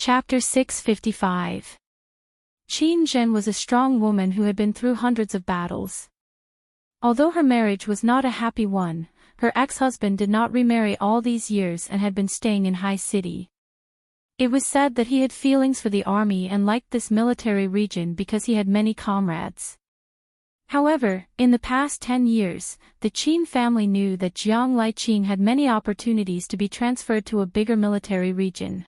Chapter 655. Qin Zhen was a strong woman who had been through hundreds of battles. Although her marriage was not a happy one, her ex-husband did not remarry all these years and had been staying in high city. It was said that he had feelings for the army and liked this military region because he had many comrades. However, in the past 10 years, the Qin family knew that Jiang Liqing had many opportunities to be transferred to a bigger military region.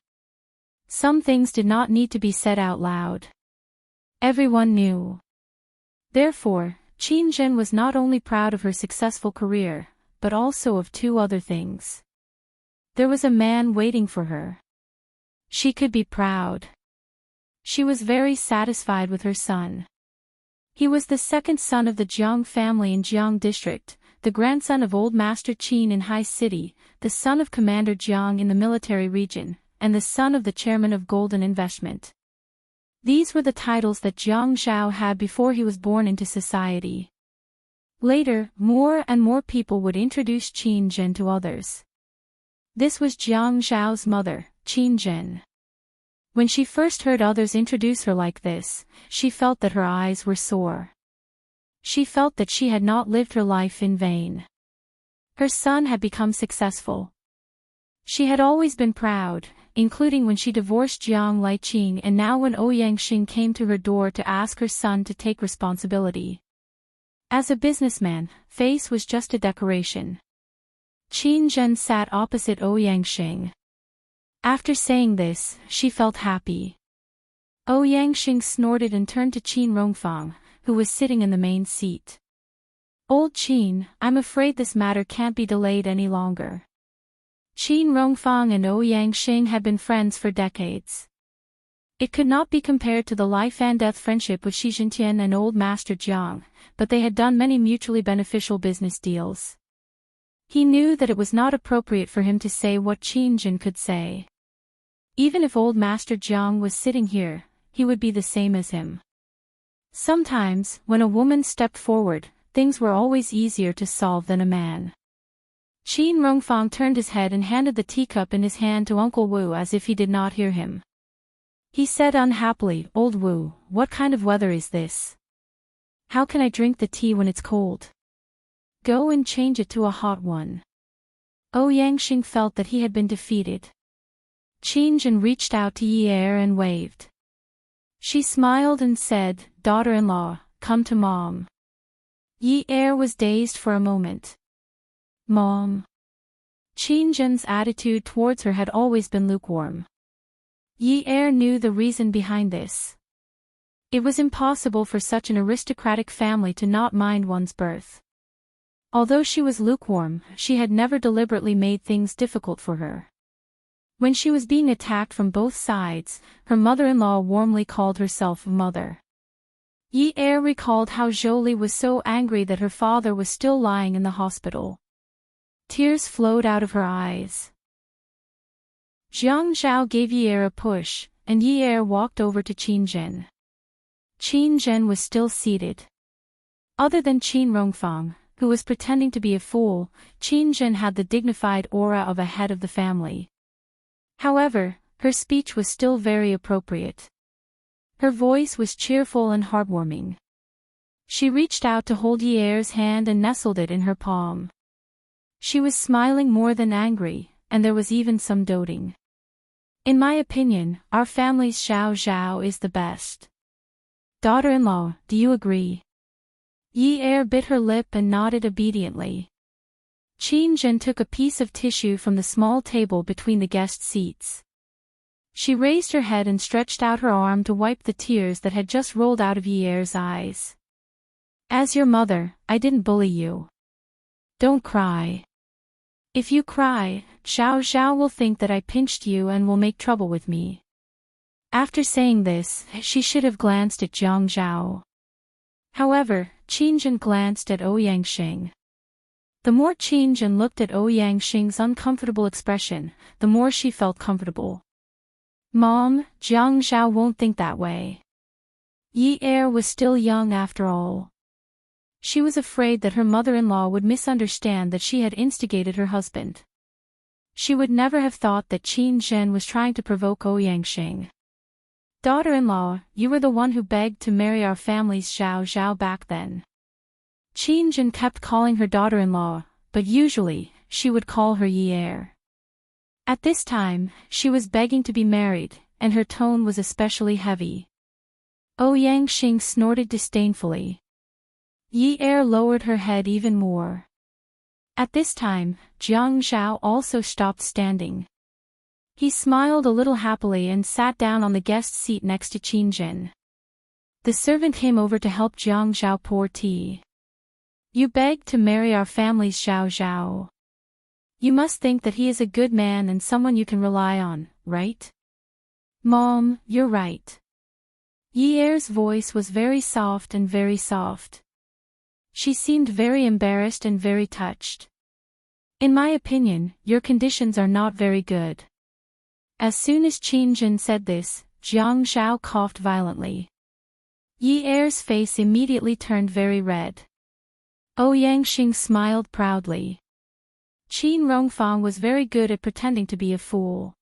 Some things did not need to be said out loud. Everyone knew. Therefore, Qin Zhen was not only proud of her successful career, but also of two other things. There was a man waiting for her. She could be proud. She was very satisfied with her son. He was the second son of the Jiang family in Jiang district, the grandson of Old Master Qin in High City, the son of Commander Jiang in the military region, and the son of the chairman of Golden Investment. These were the titles that Jiang Zhao had before he was born into society. Later, more and more people would introduce Qin Zhen to others. This was Jiang Zhao's mother, Qin Zhen. When she first heard others introduce her like this, she felt that her eyes were sore. She felt that she had not lived her life in vain. Her son had become successful. She had always been proud, including when she divorced Jiang Liqing and now when Ouyang Xing came to her door to ask her son to take responsibility. As a businessman, face was just a decoration. Qin Zhen sat opposite Ouyang Xing. After saying this, she felt happy. Ouyang Xing snorted and turned to Qin Rongfang, who was sitting in the main seat. "Old Qin, I'm afraid this matter can't be delayed any longer." Qin Rongfang and Ouyang Xing had been friends for decades. It could not be compared to the life-and-death friendship with Xi Jintian and Old Master Jiang, but they had done many mutually beneficial business deals. He knew that it was not appropriate for him to say what Qin Zhen could say. Even if Old Master Jiang was sitting here, he would be the same as him. Sometimes, when a woman stepped forward, things were always easier to solve than a man. Qin Rongfang turned his head and handed the teacup in his hand to Uncle Wu as if he did not hear him. He said unhappily, "Old Wu, what kind of weather is this? How can I drink the tea when it's cold? Go and change it to a hot one." Ouyang Xing felt that he had been defeated. Qin Zhen reached out to Yi Er and waved. She smiled and said, "Daughter-in-law, come to Mom." Yi Er was dazed for a moment. "Mom." Qin Zhen's attitude towards her had always been lukewarm. Yi Er knew the reason behind this. It was impossible for such an aristocratic family to not mind one's birth. Although she was lukewarm, she had never deliberately made things difficult for her. When she was being attacked from both sides, her mother-in-law warmly called herself mother. Yi Er recalled how Zhou was so angry that her father was still lying in the hospital. Tears flowed out of her eyes. Jiang Zhao gave Yi Er a push, and Yi Er walked over to Qin Zhen. Qin Zhen was still seated. Other than Qin Rongfang, who was pretending to be a fool, Qin Zhen had the dignified aura of a head of the family. However, her speech was still very appropriate. Her voice was cheerful and heartwarming. She reached out to hold Yi Er's hand and nestled it in her palm. She was smiling more than angry, and there was even some doting. "In my opinion, our family's Xiao Zhao is the best. Daughter-in-law, do you agree?" Yi Er bit her lip and nodded obediently. Qin Zhen took a piece of tissue from the small table between the guest seats. She raised her head and stretched out her arm to wipe the tears that had just rolled out of Yi Er's eyes. "As your mother, I didn't bully you. Don't cry. If you cry, Xiao Zhao will think that I pinched you and will make trouble with me." After saying this, she should have glanced at Jiang Zhao. However, Qin Zhen glanced at Ouyang Xing. The more Qin Zhen looked at Ouyang Xing's uncomfortable expression, the more she felt comfortable. "Mom, Jiang Zhao won't think that way." Yi Er was still young after all. She was afraid that her mother-in-law would misunderstand that she had instigated her husband. She would never have thought that Qin Zhen was trying to provoke Ouyangxing. Daughter-in-law, you were the one who begged to marry our family's Zhao Zhao back then. Qin Zhen kept calling her daughter-in-law, but usually, she would call her Yi-er. At this time, she was begging to be married, and her tone was especially heavy. Ouyangxing snorted disdainfully. Yi-er lowered her head even more. At this time, Jiang Zhao also stopped standing. He smiled a little happily and sat down on the guest seat next to Qin Zhen. The servant came over to help Jiang Zhao pour tea. You begged to marry our family's Zhao Zhao. You must think that he is a good man and someone you can rely on, right? Mom, you're right. Yi-er's voice was very soft and very soft. She seemed very embarrassed and very touched. In my opinion, your conditions are not very good. As soon as Qin Zhen said this, Jiang Zhao coughed violently. Yi-er's face immediately turned very red. Ouyangxing smiled proudly. Qin Rongfang was very good at pretending to be a fool.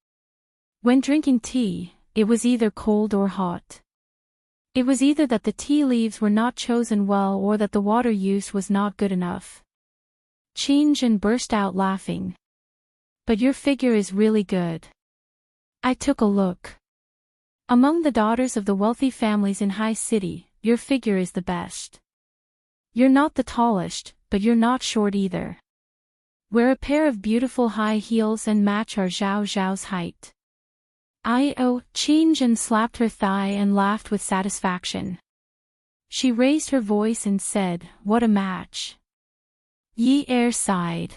When drinking tea, it was either cold or hot. It was either that the tea leaves were not chosen well or that the water used was not good enough. Qin Zhen burst out laughing. But your figure is really good. I took a look. Among the daughters of the wealthy families in High City, your figure is the best. You're not the tallest, but you're not short either. Wear a pair of beautiful high heels and match our Zhao Zhao's height. Qin Zhen slapped her thigh and laughed with satisfaction. She raised her voice and said, what a match. Yi-er sighed.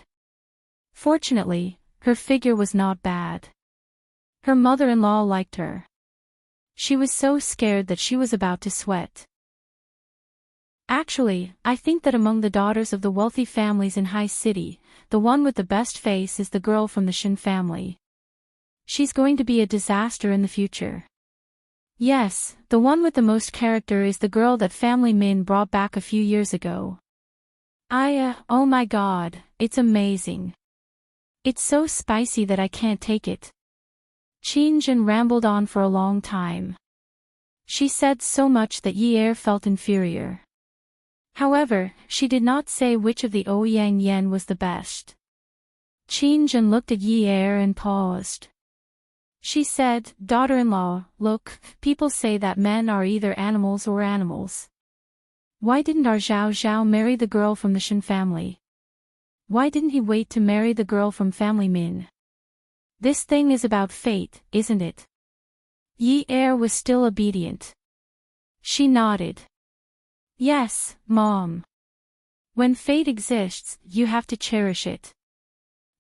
Fortunately, her figure was not bad. Her mother-in-law liked her. She was so scared that she was about to sweat. Actually, I think that among the daughters of the wealthy families in High City, the one with the best face is the girl from the Shen family. She's going to be a disaster in the future. Yes, the one with the most character is the girl that family Min brought back a few years ago. Oh my god, it's amazing. It's so spicy that I can't take it. Qin Zhen rambled on for a long time. She said so much that Yi-er felt inferior. However, she did not say which of the Ouyang Yen was the best. Qin Zhen looked at Yi-er and paused. She said, daughter-in-law, look, people say that men are either animals or animals. Why didn't our Zhao Zhao marry the girl from the Shen family? Why didn't he wait to marry the girl from family Min? This thing is about fate, isn't it? Yi-er was still obedient. She nodded. Yes, Mom. When fate exists, you have to cherish it.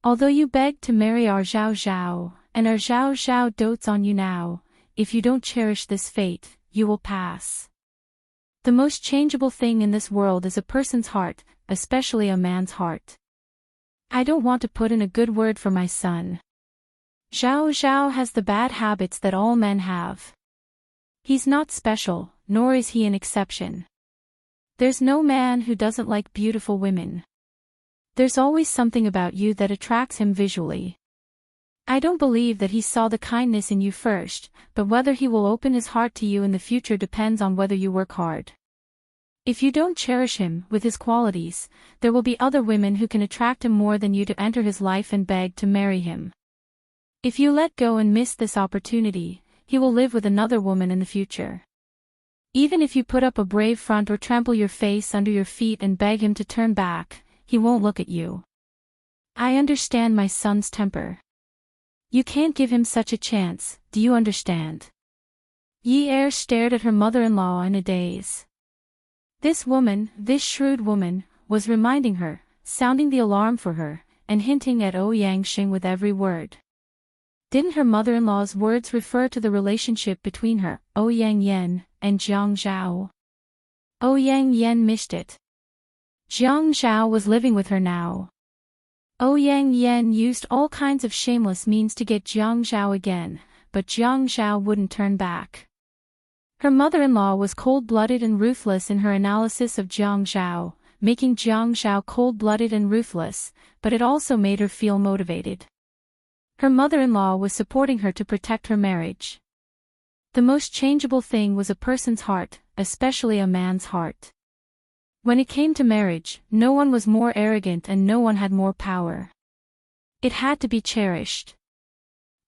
Although you begged to marry our Zhao Zhao, and our Zhao Zhao dotes on you now, if you don't cherish this fate, you will pass. The most changeable thing in this world is a person's heart, especially a man's heart. I don't want to put in a good word for my son. Zhao Zhao has the bad habits that all men have. He's not special, nor is he an exception. There's no man who doesn't like beautiful women. There's always something about you that attracts him visually. I don't believe that he saw the kindness in you first, but whether he will open his heart to you in the future depends on whether you work hard. If you don't cherish him with his qualities, there will be other women who can attract him more than you to enter his life and beg to marry him. If you let go and miss this opportunity, he will live with another woman in the future. Even if you put up a brave front or trample your face under your feet and beg him to turn back, he won't look at you. I understand my son's temper. You can't give him such a chance, do you understand? Yi-er stared at her mother-in-law in a daze. This woman, this shrewd woman, was reminding her, sounding the alarm for her, and hinting at Ouyangxing with every word. Didn't her mother-in-law's words refer to the relationship between her, Ouyang Yen, and Jiang Zhao? Ouyang Yen missed it. Jiang Zhao was living with her now. Ouyang Yen used all kinds of shameless means to get Jiang Zhao again, but Jiang Zhao wouldn't turn back. Her mother-in-law was cold-blooded and ruthless in her analysis of Jiang Zhao, making Jiang Zhao cold-blooded and ruthless, but it also made her feel motivated. Her mother-in-law was supporting her to protect her marriage. The most changeable thing was a person's heart, especially a man's heart. When it came to marriage, no one was more arrogant and no one had more power. It had to be cherished.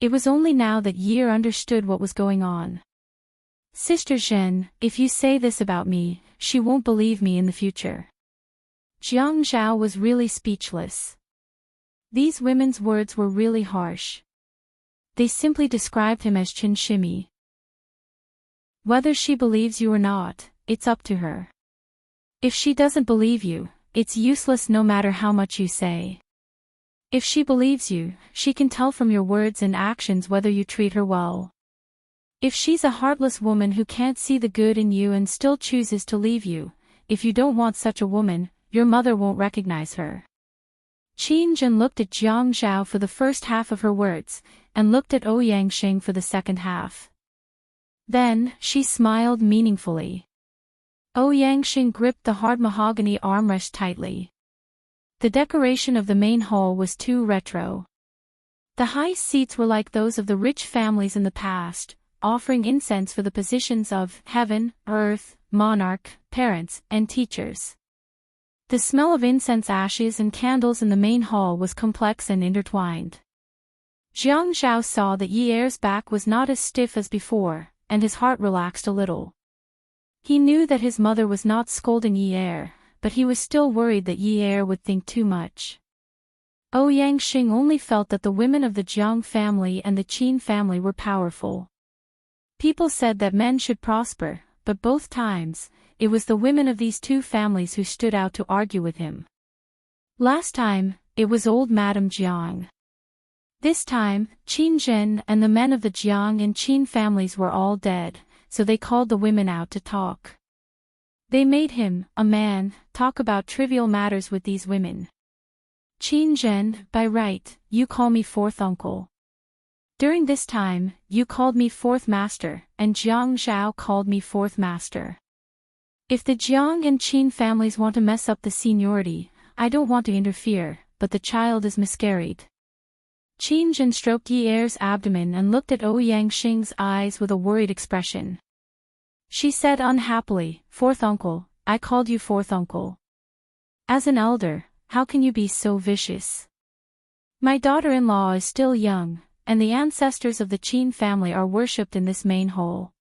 It was only now that Ye understood what was going on. Sister Zhen, if you say this about me, she won't believe me in the future. Jiang Zhao was really speechless. These women's words were really harsh. They simply described him as Qin Shimi. Whether she believes you or not, it's up to her. If she doesn't believe you, it's useless no matter how much you say. If she believes you, she can tell from your words and actions whether you treat her well. If she's a heartless woman who can't see the good in you and still chooses to leave you, if you don't want such a woman, your mother won't recognize her. Qin Zhen looked at Jiang Zhao for the first half of her words, and looked at Ouyang Xing for the second half. Then, she smiled meaningfully. Ouyang Xing gripped the hard mahogany armrest tightly. The decoration of the main hall was too retro. The high seats were like those of the rich families in the past, offering incense for the positions of heaven, earth, monarch, parents, and teachers. The smell of incense ashes and candles in the main hall was complex and intertwined. Jiang Zhao saw that Yi Er's back was not as stiff as before, and his heart relaxed a little. He knew that his mother was not scolding Yi Er, but he was still worried that Yi Er would think too much. Ouyang Xing only felt that the women of the Jiang family and the Qin family were powerful. People said that men should prosper, but both times, it was the women of these two families who stood out to argue with him. Last time, it was old Madame Jiang. This time, Qin Zhen and the men of the Jiang and Qin families were all dead, so they called the women out to talk. They made him, a man, talk about trivial matters with these women. Qin Zhen, by right, you call me fourth uncle. During this time, you called me fourth master, and Jiang Zhao called me fourth master. If the Jiang and Qin families want to mess up the seniority, I don't want to interfere, but the child is miscarried. Qin Zhen stroked Yi Er's abdomen and looked at Ouyang Xing's eyes with a worried expression. She said unhappily, "Fourth uncle, I called you fourth uncle. As an elder, how can you be so vicious? My daughter-in-law is still young, and the ancestors of the Qin family are worshipped in this main hall.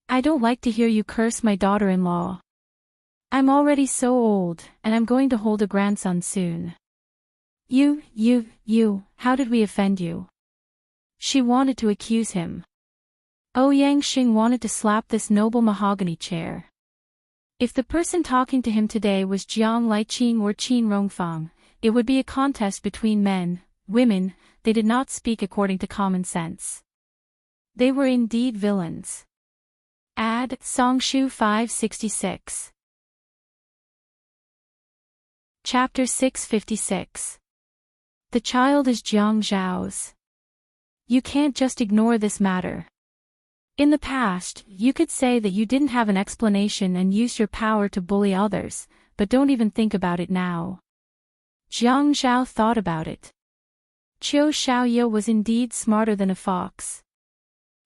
I don't like to hear you curse my daughter-in-law. I'm already so old, and I'm going to hold a grandson soon. How did we offend you?" She wanted to accuse him. Ouyang Xing wanted to slap this noble mahogany chair. If the person talking to him today was Jiang Liqing or Qin Rongfang, it would be a contest between men, women. They did not speak according to common sense. They were indeed villains. Add Songshu 566. Chapter 656. The child is Jiang Zhao's. You can't just ignore this matter. In the past, you could say that you didn't have an explanation and used your power to bully others, but don't even think about it now. Jiang Zhao thought about it. Qiu Xiaoye was indeed smarter than a fox.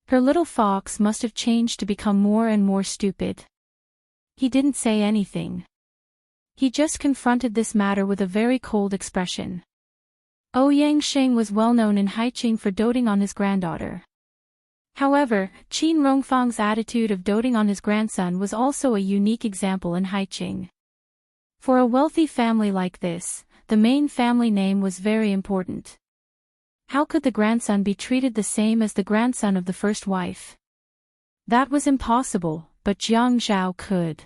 Her little fox must have changed to become more and more stupid. He didn't say anything. He just confronted this matter with a very cold expression. Ouyang Xing was well known in Haiqing for doting on his granddaughter. However, Qin Rongfang's attitude of doting on his grandson was also a unique example in Haiqing. For a wealthy family like this, the main family name was very important. How could the grandson be treated the same as the grandson of the first wife? That was impossible, but Jiang Zhao could.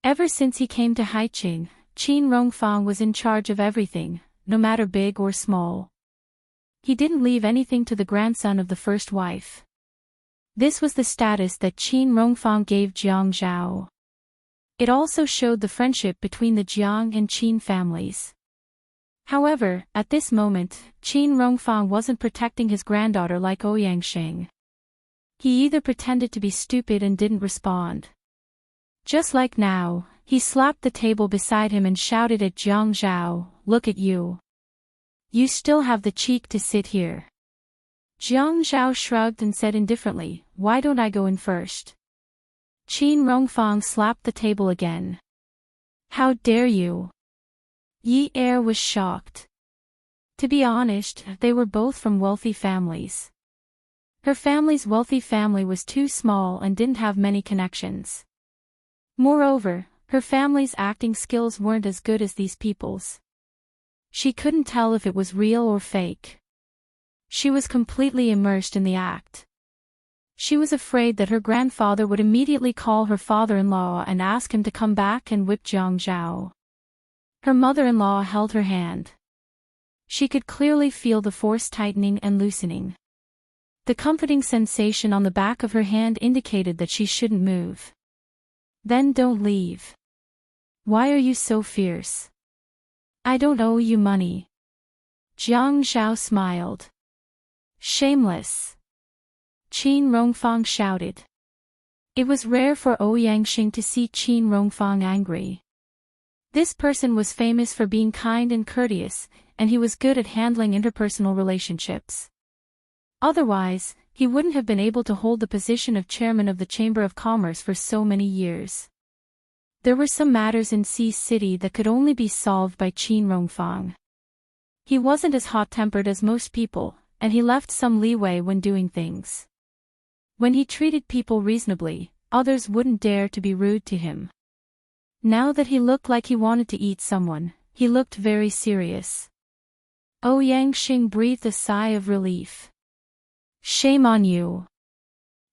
Ever since he came to Haiqing, Qin Rongfang was in charge of everything, no matter big or small. He didn't leave anything to the grandson of the first wife. This was the status that Qin Rongfang gave Jiang Zhao. It also showed the friendship between the Jiang and Qin families. However, at this moment, Qin Rongfang wasn't protecting his granddaughter like Ouyang Xing. He either pretended to be stupid and didn't respond. Just like now, he slapped the table beside him and shouted at Jiang Zhao, "Look at you. You still have the cheek to sit here. Jiang Zhao shrugged and said indifferently, why don't I go in first? Qin Rongfang slapped the table again. How dare you? Yi Er was shocked. To be honest, they were both from wealthy families. Her family's wealthy family was too small and didn't have many connections. Moreover, her family's acting skills weren't as good as these people's. She couldn't tell if it was real or fake. She was completely immersed in the act. She was afraid that her grandfather would immediately call her father-in-law and ask him to come back and whip Jiang Zhao. Her mother-in-law held her hand. She could clearly feel the force tightening and loosening. The comforting sensation on the back of her hand indicated that she shouldn't move. Then don't leave. Why are you so fierce? I don't owe you money. Jiang Zhao smiled. Shameless. Qin Rongfang shouted. It was rare for Ouyangxing to see Qin Rongfang angry. This person was famous for being kind and courteous, and he was good at handling interpersonal relationships. Otherwise, he wouldn't have been able to hold the position of chairman of the Chamber of Commerce for so many years. There were some matters in Sea City that could only be solved by Qin Rongfang. He wasn't as hot-tempered as most people, and he left some leeway when doing things. When he treated people reasonably, others wouldn't dare to be rude to him. Now that he looked like he wanted to eat someone, he looked very serious. Ouyangxing breathed a sigh of relief. Shame on you.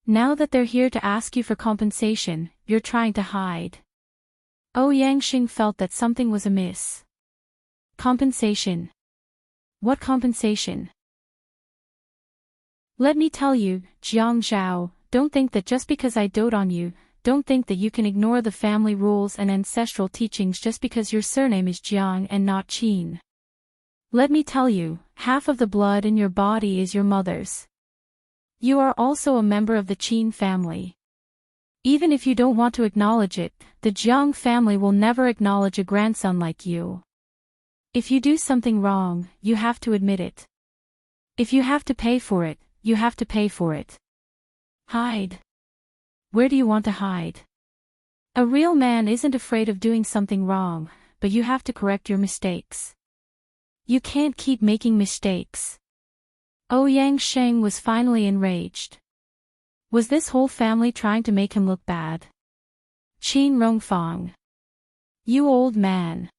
Now that they're here to ask you for compensation, you're trying to hide. Ouyangxing felt that something was amiss. Compensation? What compensation? Let me tell you, Jiang Zhao, don't think that just because I dote on you, don't think that you can ignore the family rules and ancestral teachings just because your surname is Jiang and not Qin. Let me tell you, half of the blood in your body is your mother's. You are also a member of the Qin family. Even if you don't want to acknowledge it, the Jiang family will never acknowledge a grandson like you. If you do something wrong, you have to admit it. If you have to pay for it, you have to pay for it. Hide. Where do you want to hide? A real man isn't afraid of doing something wrong, but you have to correct your mistakes. You can't keep making mistakes. Ouyangxing was finally enraged. Was this whole family trying to make him look bad? Qin Rongfang. You old man.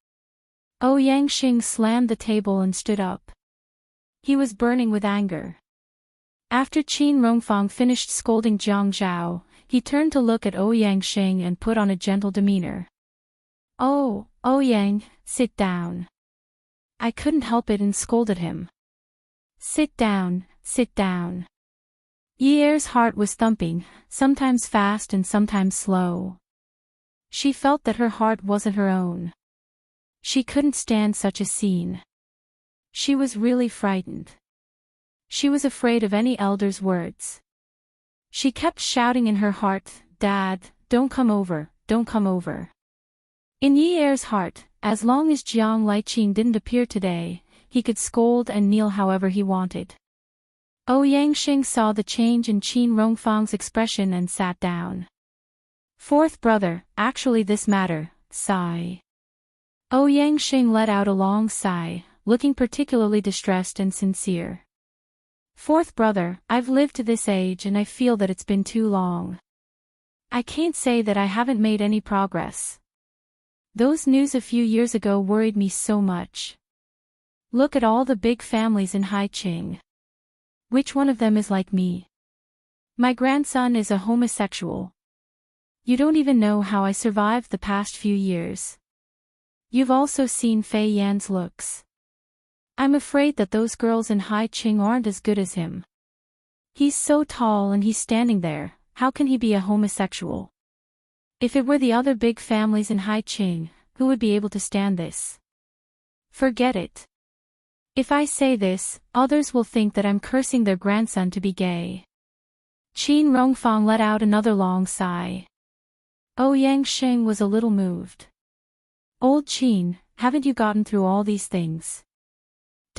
Ouyangxing slammed the table and stood up. He was burning with anger. After Qin Rongfang finished scolding Jiang Zhao, he turned to look at Ouyangxing and put on a gentle demeanor. Oh, Ouyang, sit down. I couldn't help it and scolded him. Sit down, sit down. Yi Er's heart was thumping, sometimes fast and sometimes slow. She felt that her heart wasn't her own. She couldn't stand such a scene. She was really frightened. She was afraid of any elder's words. She kept shouting in her heart, Dad, don't come over, don't come over. In Yi Er's heart, as long as Jiang Liqin didn't appear today, he could scold and kneel however he wanted. Ouyangxing saw the change in Qin Rongfang's expression and sat down. Fourth brother, actually this matter, sigh. Ouyangxing let out a long sigh, looking particularly distressed and sincere. Fourth brother, I've lived to this age and I feel that it's been too long. I can't say that I haven't made any progress. Those news a few years ago worried me so much. Look at all the big families in Haiqing. Which one of them is like me? My grandson is a homosexual. You don't even know how I survived the past few years. You've also seen Fei Yan's looks. I'm afraid that those girls in Haiqing aren't as good as him. He's so tall and he's standing there, how can he be a homosexual? If it were the other big families in Haiqing, who would be able to stand this? Forget it. If I say this, others will think that I'm cursing their grandson to be gay. Qin Rongfang let out another long sigh. Ouyangxing was a little moved. Old Qin, haven't you gotten through all these things?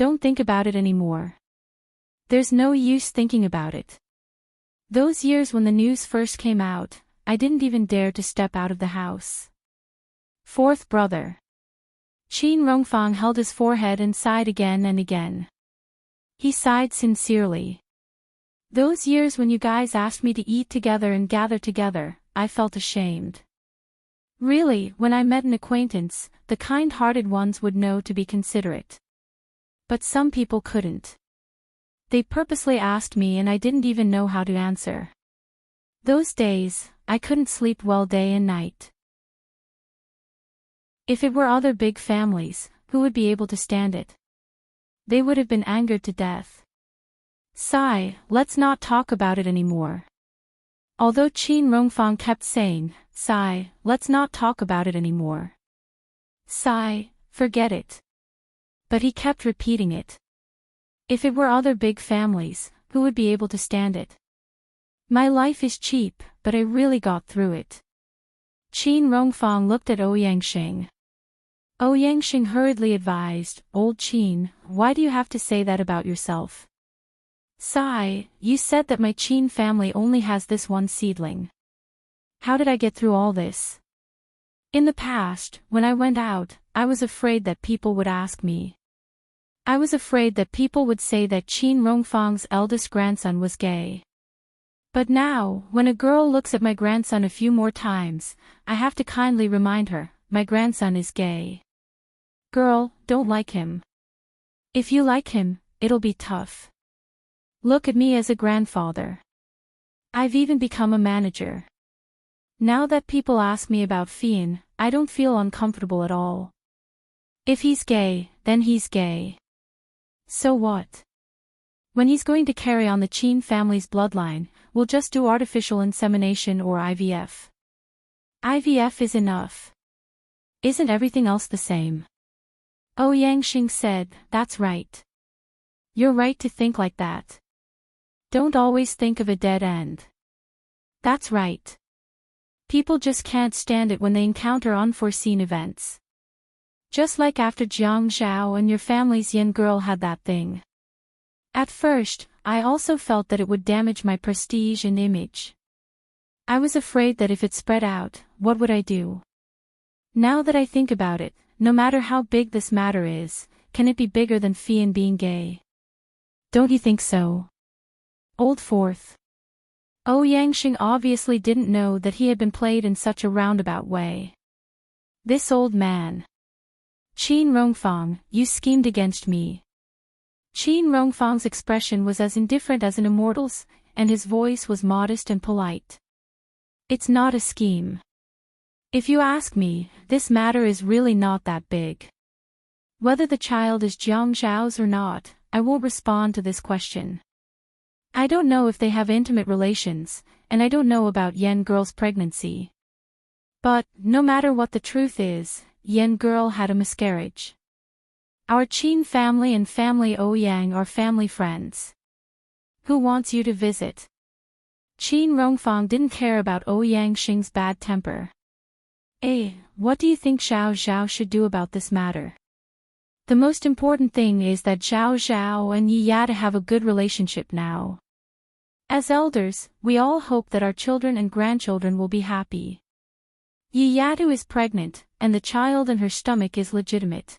Don't think about it anymore. There's no use thinking about it. Those years when the news first came out, I didn't even dare to step out of the house. Fourth brother. Qin Rongfang held his forehead and sighed again and again. He sighed sincerely. Those years when you guys asked me to eat together and gather together, I felt ashamed. Really, when I met an acquaintance, the kind-hearted ones would know to be considerate. But some people couldn't. They purposely asked me and I didn't even know how to answer. Those days, I couldn't sleep well day and night. If it were other big families, who would be able to stand it? They would have been angered to death. Sigh, let's not talk about it anymore. Although Qin Rongfang kept saying, sigh, let's not talk about it anymore. Sigh, forget it. But he kept repeating it. If it were other big families, who would be able to stand it? My life is cheap, but I really got through it. Qin Rongfang looked at Ouyangxing. Ouyangxing hurriedly advised, Old Qin, why do you have to say that about yourself? Sigh, you said that my Qin family only has this one seedling. How did I get through all this? In the past, when I went out, I was afraid that people would ask me. I was afraid that people would say that Qin Rongfang's eldest grandson was gay. But now, when a girl looks at my grandson a few more times, I have to kindly remind her, my grandson is gay. Girl, don't like him. If you like him, it'll be tough. Look at me as a grandfather. I've even become a manager. Now that people ask me about Fian, I don't feel uncomfortable at all. If he's gay, then he's gay. So what? When he's going to carry on the Qin family's bloodline, we'll just do artificial insemination or IVF. IVF is enough. Isn't everything else the same? Ouyangxing said, that's right. You're right to think like that. Don't always think of a dead end. That's right. People just can't stand it when they encounter unforeseen events. Just like after Jiang Zhao and your family's Yin girl had that thing. At first, I also felt that it would damage my prestige and image. I was afraid that if it spread out, what would I do? Now that I think about it, no matter how big this matter is, can it be bigger than Fian being gay? Don't you think so? Old Fourth. Ouyangxing obviously didn't know that he had been played in such a roundabout way. This old man. Qin Rongfang, you schemed against me. Qin Rongfang's expression was as indifferent as an immortal's, and his voice was modest and polite. It's not a scheme. If you ask me, this matter is really not that big. Whether the child is Jiang Zhao's or not, I won't respond to this question. I don't know if they have intimate relations, and I don't know about Yen girl's pregnancy. But, no matter what the truth is, Yen girl had a miscarriage. Our Qin family and family Ouyang are family friends. Who wants you to visit? Qin Rongfang didn't care about Ouyangxing's bad temper. What do you think Xiao Zhao should do about this matter? The most important thing is that Xiao Zhao and Yi Yada have a good relationship now. As elders, we all hope that our children and grandchildren will be happy. Yi Yadu is pregnant, and the child in her stomach is legitimate.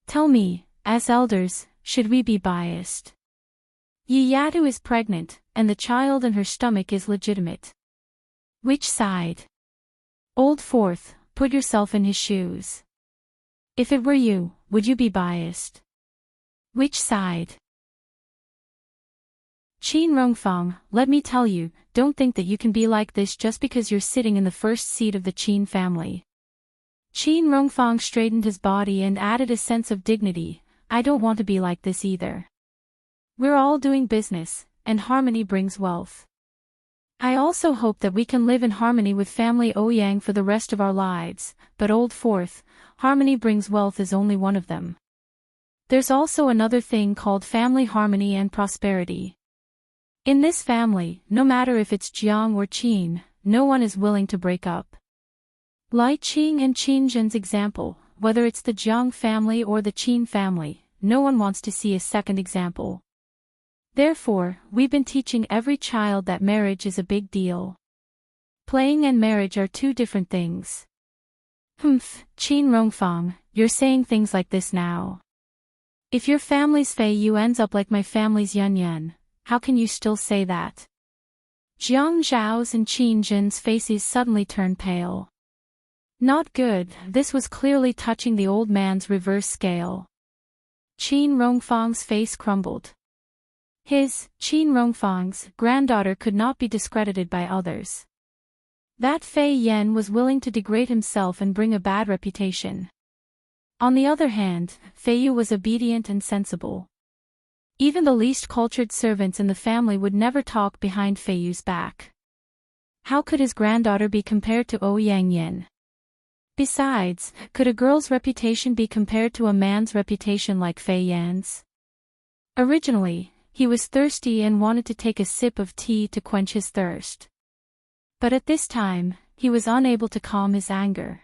Tell me, as elders, should we be biased? Yi Yadu is pregnant, and the child in her stomach is legitimate. Which side? Old Fourth, put yourself in his shoes. If it were you, would you be biased? Which side? Qin Rongfang, let me tell you, don't think that you can be like this just because you're sitting in the first seat of the Qin family. Qin Rongfang straightened his body and added a sense of dignity, I don't want to be like this either. We're all doing business, and harmony brings wealth. I also hope that we can live in harmony with family Ouyang for the rest of our lives, but Old Fourth, harmony brings wealth is only one of them. There's also another thing called family harmony and prosperity. In this family, no matter if it's Jiang or Qin, no one is willing to break up. Like Qing and Qin Zhen's example, whether it's the Jiang family or the Qin family, no one wants to see a second example. Therefore, we've been teaching every child that marriage is a big deal. Playing and marriage are two different things. Humph, Qin Rongfang, you're saying things like this now. If your family's Fei Yu ends up like my family's Yun Yun, how can you still say that? Jiang Zhao's and Qin Jin's faces suddenly turned pale. Not good, this was clearly touching the old man's reverse scale. Qin Rongfang's face crumbled. Qin Rongfang's, granddaughter could not be discredited by others. That Fei Yan was willing to degrade himself and bring a bad reputation. On the other hand, Fei Yu was obedient and sensible. Even the least cultured servants in the family would never talk behind Fei Yu's back. How could his granddaughter be compared to Ouyang Yin? Besides, could a girl's reputation be compared to a man's reputation like Fei Yan's? Originally, he was thirsty and wanted to take a sip of tea to quench his thirst. But at this time, he was unable to calm his anger.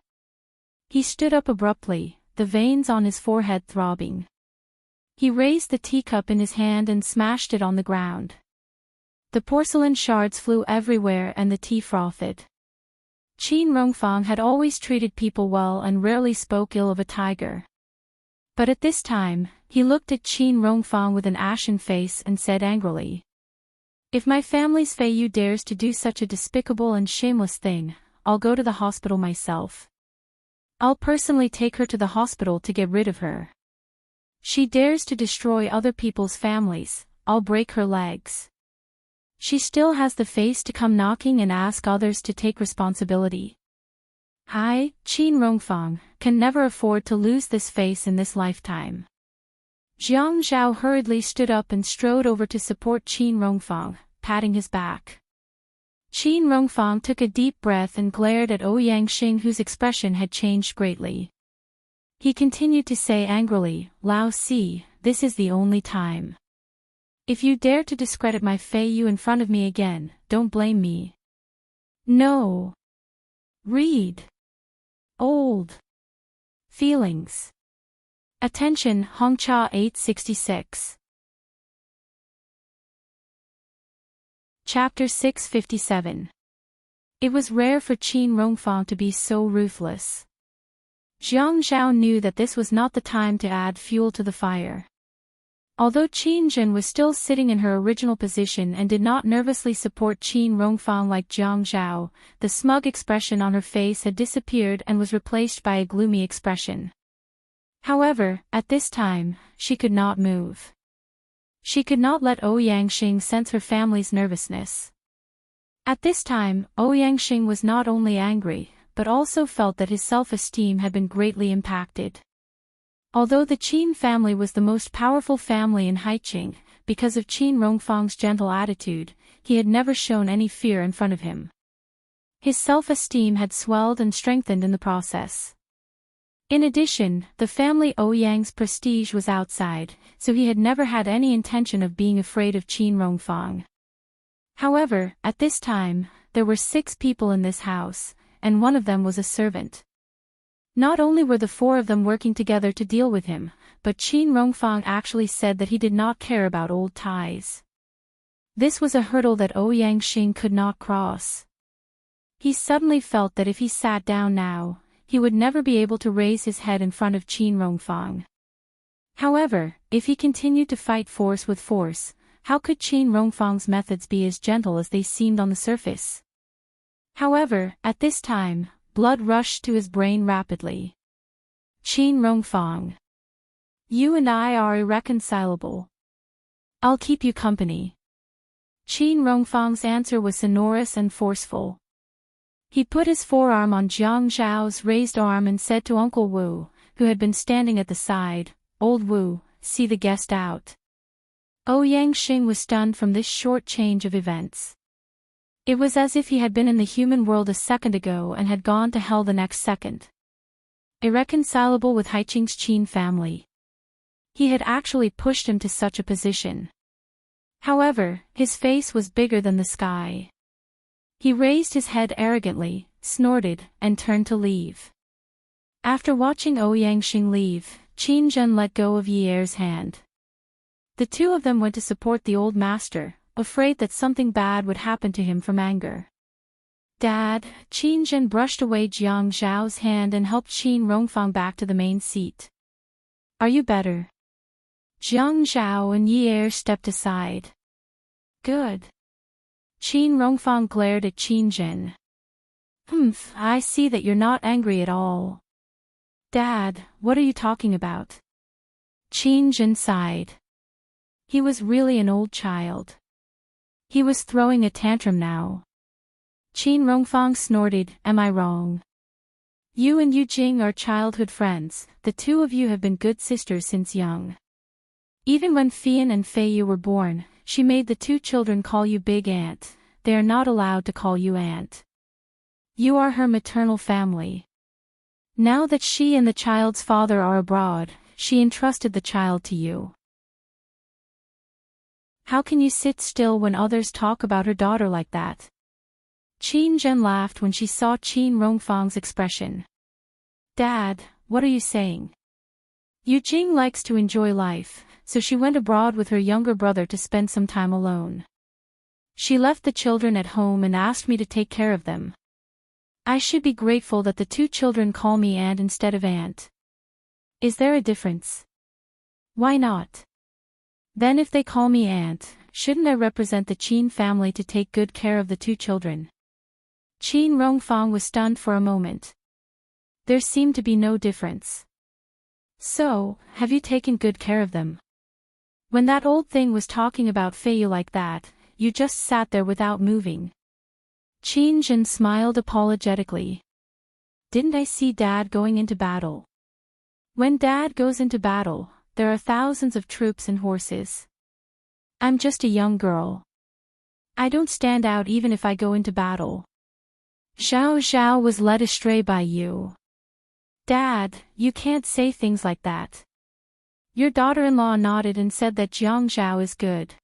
He stood up abruptly, the veins on his forehead throbbing. He raised the teacup in his hand and smashed it on the ground. The porcelain shards flew everywhere and the tea frothed. Qin Rongfang had always treated people well and rarely spoke ill of a tiger. But at this time, he looked at Qin Rongfang with an ashen face and said angrily, "If my family's Fei Yu dares to do such a despicable and shameless thing, I'll go to the hospital myself. I'll personally take her to the hospital to get rid of her. She dares to destroy other people's families, I'll break her legs. She still has the face to come knocking and ask others to take responsibility. I, Qin Rongfang, can never afford to lose this face in this lifetime." Jiang Zhao hurriedly stood up and strode over to support Qin Rongfang, patting his back. Qin Rongfang took a deep breath and glared at Ouyang Xing, whose expression had changed greatly. He continued to say angrily, "Lao Si, this is the only time. If you dare to discredit my Fei Yu in front of me again, don't blame me. No. Read. Old. Feelings. Attention, Hongcha 866. Chapter 657. It was rare for Qin Rongfang to be so ruthless. Jiang Zhao knew that this was not the time to add fuel to the fire. Although Qin Jin was still sitting in her original position and did not nervously support Qin Rongfang like Jiang Zhao, the smug expression on her face had disappeared and was replaced by a gloomy expression. However, at this time, she could not move. She could not let Ouyang Xing sense her family's nervousness. At this time, Ouyang Xing was not only angry, but also felt that his self-esteem had been greatly impacted. Although the Qin family was the most powerful family in Haiqing, because of Qin Rongfang's gentle attitude, he had never shown any fear in front of him. His self-esteem had swelled and strengthened in the process. In addition, the family Ouyang's prestige was outside, so he had never had any intention of being afraid of Qin Rongfang. However, at this time, there were 6 people in this house, and one of them was a servant. Not only were the 4 of them working together to deal with him, but Qin Rongfang actually said that he did not care about old ties. This was a hurdle that Ouyang Xing could not cross. He suddenly felt that if he sat down now, he would never be able to raise his head in front of Qin Rongfang. However, if he continued to fight force with force, how could Qin Rongfang's methods be as gentle as they seemed on the surface? However, at this time, blood rushed to his brain rapidly. Qin Rongfang. You and I are irreconcilable. I'll keep you company. Qin Rongfang's answer was sonorous and forceful. He put his forearm on Jiang Zhao's raised arm and said to Uncle Wu, who had been standing at the side, "Old Wu, see the guest out." Ouyang Xing was stunned from this short change of events. It was as if he had been in the human world a second ago and had gone to hell the next second. Irreconcilable with Haiqing's Qin family. He had actually pushed him to such a position. However, his face was bigger than the sky. He raised his head arrogantly, snorted, and turned to leave. After watching Ouyang Xing leave, Qin Zhen let go of Yi Er's hand. The two of them went to support the old master, afraid that something bad would happen to him from anger. Dad, Qin Zhen brushed away Jiang Zhao's hand and helped Qin Rongfang back to the main seat. Are you better? Jiang Zhao and Yi Er stepped aside. Good. Qin Rongfang glared at Qin Zhen. I see that you're not angry at all. Dad, what are you talking about? Qin Zhen sighed. He was really an old child. He was throwing a tantrum now. Qin Rongfang snorted, am I wrong? You and Yu Jing are childhood friends, the two of you have been good sisters since young. Even when Fian and Fei Yu were born, she made the two children call you Big Aunt. They are not allowed to call you Aunt. You are her maternal family. Now that she and the child's father are abroad, she entrusted the child to you. How can you sit still when others talk about her daughter like that? Qin Zhen laughed when she saw Qin Rongfang's expression. Dad, what are you saying? Yu Jing likes to enjoy life, so she went abroad with her younger brother to spend some time alone. She left the children at home and asked me to take care of them. I should be grateful that the two children call me Aunt instead of Aunt. Is there a difference? Why not? Then if they call me Aunt, shouldn't I represent the Qin family to take good care of the two children? Qin Rongfang was stunned for a moment. There seemed to be no difference. So, have you taken good care of them? When that old thing was talking about Fei Yu like that, you just sat there without moving. Qin Zhen smiled apologetically. Didn't I see Dad going into battle? When Dad goes into battle, there are thousands of troops and horses. I'm just a young girl. I don't stand out even if I go into battle. Xiao Xiao was led astray by you. Dad, you can't say things like that. Your daughter-in-law nodded and said that Jiang Zhao is good.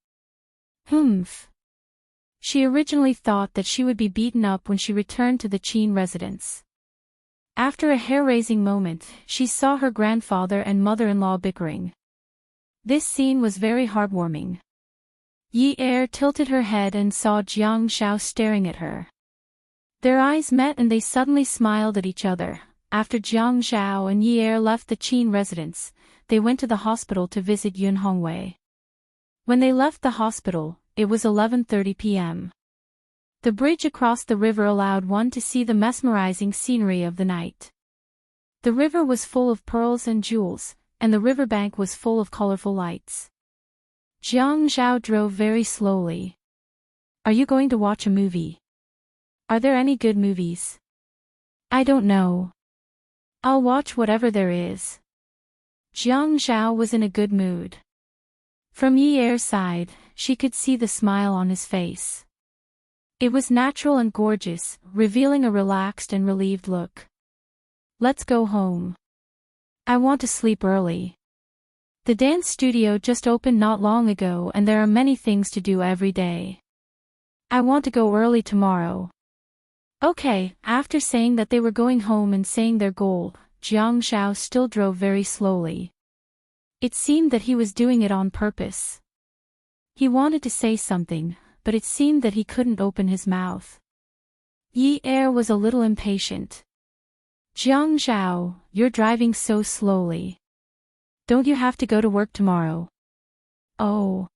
She originally thought that she would be beaten up when she returned to the Qin residence. After a hair-raising moment, she saw her grandfather and mother-in-law bickering. This scene was very heartwarming. Yi Er tilted her head and saw Jiang Zhao staring at her. Their eyes met and they suddenly smiled at each other. After Jiang Zhao and Yi Er left the Qin residence, they went to the hospital to visit Yun Hongwei. When they left the hospital, it was 11:30 p.m. The bridge across the river allowed one to see the mesmerizing scenery of the night. The river was full of pearls and jewels, and the riverbank was full of colorful lights. Jiang Zhao drove very slowly. Are you going to watch a movie? Are there any good movies? I don't know. I'll watch whatever there is. Jiang Zhao was in a good mood. From Yi Er's side, she could see the smile on his face. It was natural and gorgeous, revealing a relaxed and relieved look. Let's go home. I want to sleep early. The dance studio just opened not long ago and there are many things to do every day. I want to go early tomorrow. Okay, after saying that they were going home and saying their goal, Jiang Zhao still drove very slowly. It seemed that he was doing it on purpose. He wanted to say something, but it seemed that he couldn't open his mouth. Yi Er was a little impatient. Jiang Zhao, you're driving so slowly. Don't you have to go to work tomorrow? Oh.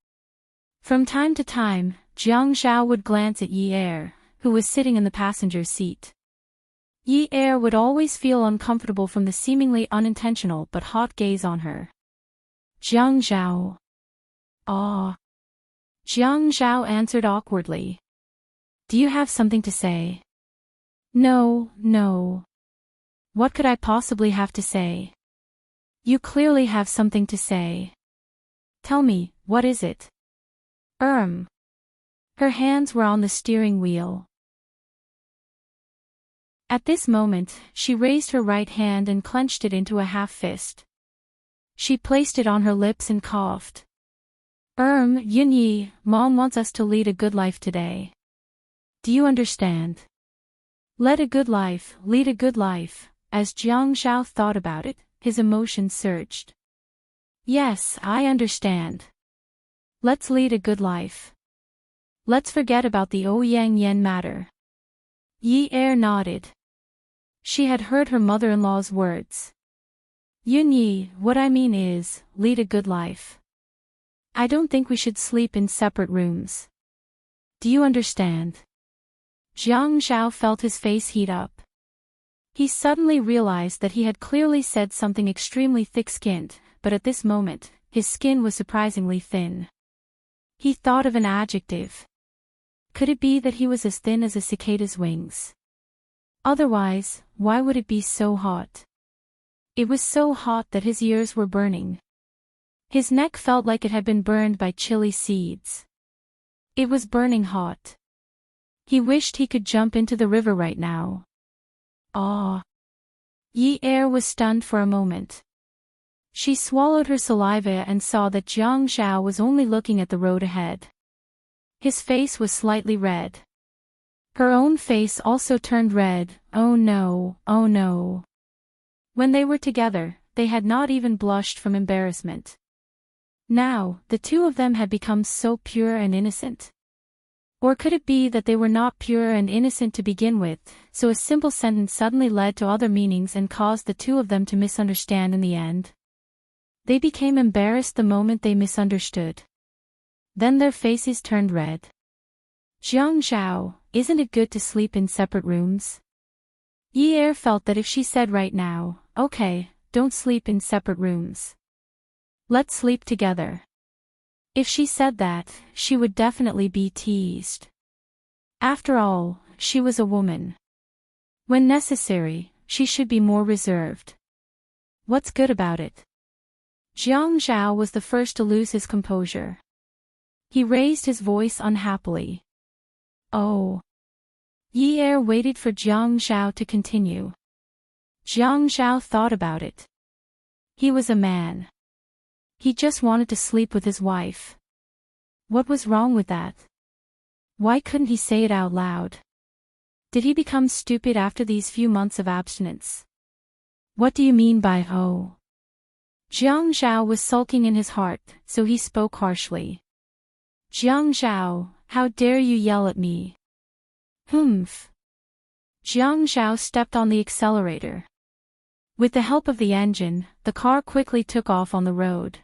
From time to time, Jiang Zhao would glance at Yi Er, who was sitting in the passenger seat. Yi Er would always feel uncomfortable from the seemingly unintentional but hot gaze on her. Jiang Zhao. Ah. Jiang Zhao answered awkwardly. Do you have something to say? No. What could I possibly have to say? You clearly have something to say. Tell me, what is it? Her hands were on the steering wheel. At this moment, she raised her right hand and clenched it into a half fist. She placed it on her lips and coughed. Yunyi, Mom wants us to lead a good life today. Do you understand? Lead a good life. As Jiang Zhao thought about it, his emotions surged. Yes, I understand. Let's lead a good life. Let's forget about the Ouyang Yen matter. Yi Er nodded. She had heard her mother-in-law's words. Yun Yi, what I mean is, lead a good life. I don't think we should sleep in separate rooms. Do you understand? Jiang Zhao felt his face heat up. He suddenly realized that he had clearly said something extremely thick-skinned, but at this moment, his skin was surprisingly thin. He thought of an adjective. Could it be that he was as thin as a cicada's wings? Otherwise, why would it be so hot? It was so hot that his ears were burning. His neck felt like it had been burned by chili seeds. It was burning hot. He wished he could jump into the river right now. Ah! Yi Er was stunned for a moment. She swallowed her saliva and saw that Jiang Zhao was only looking at the road ahead. His face was slightly red. Her own face also turned red. Oh no, oh no. When they were together, they had not even blushed from embarrassment. Now, the two of them had become so pure and innocent. Or could it be that they were not pure and innocent to begin with, so a simple sentence suddenly led to other meanings and caused the two of them to misunderstand in the end? They became embarrassed the moment they misunderstood. Then their faces turned red. Jiang Zhao, isn't it good to sleep in separate rooms? Yi Er felt that if she said right now, okay, don't sleep in separate rooms. Let's sleep together. If she said that, she would definitely be teased. After all, she was a woman. When necessary, she should be more reserved. What's good about it? Jiang Zhao was the first to lose his composure. He raised his voice unhappily. Oh. Yi Er waited for Jiang Zhao to continue. Jiang Zhao thought about it. He was a man. He just wanted to sleep with his wife. What was wrong with that? Why couldn't he say it out loud? Did he become stupid after these few months of abstinence? What do you mean by oh? Jiang Zhao was sulking in his heart, so he spoke harshly. Jiang Zhao, how dare you yell at me? Humph. Jiang Zhao stepped on the accelerator. With the help of the engine, the car quickly took off on the road.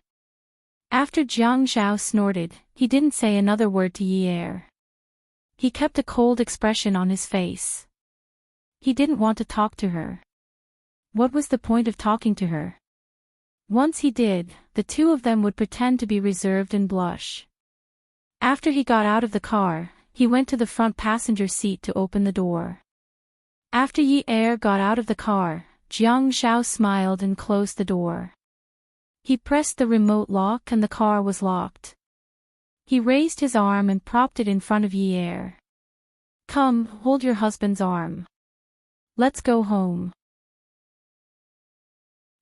After Jiang Zhao snorted, he didn't say another word to Yi Er. He kept a cold expression on his face. He didn't want to talk to her. What was the point of talking to her? Once he did, the two of them would pretend to be reserved and blush. After he got out of the car, he went to the front passenger seat to open the door. After Yi Er got out of the car, Jiang Zhao smiled and closed the door. He pressed the remote lock and the car was locked. He raised his arm and propped it in front of Yi Er. Come, hold your husband's arm. Let's go home.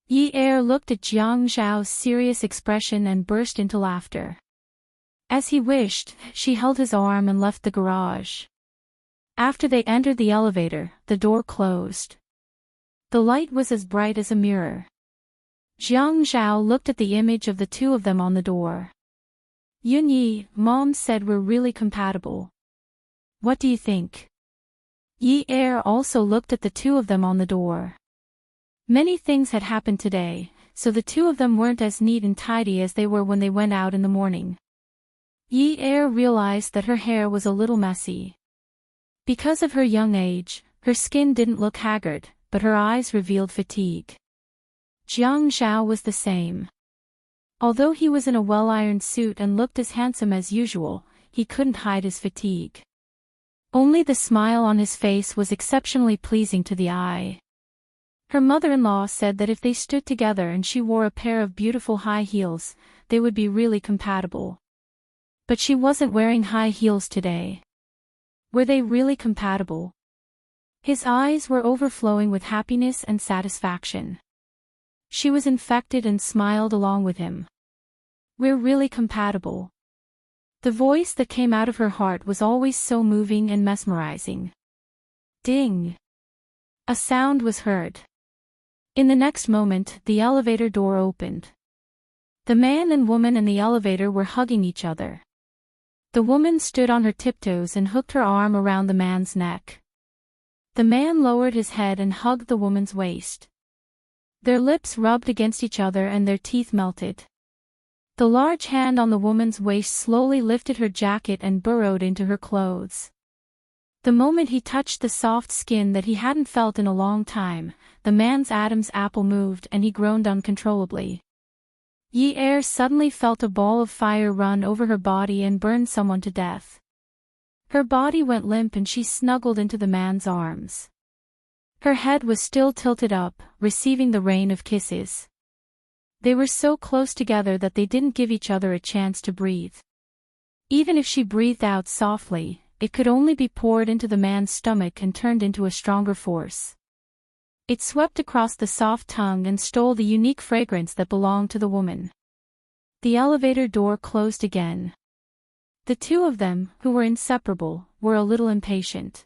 Yi Er looked at Jiang Zhao's serious expression and burst into laughter. As he wished, she held his arm and left the garage. After they entered the elevator, the door closed. The light was as bright as a mirror. Jiang Zhao looked at the image of the two of them on the door. Yun Yi, Mom said we're really compatible. What do you think? Yi Er also looked at the two of them on the door. Many things had happened today, so the two of them weren't as neat and tidy as they were when they went out in the morning. Yi Er realized that her hair was a little messy. Because of her young age, her skin didn't look haggard, but her eyes revealed fatigue. Jiang Zhao was the same. Although he was in a well-ironed suit and looked as handsome as usual, he couldn't hide his fatigue. Only the smile on his face was exceptionally pleasing to the eye. Her mother-in-law said that if they stood together and she wore a pair of beautiful high heels, they would be really compatible. But she wasn't wearing high heels today. Were they really compatible? His eyes were overflowing with happiness and satisfaction. She was infected and smiled along with him. We're really compatible. The voice that came out of her heart was always so moving and mesmerizing. Ding! A sound was heard. In the next moment, the elevator door opened. The man and woman in the elevator were hugging each other. The woman stood on her tiptoes and hooked her arm around the man's neck. The man lowered his head and hugged the woman's waist. Their lips rubbed against each other and their teeth melted. The large hand on the woman's waist slowly lifted her jacket and burrowed into her clothes. The moment he touched the soft skin that he hadn't felt in a long time, the man's Adam's apple moved and he groaned uncontrollably. Yi-Er suddenly felt a ball of fire run over her body and burn someone to death. Her body went limp and she snuggled into the man's arms. Her head was still tilted up, receiving the rain of kisses. They were so close together that they didn't give each other a chance to breathe. Even if she breathed out softly, it could only be poured into the man's stomach and turned into a stronger force. It swept across the soft tongue and stole the unique fragrance that belonged to the woman. The elevator door closed again. The two of them, who were inseparable, were a little impatient.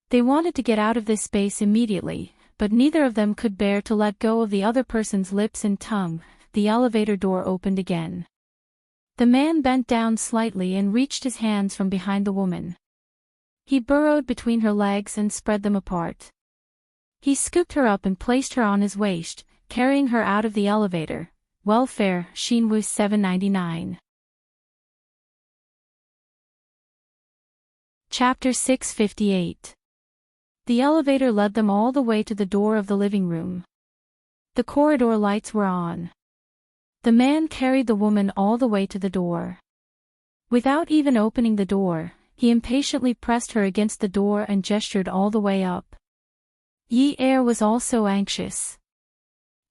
They wanted to get out of this space immediately, but neither of them could bear to let go of the other person's lips and tongue. The elevator door opened again. The man bent down slightly and reached his hands from behind the woman. He burrowed between her legs and spread them apart. He scooped her up and placed her on his waist, carrying her out of the elevator. Welfare, Shinwu 799. Chapter 658. The elevator led them all the way to the door of the living room. The corridor lights were on. The man carried the woman all the way to the door. Without even opening the door, he impatiently pressed her against the door and gestured all the way up. Yi-Er was also anxious.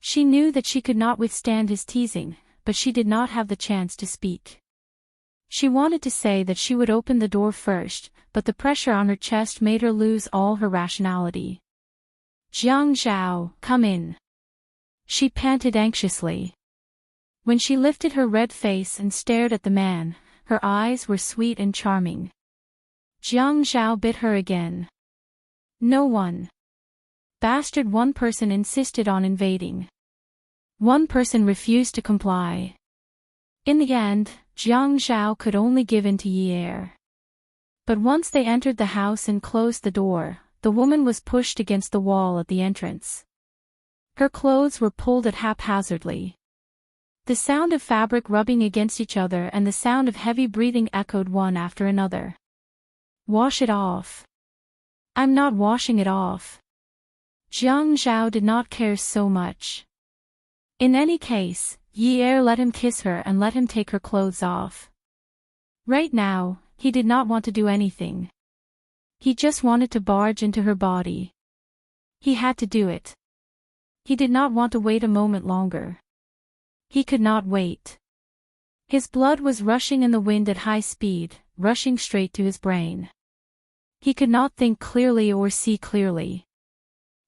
She knew that she could not withstand his teasing, but she did not have the chance to speak. She wanted to say that she would open the door first, but the pressure on her chest made her lose all her rationality. "Jiang Zhao, come in," she panted anxiously. When she lifted her red face and stared at the man, her eyes were sweet and charming. Jiang Zhao bit her again. No one. Bastard, one person insisted on invading. One person refused to comply. In the end, Jiang Zhao could only give in to Yi-Er. But once they entered the house and closed the door, the woman was pushed against the wall at the entrance. Her clothes were pulled at haphazardly. The sound of fabric rubbing against each other and the sound of heavy breathing echoed one after another. "Wash it off." "I'm not washing it off." Jiang Zhao did not care so much. In any case, Yi-Er let him kiss her and let him take her clothes off. Right now, he did not want to do anything. He just wanted to barge into her body. He had to do it. He did not want to wait a moment longer. He could not wait. His blood was rushing in the wind at high speed, rushing straight to his brain. He could not think clearly or see clearly.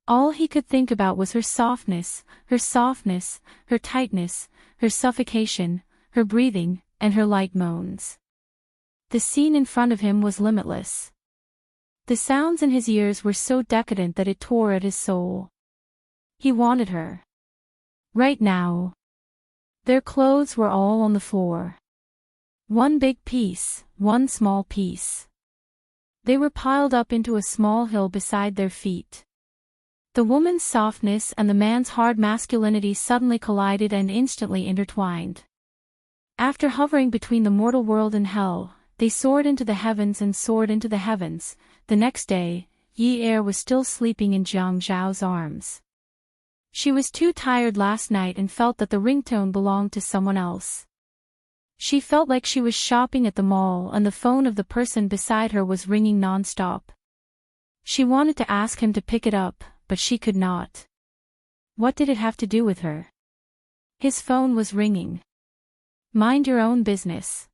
All he could think about was her softness, her tightness, her suffocation, her breathing, and her light moans. The scene in front of him was limitless. The sounds in his ears were so decadent that it tore at his soul. He wanted her. Right now. Their clothes were all on the floor. One big piece, one small piece. They were piled up into a small hill beside their feet. The woman's softness and the man's hard masculinity suddenly collided and instantly intertwined. After hovering between the mortal world and hell, they soared into the heavens and soared into the heavens. The next day, Yi-Er was still sleeping in Jiang Zhao's arms. She was too tired last night and felt that the ringtone belonged to someone else. She felt like she was shopping at the mall and the phone of the person beside her was ringing non-stop. She wanted to ask him to pick it up, but she could not. What did it have to do with her? His phone was ringing. Mind your own business.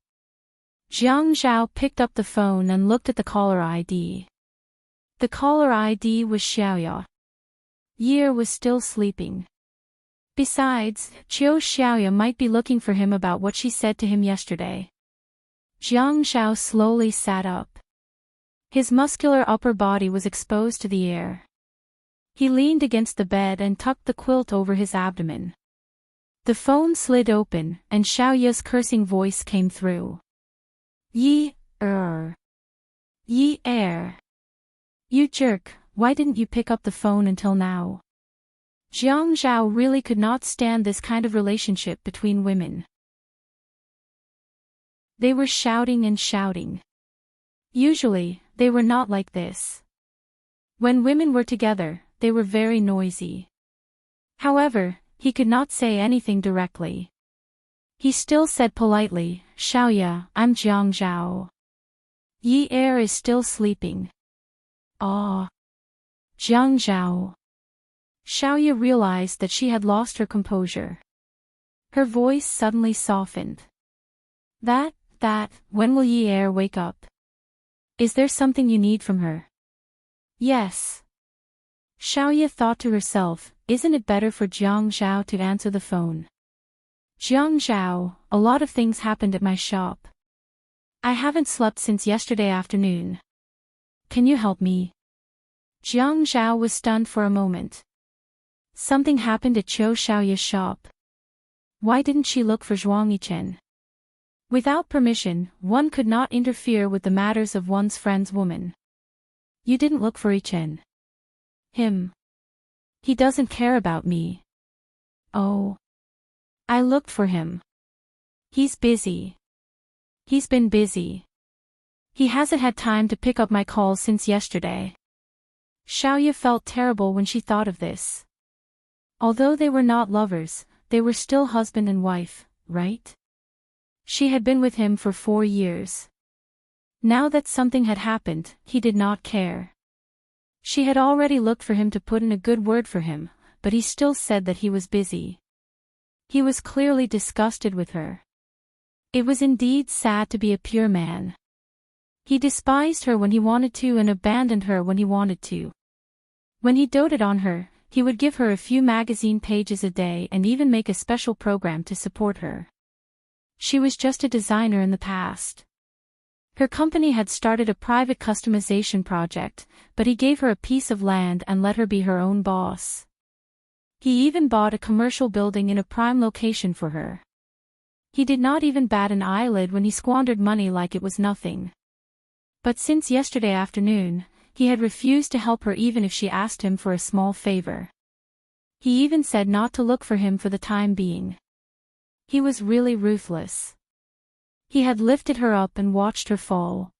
Jiang Zhao picked up the phone and looked at the caller ID. The caller ID was Xiaoya. Yi-Er was still sleeping. Besides, Qiu Xiaoya might be looking for him about what she said to him yesterday. Jiang Zhao slowly sat up. His muscular upper body was exposed to the air. He leaned against the bed and tucked the quilt over his abdomen. The phone slid open, and Xiaoya's cursing voice came through. Yi, Yi You jerk, why didn't you pick up the phone until now? Jiang Zhao really could not stand this kind of relationship between women. They were shouting and shouting. Usually, they were not like this. When women were together, they were very noisy. However, he could not say anything directly. He still said politely, Xiaoya, I'm Jiang Zhao. Yi is still sleeping. Ah. Jiang Zhao. Xiaoya realized that she had lost her composure. Her voice suddenly softened. When will Yi wake up? Is there something you need from her? Yes. Xiaoya thought to herself, isn't it better for Jiang Zhao to answer the phone? Jiang Zhao, a lot of things happened at my shop. I haven't slept since yesterday afternoon. Can you help me? Jiang Zhao was stunned for a moment. Something happened at Xiaoya's shop. Why didn't she look for Zhuang Yichen? Without permission, one could not interfere with the matters of one's friend's woman. You didn't look for Yichen. Him. He doesn't care about me. Oh. I looked for him. He's busy. He's been busy. He hasn't had time to pick up my calls since yesterday. Xiaoya felt terrible when she thought of this. Although they were not lovers, they were still husband and wife, right? She had been with him for 4 years. Now that something had happened, he did not care. She had already looked for him to put in a good word for him, but he still said that he was busy. He was clearly disgusted with her. It was indeed sad to be a pure man. He despised her when he wanted to and abandoned her when he wanted to. When he doted on her, he would give her a few magazine pages a day and even make a special program to support her. She was just a designer in the past. Her company had started a private customization project, but he gave her a piece of land and let her be her own boss. He even bought a commercial building in a prime location for her. He did not even bat an eyelid when he squandered money like it was nothing. But since yesterday afternoon, he had refused to help her even if she asked him for a small favor. He even said not to look for him for the time being. He was really ruthless. He had lifted her up and watched her fall.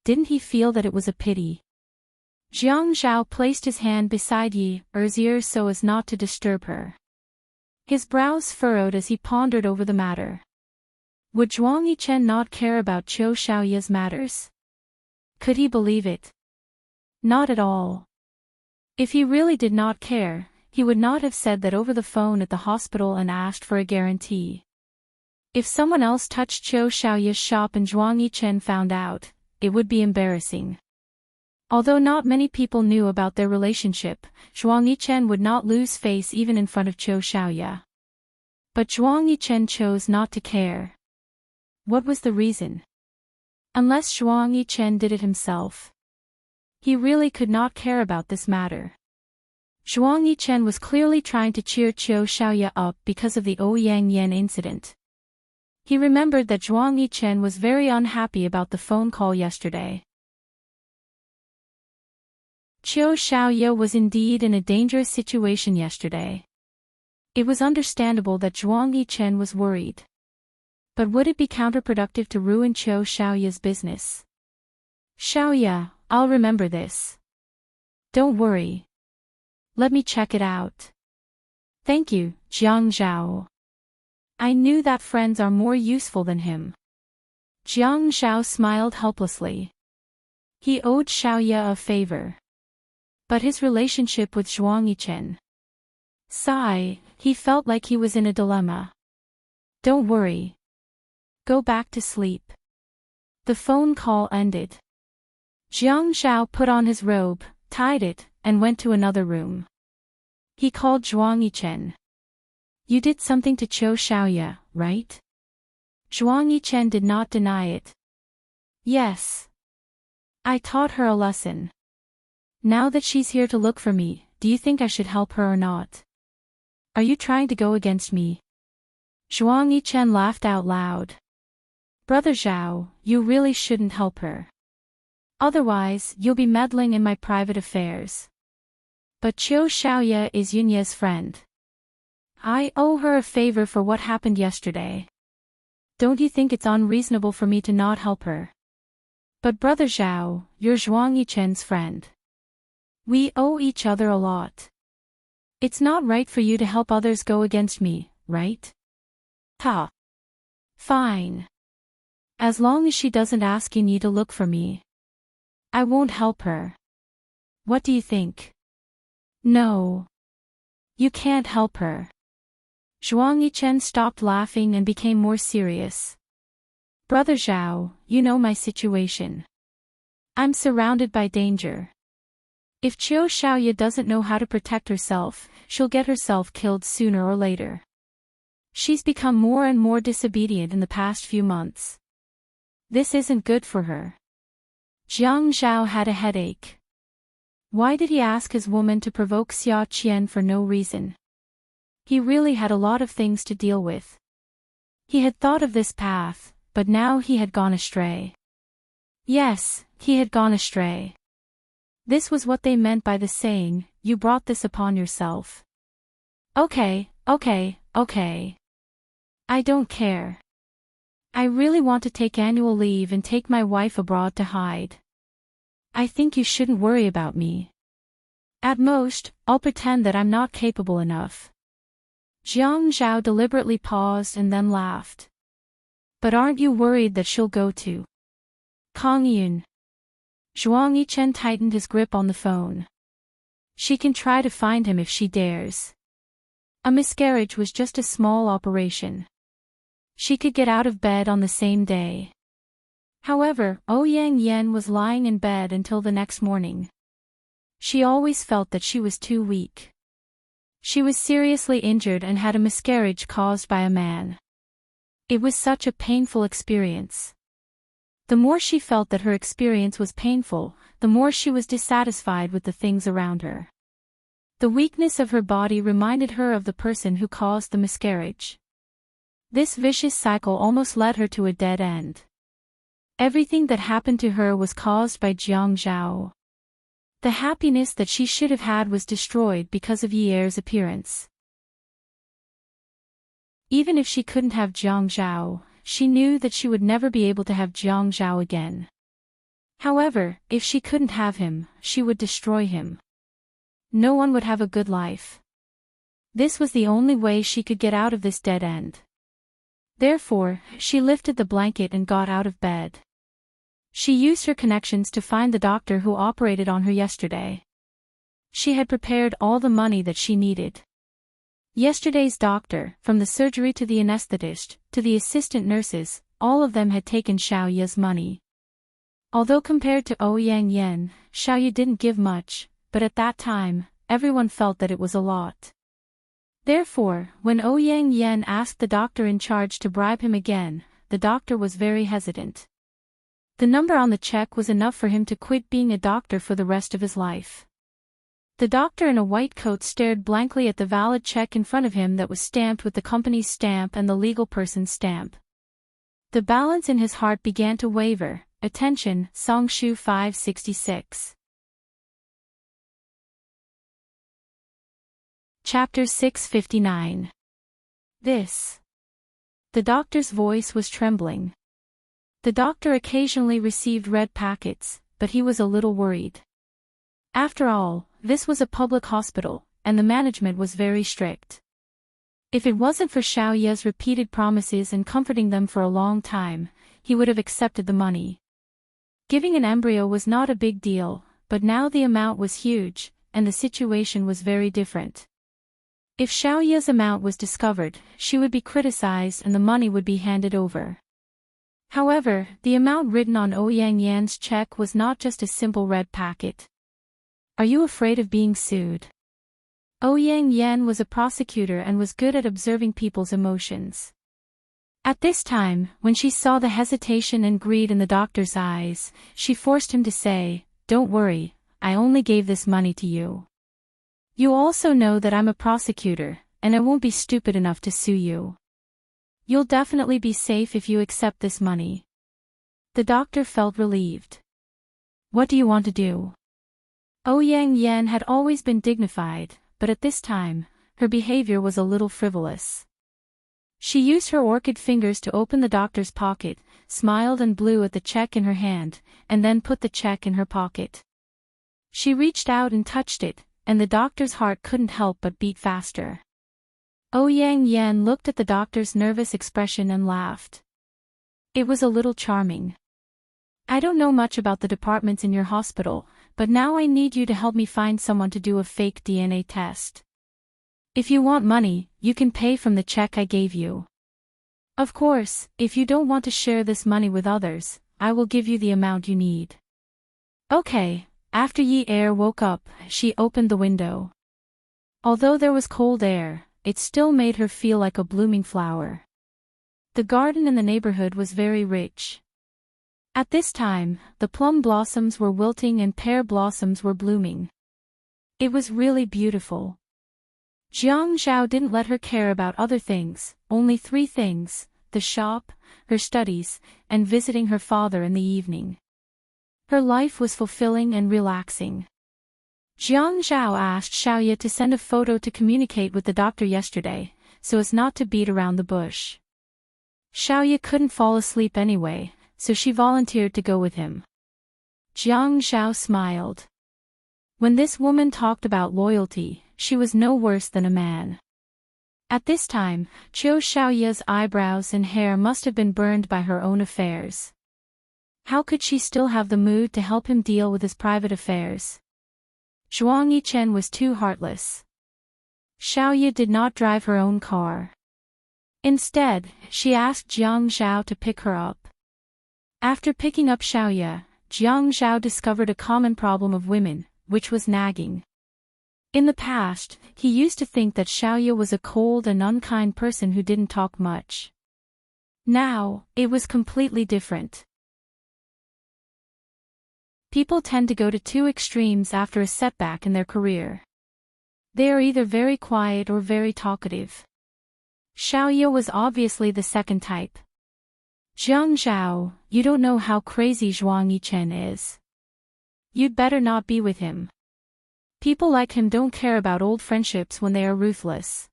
Didn't he feel that it was a pity? Jiang Zhao placed his hand beside Yi's ear so as not to disturb her. His brows furrowed as he pondered over the matter. Would Zhuang Yichen not care about Xiaoya's matters? Could he believe it? Not at all. If he really did not care, he would not have said that over the phone at the hospital and asked for a guarantee. If someone else touched Xiaoya's shop and Zhuang Yichen found out, it would be embarrassing. Although not many people knew about their relationship, Zhuang Yichen would not lose face even in front of Xiaoya. But Zhuang Yichen chose not to care. What was the reason? Unless Zhuang Yichen did it himself. He really could not care about this matter. Zhuang Yichen was clearly trying to cheer Xiaoya up because of the Ouyang Yan incident. He remembered that Zhuang Yichen was very unhappy about the phone call yesterday. Xiaoya was indeed in a dangerous situation yesterday. It was understandable that Zhuang Yichen was worried. But would it be counterproductive to ruin Xiaoya's business? Xiaoya, I'll remember this. Don't worry. Let me check it out. Thank you, Jiang Zhao. I knew that friends are more useful than him. Jiang Zhao smiled helplessly. He owed Xiaoya a favor. But his relationship with Zhuang Yichen. Sigh, he felt like he was in a dilemma. Don't worry. Go back to sleep. The phone call ended. Jiang Zhao put on his robe, tied it, and went to another room. He called Zhuang Yichen. You did something to Xiaoya, right? Zhuang Yichen did not deny it. Yes. I taught her a lesson. Now that she's here to look for me, do you think I should help her or not? Are you trying to go against me? Zhuang Yichen laughed out loud. Brother Zhao, you really shouldn't help her. Otherwise, you'll be meddling in my private affairs. But Qiu Xiaoye is Yunye's friend. I owe her a favor for what happened yesterday. Don't you think it's unreasonable for me to not help her? But Brother Zhao, you're Zhuang Yichen's friend. We owe each other a lot. It's not right for you to help others go against me, right? Ha. Fine. As long as she doesn't ask you to look for me, I won't help her. What do you think? No. You can't help her. Zhuang Yichen stopped laughing and became more serious. Brother Zhao, you know my situation. I'm surrounded by danger. If Qiu Xiaoye doesn't know how to protect herself, she'll get herself killed sooner or later. She's become more and more disobedient in the past few months. This isn't good for her. Jiang Zhao had a headache. Why did he ask his woman to provoke Xia Qian for no reason? He really had a lot of things to deal with. He had thought of this path, but now he had gone astray. Yes, he had gone astray. This was what they meant by the saying, you brought this upon yourself. Okay. I don't care. I really want to take annual leave and take my wife abroad to hide. I think you shouldn't worry about me. At most, I'll pretend that I'm not capable enough. Jiang Zhao deliberately paused and then laughed. But aren't you worried that she'll go to Kongyun? Zhuang Yichen tightened his grip on the phone. She can try to find him if she dares. A miscarriage was just a small operation. She could get out of bed on the same day. However, Ouyang Yan was lying in bed until the next morning. She always felt that she was too weak. She was seriously injured and had a miscarriage caused by a man. It was such a painful experience. The more she felt that her experience was painful, the more she was dissatisfied with the things around her. The weakness of her body reminded her of the person who caused the miscarriage. This vicious cycle almost led her to a dead end. Everything that happened to her was caused by Jiang Zhao. The happiness that she should have had was destroyed because of Yi Er's appearance. Even if she couldn't have Jiang Zhao, she knew that she would never be able to have Jiang Zhao again. However, if she couldn't have him, she would destroy him. No one would have a good life. This was the only way she could get out of this dead end. Therefore, she lifted the blanket and got out of bed. She used her connections to find the doctor who operated on her yesterday. She had prepared all the money that she needed. Yesterday's doctor, from the surgery to the anesthetist, to the assistant nurses, all of them had taken Xiaoye's money. Although compared to Ouyang Yan, Xiaoye didn't give much, but at that time, everyone felt that it was a lot. Therefore, when Ouyang Yan asked the doctor in charge to bribe him again, the doctor was very hesitant. The number on the check was enough for him to quit being a doctor for the rest of his life. The doctor in a white coat stared blankly at the valid check in front of him that was stamped with the company's stamp and the legal person's stamp. The balance in his heart began to waver. Attention, Songshu 566. Chapter 659. This. The doctor's voice was trembling. The doctor occasionally received red packets, but he was a little worried. After all, this was a public hospital, and the management was very strict. If it wasn't for Xiaoye's repeated promises and comforting them for a long time, he would have accepted the money. Giving an embryo was not a big deal, but now the amount was huge, and the situation was very different. If Xiaoye's amount was discovered, she would be criticized and the money would be handed over. However, the amount written on Ouyang Yan's check was not just a simple red packet. Are you afraid of being sued? Ouyang Yan was a prosecutor and was good at observing people's emotions. At this time, when she saw the hesitation and greed in the doctor's eyes, she forced him to say, "Don't worry, I only gave this money to you. You also know that I'm a prosecutor, and I won't be stupid enough to sue you. You'll definitely be safe if you accept this money. The doctor felt relieved. What do you want to do? Ouyang Yan had always been dignified, but at this time, her behavior was a little frivolous. She used her orchid fingers to open the doctor's pocket, smiled and blew at the check in her hand, and then put the check in her pocket. She reached out and touched it, and the doctor's heart couldn't help but beat faster. Ouyang Yan looked at the doctor's nervous expression and laughed. It was a little charming. I don't know much about the departments in your hospital, but now I need you to help me find someone to do a fake DNA test. If you want money, you can pay from the check I gave you. Of course, if you don't want to share this money with others, I will give you the amount you need. Okay. After Yi Er woke up, she opened the window. Although there was cold air, it still made her feel like a blooming flower. The garden in the neighborhood was very rich. At this time, the plum blossoms were wilting and pear blossoms were blooming. It was really beautiful. Jiang Zhao didn't let her care about other things, only 3 things: the shop, her studies, and visiting her father in the evening. Her life was fulfilling and relaxing. Jiang Zhao asked Xiaoye to send a photo to communicate with the doctor yesterday, so as not to beat around the bush. Xiaoye couldn't fall asleep anyway, so she volunteered to go with him. Jiang Zhao smiled. When this woman talked about loyalty, she was no worse than a man. At this time, Qiu Xiaoye's eyebrows and hair must have been burned by her own affairs. How could she still have the mood to help him deal with his private affairs? Zhuang Yichen was too heartless. Xiaoye did not drive her own car. Instead, she asked Jiang Zhao to pick her up. After picking up Xiaoye, Jiang Zhao discovered a common problem of women, which was nagging. In the past, he used to think that Xiaoye was a cold and unkind person who didn't talk much. Now, it was completely different. People tend to go to 2 extremes after a setback in their career. They are either very quiet or very talkative. Xiaoye was obviously the second type. Jiang Zhao, you don't know how crazy Zhuang Yichen is. You'd better not be with him. People like him don't care about old friendships when they are ruthless.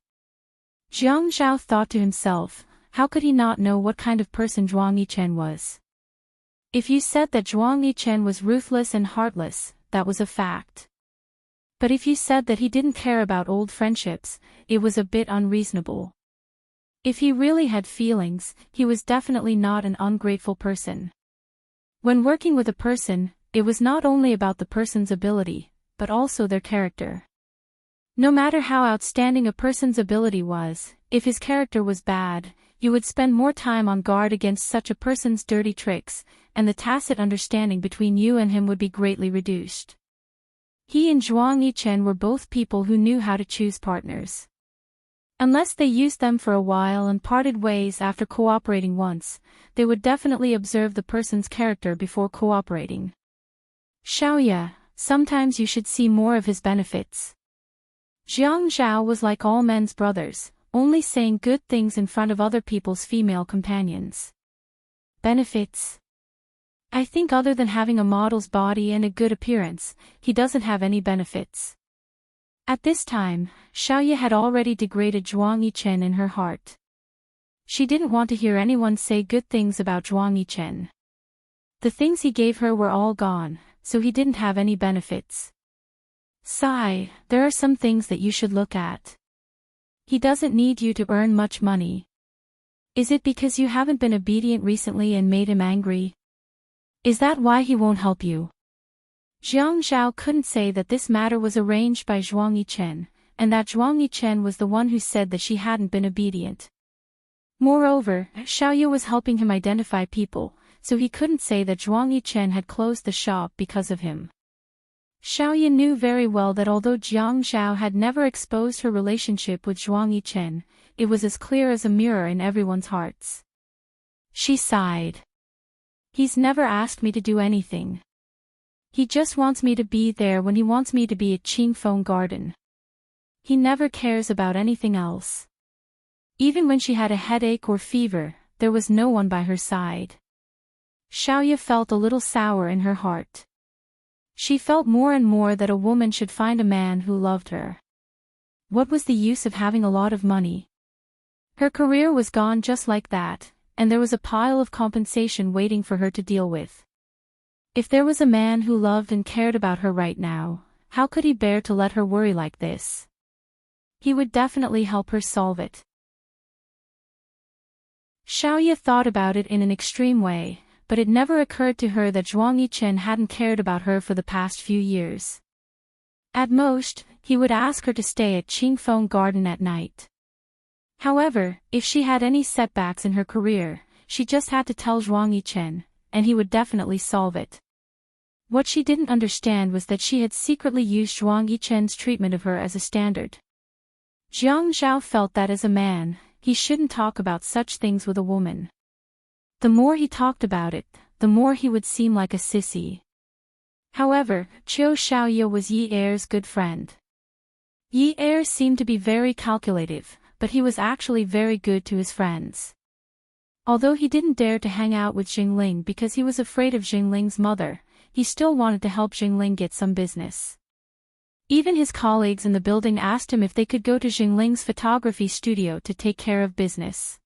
Jiang Zhao thought to himself, how could he not know what kind of person Zhuang Yichen was? If you said that Zhuang Yichen was ruthless and heartless, that was a fact. But if you said that he didn't care about old friendships, it was a bit unreasonable. If he really had feelings, he was definitely not an ungrateful person. When working with a person, it was not only about the person's ability, but also their character. No matter how outstanding a person's ability was, if his character was bad, you would spend more time on guard against such a person's dirty tricks, and the tacit understanding between you and him would be greatly reduced. He and Zhuang Yichen were both people who knew how to choose partners. Unless they used them for a while and parted ways after cooperating once, they would definitely observe the person's character before cooperating. Xiaoye, sometimes you should see more of his benefits. Jiang Zhao was like all men's brothers, only saying good things in front of other people's female companions. Benefits? I think other than having a model's body and a good appearance, he doesn't have any benefits. At this time, Xiaoye had already degraded Zhuang Yichen in her heart. She didn't want to hear anyone say good things about Zhuang Yichen. The things he gave her were all gone, so he didn't have any benefits. Sigh, there are some things that you should look at. He doesn't need you to earn much money. Is it because you haven't been obedient recently and made him angry? Is that why he won't help you? Jiang Zhao couldn't say that this matter was arranged by Zhuang Yichen, and that Zhuang Yichen was the one who said that she hadn't been obedient. Moreover, Xiaoye was helping him identify people, so he couldn't say that Zhuang Yichen had closed the shop because of him. Xiaoye knew very well that although Jiang Zhao had never exposed her relationship with Zhuang Yichen, it was as clear as a mirror in everyone's hearts. She sighed. He's never asked me to do anything. He just wants me to be there when he wants me to be at Qingfeng Garden. He never cares about anything else. Even when she had a headache or fever, there was no one by her side. Xiaoya felt a little sour in her heart. She felt more and more that a woman should find a man who loved her. What was the use of having a lot of money? Her career was gone just like that, and there was a pile of compensation waiting for her to deal with. If there was a man who loved and cared about her right now, how could he bear to let her worry like this? He would definitely help her solve it. Xiaoya thought about it in an extreme way, but it never occurred to her that Zhuang Yichen hadn't cared about her for the past few years. At most, he would ask her to stay at Qingfeng Garden at night. However, if she had any setbacks in her career, she just had to tell Zhuang Yichen, and he would definitely solve it. What she didn't understand was that she had secretly used Zhuang Yichen's treatment of her as a standard. Jiang Zhao felt that as a man, he shouldn't talk about such things with a woman. The more he talked about it, the more he would seem like a sissy. However, Qiu Xiaoya was Yi Er's good friend. Yi Er seemed to be very calculative, but he was actually very good to his friends. Although he didn't dare to hang out with Jingling because he was afraid of Jingling's mother, he still wanted to help Jingling get some business. Even his colleagues in the building asked him if they could go to Jingling's photography studio to take care of business.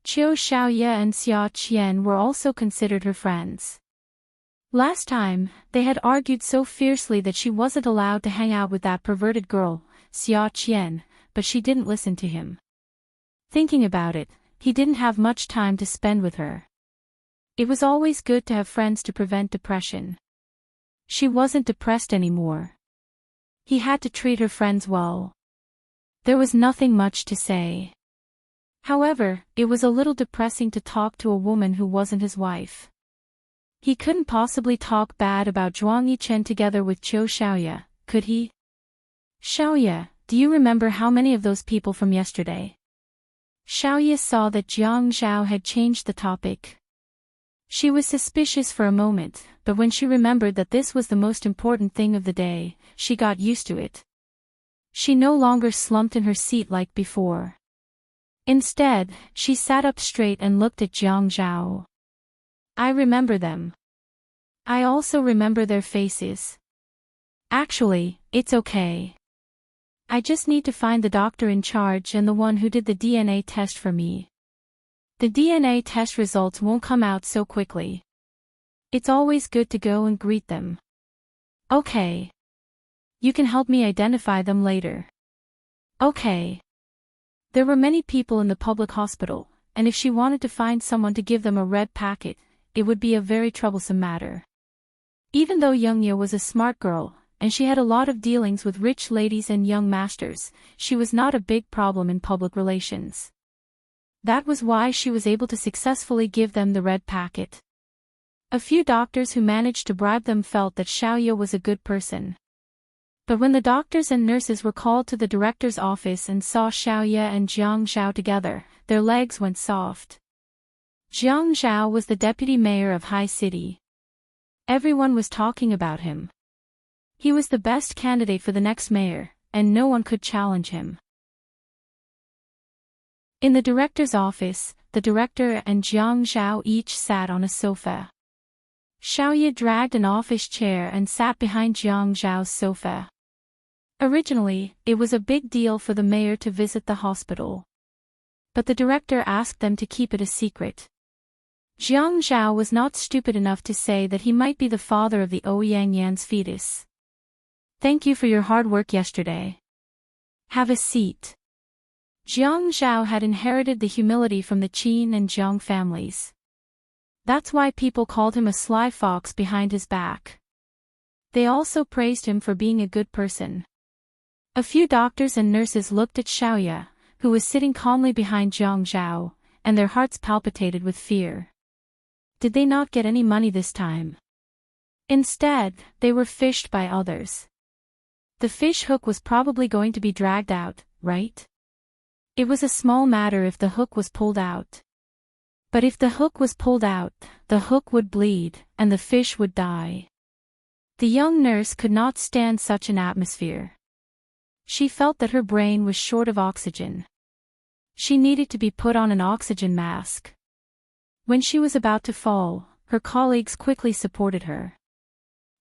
Qiu Xiaoya and Xia Qian were also considered her friends. Last time, they had argued so fiercely that she wasn't allowed to hang out with that perverted girl, Xia Qian, but she didn't listen to him. Thinking about it, he didn't have much time to spend with her. It was always good to have friends to prevent depression. She wasn't depressed anymore. He had to treat her friends well. There was nothing much to say. However, it was a little depressing to talk to a woman who wasn't his wife. He couldn't possibly talk bad about Zhuang Yichen together with Qiu Xiaoya, could he? Xiaoya, do you remember how many of those people from yesterday? Xiaoya saw that Jiang Zhao had changed the topic. She was suspicious for a moment, but when she remembered that this was the most important thing of the day, she got used to it. She no longer slumped in her seat like before. Instead, she sat up straight and looked at Jiang Zhao. I remember them. I also remember their faces. Actually, it's okay. I just need to find the doctor in charge and the one who did the DNA test for me. The DNA test results won't come out so quickly. It's always good to go and greet them. Okay. You can help me identify them later. Okay. There were many people in the public hospital, and if she wanted to find someone to give them a red packet, it would be a very troublesome matter. Even though Youngya was a smart girl, and she had a lot of dealings with rich ladies and young masters, she was not a big problem in public relations. That was why she was able to successfully give them the red packet. A few doctors who managed to bribe them felt that Xiaoya was a good person. But when the doctors and nurses were called to the director's office and saw Xiaoya and Jiang Zhao together, their legs went soft. Jiang Zhao was the deputy mayor of High City. Everyone was talking about him. He was the best candidate for the next mayor, and no one could challenge him. In the director's office, the director and Jiang Zhao each sat on a sofa. Xiaoya dragged an office chair and sat behind Jiang Zhao's sofa. Originally, it was a big deal for the mayor to visit the hospital. But the director asked them to keep it a secret. Jiang Zhao was not stupid enough to say that he might be the father of the Ouyang Yan's fetus. Thank you for your hard work yesterday. Have a seat. Jiang Zhao had inherited the humility from the Qin and Jiang families. That's why people called him a sly fox behind his back. They also praised him for being a good person. A few doctors and nurses looked at Xiaoya, who was sitting calmly behind Jiang Zhao, and their hearts palpitated with fear. Did they not get any money this time? Instead, they were fished by others. The fish hook was probably going to be dragged out, right? It was a small matter if the hook was pulled out. But if the hook was pulled out, the hook would bleed, and the fish would die. The young nurse could not stand such an atmosphere. She felt that her brain was short of oxygen. She needed to be put on an oxygen mask. When she was about to fall, her colleagues quickly supported her.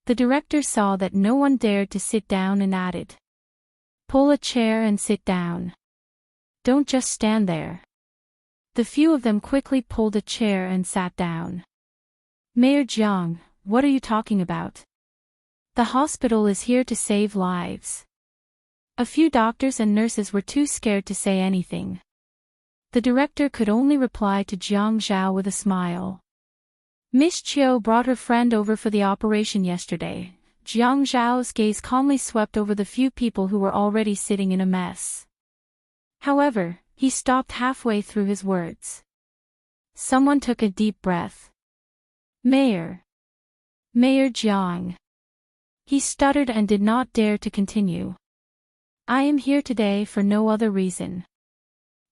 The director saw that no one dared to sit down and added, "Pull a chair and sit down. Don't just stand there." The few of them quickly pulled a chair and sat down. "Mayor Jiang, what are you talking about? The hospital is here to save lives." A few doctors and nurses were too scared to say anything. The director could only reply to Jiang Zhao with a smile. Miss Chiu brought her friend over for the operation yesterday. Jiang Zhao's gaze calmly swept over the few people who were already sitting in a mess. However, he stopped halfway through his words. Someone took a deep breath. Mayor Jiang. He stuttered and did not dare to continue. "I am here today for no other reason.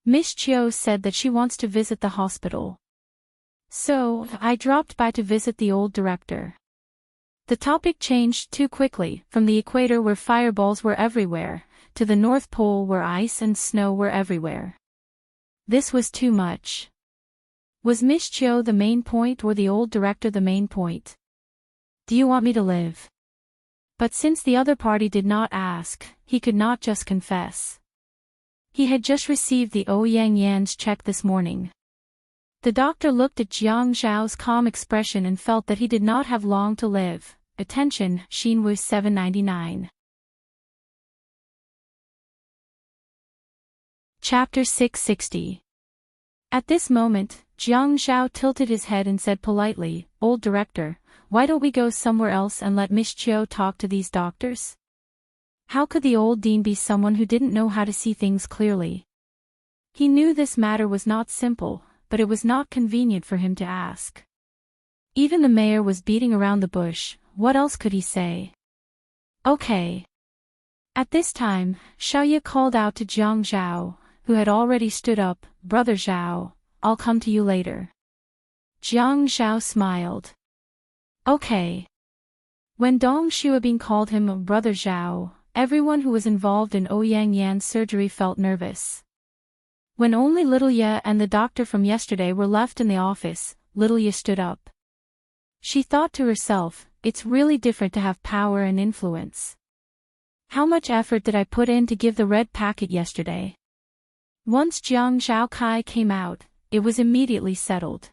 Miss Chiu said that she wants to visit the hospital. So, I dropped by to visit the old director." The topic changed too quickly, from the equator where fireballs were everywhere, to the North Pole where ice and snow were everywhere. This was too much. Was Miss Chiu the main point or the old director the main point? "Do you want me to live?" But since the other party did not ask, he could not just confess. He had just received the Ouyang Yan's check this morning. The doctor looked at Jiang Zhao's calm expression and felt that he did not have long to live. Attention, Xinwu 799. Chapter 660. At this moment, Jiang Zhao tilted his head and said politely, "Old director, why don't we go somewhere else and let Miss Chiu talk to these doctors?" How could the old dean be someone who didn't know how to see things clearly? He knew this matter was not simple, but it was not convenient for him to ask. Even the mayor was beating around the bush. What else could he say? "Okay." At this time, Xiaoye called out to Jiang Zhao, who had already stood up, "Brother Zhao, I'll come to you later." Jiang Zhao smiled. "Okay." When Dong Xuebing called him Brother Zhao, everyone who was involved in Ouyang Yan's surgery felt nervous. When only Little Ye and the doctor from yesterday were left in the office, Little Ye stood up. She thought to herself, "It's really different to have power and influence. How much effort did I put in to give the red packet yesterday?" Once Jiang Zhaokai came out, it was immediately settled.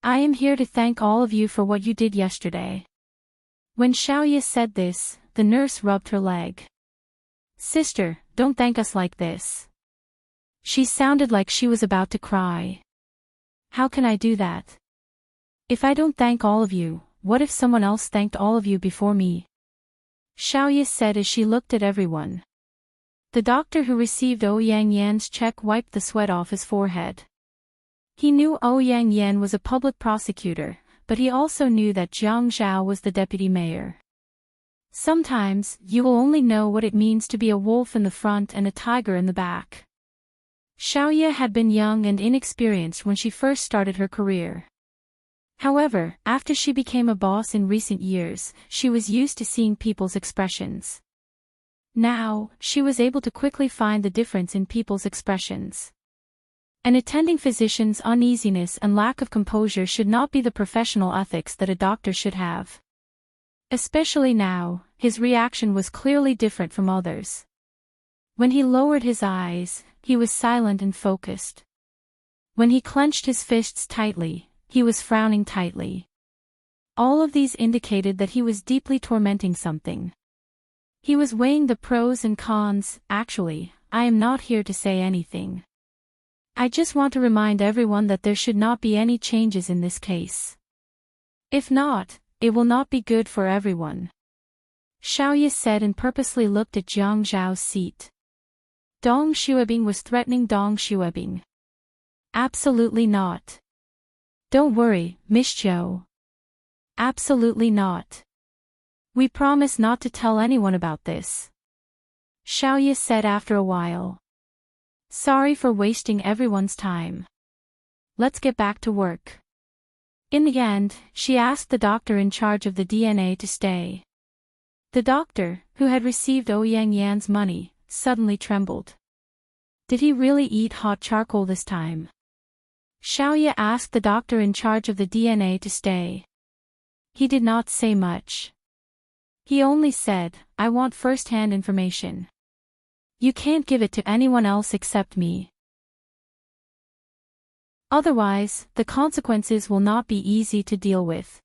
"I am here to thank all of you for what you did yesterday." When Xiaoye said this, the nurse rubbed her leg. "Sister, don't thank us like this." She sounded like she was about to cry. "How can I do that? If I don't thank all of you, what if someone else thanked all of you before me?" Xiaoye said as she looked at everyone. The doctor who received Ouyang Yan's check wiped the sweat off his forehead. He knew Ouyang Yan was a public prosecutor, but he also knew that Jiang Zhao was the deputy mayor. Sometimes, you will only know what it means to be a wolf in the front and a tiger in the back. Xiaoye had been young and inexperienced when she first started her career. However, after she became a boss in recent years, she was used to seeing people's expressions. Now, she was able to quickly find the difference in people's expressions. An attending physician's uneasiness and lack of composure should not be the professional ethics that a doctor should have. Especially now, his reaction was clearly different from others. When he lowered his eyes, he was silent and focused. When he clenched his fists tightly, he was frowning tightly. All of these indicated that he was deeply tormenting something. He was weighing the pros and cons. "Actually, I am not here to say anything. I just want to remind everyone that there should not be any changes in this case. If not, it will not be good for everyone." Xiaoye said and purposely looked at Jiang Zhao's seat. Dong Xuebing was threatening Dong Xuebing. "Absolutely not. Don't worry, Miss Chiu. Absolutely not. We promise not to tell anyone about this." Xiaoye said after a while. "Sorry for wasting everyone's time. Let's get back to work." In the end, she asked the doctor in charge of the DNA to stay. The doctor, who had received Ouyang Yan's money, suddenly trembled. Did he really eat hot charcoal this time? Xiaoya asked the doctor in charge of the DNA to stay. He did not say much. He only said, I want first-hand information. You can't give it to anyone else except me. Otherwise, the consequences will not be easy to deal with.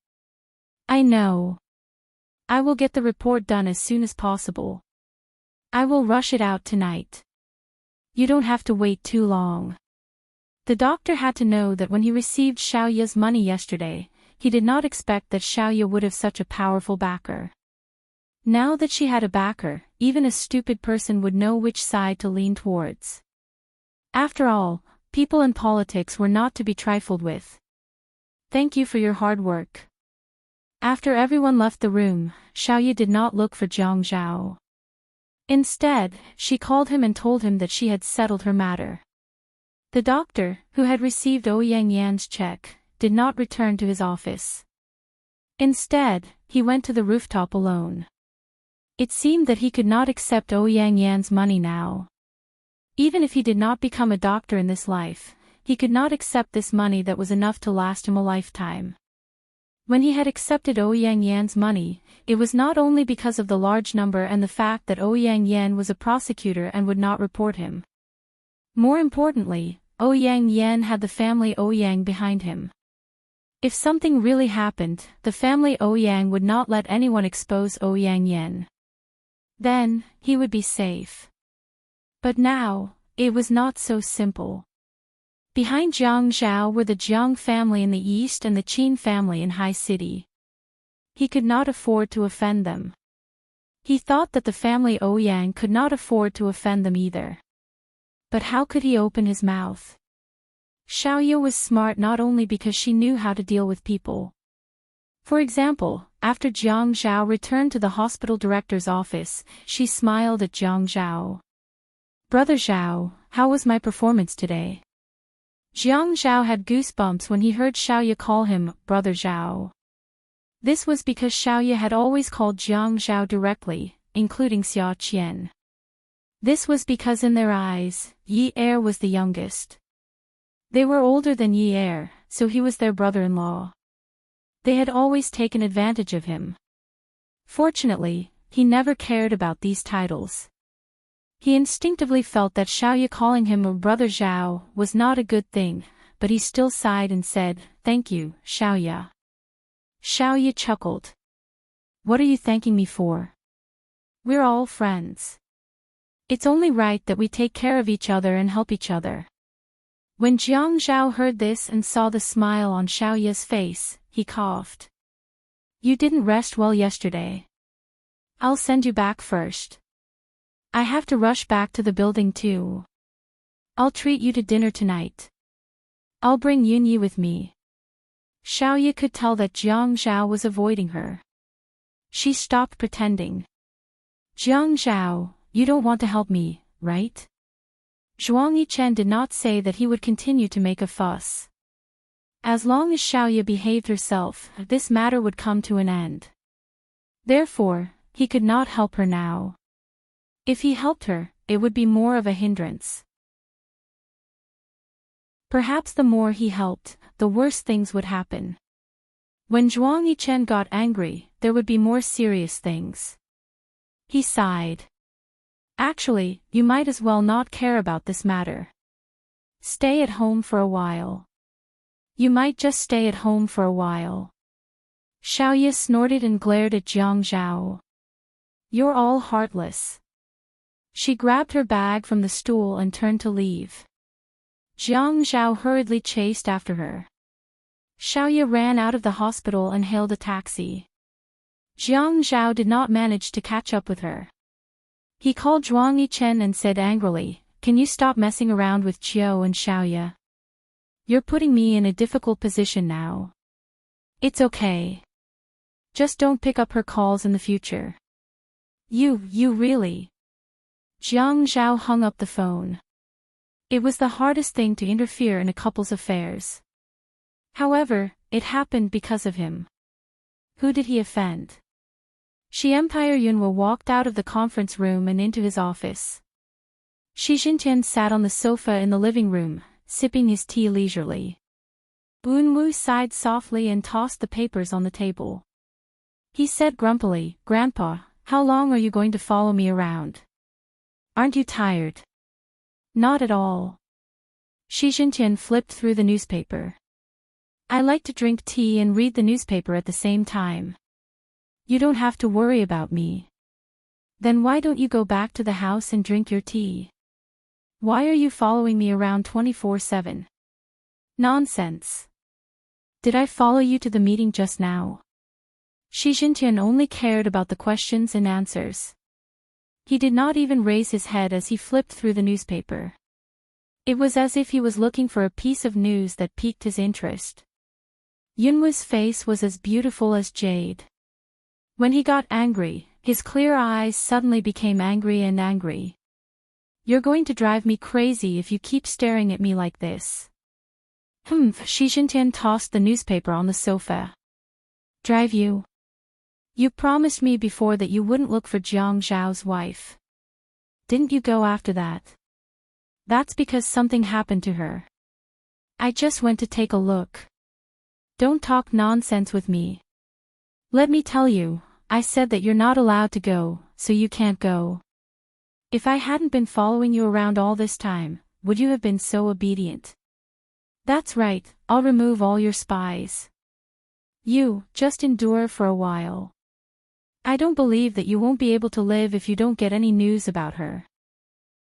I know. I will get the report done as soon as possible. I will rush it out tonight. You don't have to wait too long. The doctor had to know that when he received Xiaoya's money yesterday, he did not expect that Xiaoya would have such a powerful backer. Now that she had a backer, even a stupid person would know which side to lean towards. After all, people in politics were not to be trifled with. Thank you for your hard work. After everyone left the room, Xiaoya did not look for Jiang Zhao. Instead, she called him and told him that she had settled her matter. The doctor, who had received Ouyang Yan's check, did not return to his office. Instead, he went to the rooftop alone. It seemed that he could not accept Ouyang Yan's money now. Even if he did not become a doctor in this life, he could not accept this money that was enough to last him a lifetime. When he had accepted Ouyang Yan's money, it was not only because of the large number and the fact that Ouyang Yan was a prosecutor and would not report him. More importantly, Ouyang Yan had the family Ouyang behind him. If something really happened, the family Ouyang would not let anyone expose Ouyang Yan. Then, he would be safe. But now, it was not so simple. Behind Jiang Zhao were the Jiang family in the east and the Qin family in High City. He could not afford to offend them. He thought that the family Ouyang could not afford to offend them either. But how could he open his mouth? Xiaoya was smart not only because she knew how to deal with people. For example, after Jiang Zhao returned to the hospital director's office, she smiled at Jiang Zhao. Brother Zhao, how was my performance today? Jiang Zhao had goosebumps when he heard Xiaoya call him Brother Zhao. This was because Xiaoya had always called Jiang Zhao directly, including Xia Qian. This was because in their eyes, Yi Er was the youngest. They were older than Yi Er, so he was their brother-in-law. They had always taken advantage of him. Fortunately, he never cared about these titles. He instinctively felt that Xiaoya calling him a brother Zhao was not a good thing, but he still sighed and said, Thank you, Xiaoya. Xiaoya chuckled. What are you thanking me for? We're all friends. It's only right that we take care of each other and help each other. When Jiang Zhao heard this and saw the smile on Xiaoya's face, he coughed. You didn't rest well yesterday. I'll send you back first. I have to rush back to the building too. I'll treat you to dinner tonight. I'll bring Yunyi with me. Xiaoya could tell that Jiang Zhao was avoiding her. She stopped pretending. Jiang Zhao, you don't want to help me, right? Zhuang Yichen did not say that he would continue to make a fuss. As long as Xiaoya behaved herself, this matter would come to an end. Therefore, he could not help her now. If he helped her, it would be more of a hindrance. Perhaps the more he helped, the worse things would happen. When Zhuang Yichen got angry, there would be more serious things. He sighed. Actually, you might as well not care about this matter. Stay at home for a while. You might just stay at home for a while. Xiaoya snorted and glared at Jiang Zhao. You're all heartless. She grabbed her bag from the stool and turned to leave. Jiang Zhao hurriedly chased after her. Xiaoya ran out of the hospital and hailed a taxi. Jiang Zhao did not manage to catch up with her. He called Zhuang Yichen and said angrily, Can you stop messing around with Qiu and Xiaoya? You're putting me in a difficult position now. It's okay. Just don't pick up her calls in the future. You really. Jiang Zhao hung up the phone. It was the hardest thing to interfere in a couple's affairs. However, it happened because of him. Who did he offend? Shi Empire Yunhua walked out of the conference room and into his office. Shi Jintian sat on the sofa in the living room, sipping his tea leisurely. Unruly sighed softly and tossed the papers on the table. He said grumpily, "Grandpa, how long are you going to follow me around? Aren't you tired?" "Not at all." Shi Jintian flipped through the newspaper. "I like to drink tea and read the newspaper at the same time. You don't have to worry about me." "Then why don't you go back to the house and drink your tea? Why are you following me around 24/7? Nonsense. Did I follow you to the meeting just now?" Shi Jintian only cared about the questions and answers. He did not even raise his head as he flipped through the newspaper. It was as if he was looking for a piece of news that piqued his interest. Yunwu's face was as beautiful as jade. When he got angry, his clear eyes suddenly became angry and angry. "You're going to drive me crazy if you keep staring at me like this." Shi Jintian tossed the newspaper on the sofa. "Drive you? You promised me before that you wouldn't look for Jiang Zhao's wife. Didn't you go after that?" "That's because something happened to her. I just went to take a look." "Don't talk nonsense with me. Let me tell you, I said that you're not allowed to go, so you can't go. If I hadn't been following you around all this time, would you have been so obedient?" "That's right, I'll remove all your spies. You, just endure for a while. I don't believe that you won't be able to live if you don't get any news about her."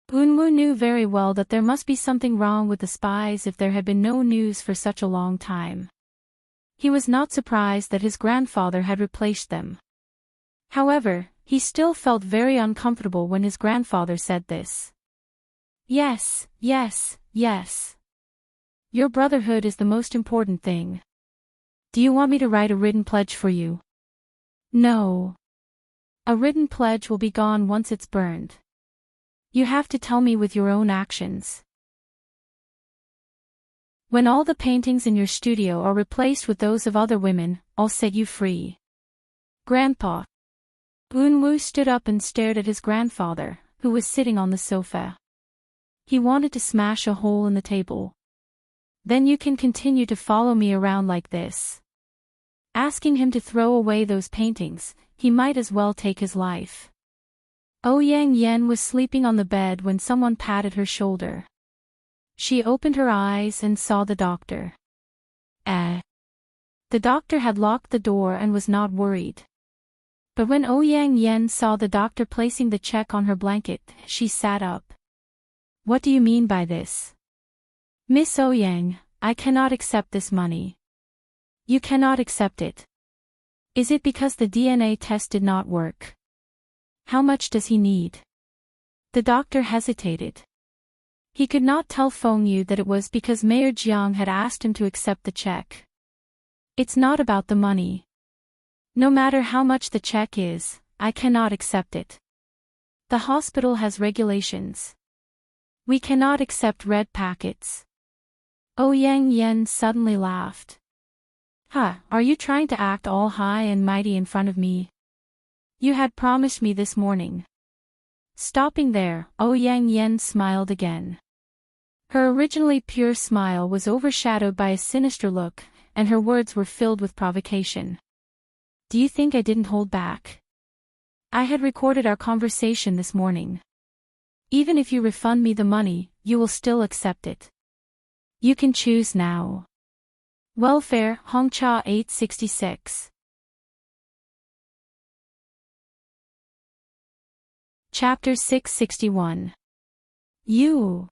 Unwu knew very well that there must be something wrong with the spies if there had been no news for such a long time. He was not surprised that his grandfather had replaced them. However, he still felt very uncomfortable when his grandfather said this. "Yes, yes, yes. Your brotherhood is the most important thing. Do you want me to write a written pledge for you?" "No. A written pledge will be gone once it's burned. You have to tell me with your own actions. When all the paintings in your studio are replaced with those of other women, I'll set you free." "Grandpa." Unwu stood up and stared at his grandfather, who was sitting on the sofa. He wanted to smash a hole in the table. "Then you can continue to follow me around like this." Asking him to throw away those paintings, he might as well take his life. Ouyang Yen was sleeping on the bed when someone patted her shoulder. She opened her eyes and saw the doctor. The doctor had locked the door and was not worried. But when Ouyang Yen saw the doctor placing the check on her blanket, she sat up. "What do you mean by this?" "Miss Ouyang, I cannot accept this money." "You cannot accept it. Is it because the DNA test did not work? How much does he need?" The doctor hesitated. He could not tell Feng Yu that it was because Mayor Jiang had asked him to accept the check. "It's not about the money. No matter how much the check is, I cannot accept it. The hospital has regulations. We cannot accept red packets." Ouyang Yen suddenly laughed. Are you trying to act all high and mighty in front of me? You had promised me this morning." Stopping there, Ouyang Yen smiled again. Her originally pure smile was overshadowed by a sinister look, and her words were filled with provocation. "Do you think I didn't hold back? I had recorded our conversation this morning. Even if you refund me the money, you will still accept it. You can choose now." Welfare, Hongcha 866. Chapter 661. You.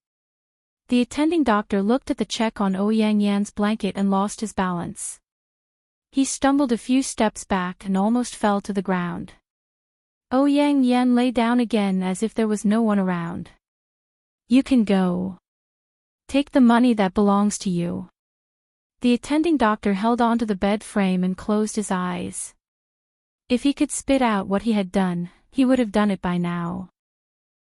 The attending doctor looked at the check on Ouyang Yan's blanket and lost his balance. He stumbled a few steps back and almost fell to the ground. Ouyang Yan lay down again as if there was no one around. "You can go. Take the money that belongs to you." The attending doctor held onto the bed frame and closed his eyes. If he could spit out what he had done, he would have done it by now.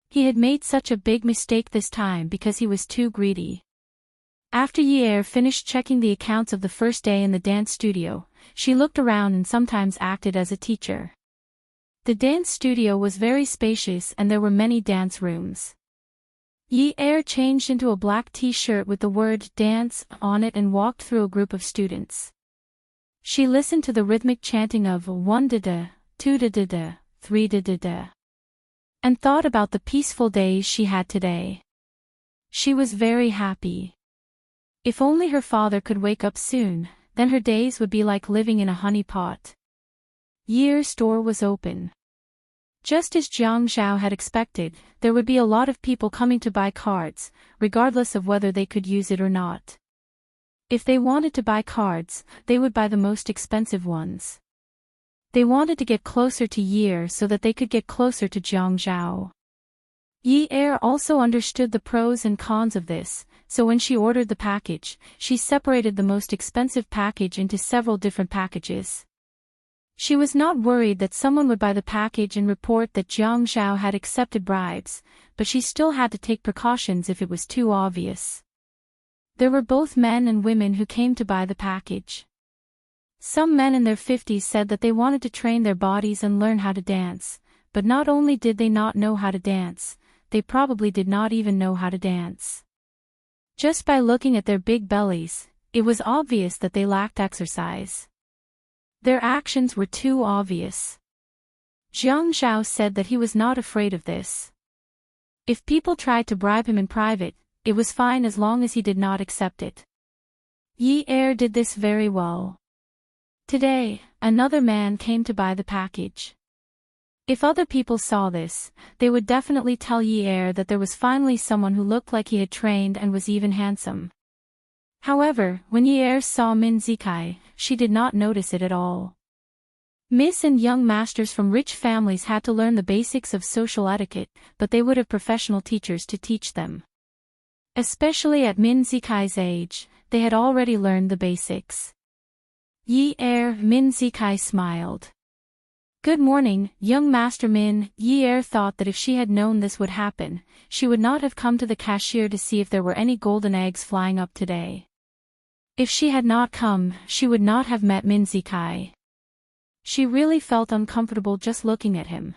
He had made such a big mistake this time because he was too greedy. After Ye finished checking the accounts of the first day in the dance studio, she looked around and sometimes acted as a teacher. The dance studio was very spacious and there were many dance rooms. Yi Er changed into a black t-shirt with the word dance on it and walked through a group of students. She listened to the rhythmic chanting of 1 da-da, 2 da-da-da, 3 da-da-da, and thought about the peaceful days she had today. She was very happy. If only her father could wake up soon, then her days would be like living in a honey pot. Yi Er's store was open. Just as Jiang Zhao had expected, there would be a lot of people coming to buy cards, regardless of whether they could use it or not. If they wanted to buy cards, they would buy the most expensive ones. They wanted to get closer to Yi Er so that they could get closer to Jiang Zhao. Yi Er also understood the pros and cons of this, so when she ordered the package, she separated the most expensive package into several different packages. She was not worried that someone would buy the package and report that Jiang Zhao had accepted bribes, but she still had to take precautions if it was too obvious. There were both men and women who came to buy the package. Some men in their 50s said that they wanted to train their bodies and learn how to dance, but not only did they not know how to dance, they probably did not even know how to dance. Just by looking at their big bellies, it was obvious that they lacked exercise. Their actions were too obvious. Jiang Zhao said that he was not afraid of this. If people tried to bribe him in private, it was fine as long as he did not accept it. Yi Er did this very well. Today, another man came to buy the package. If other people saw this, they would definitely tell Yi Er that there was finally someone who looked like he had trained and was even handsome. However, when Yi Er saw Min Zikai, she did not notice it at all. Miss and young masters from rich families had to learn the basics of social etiquette, but they would have professional teachers to teach them. Especially at Min Zikai's age, they had already learned the basics. Yi Er, Min Zikai smiled. Good morning, young Master Min. Yi Er thought that if she had known this would happen, she would not have come to the cashier to see if there were any golden eggs flying up today. If she had not come, she would not have met Min Zikai. She really felt uncomfortable just looking at him.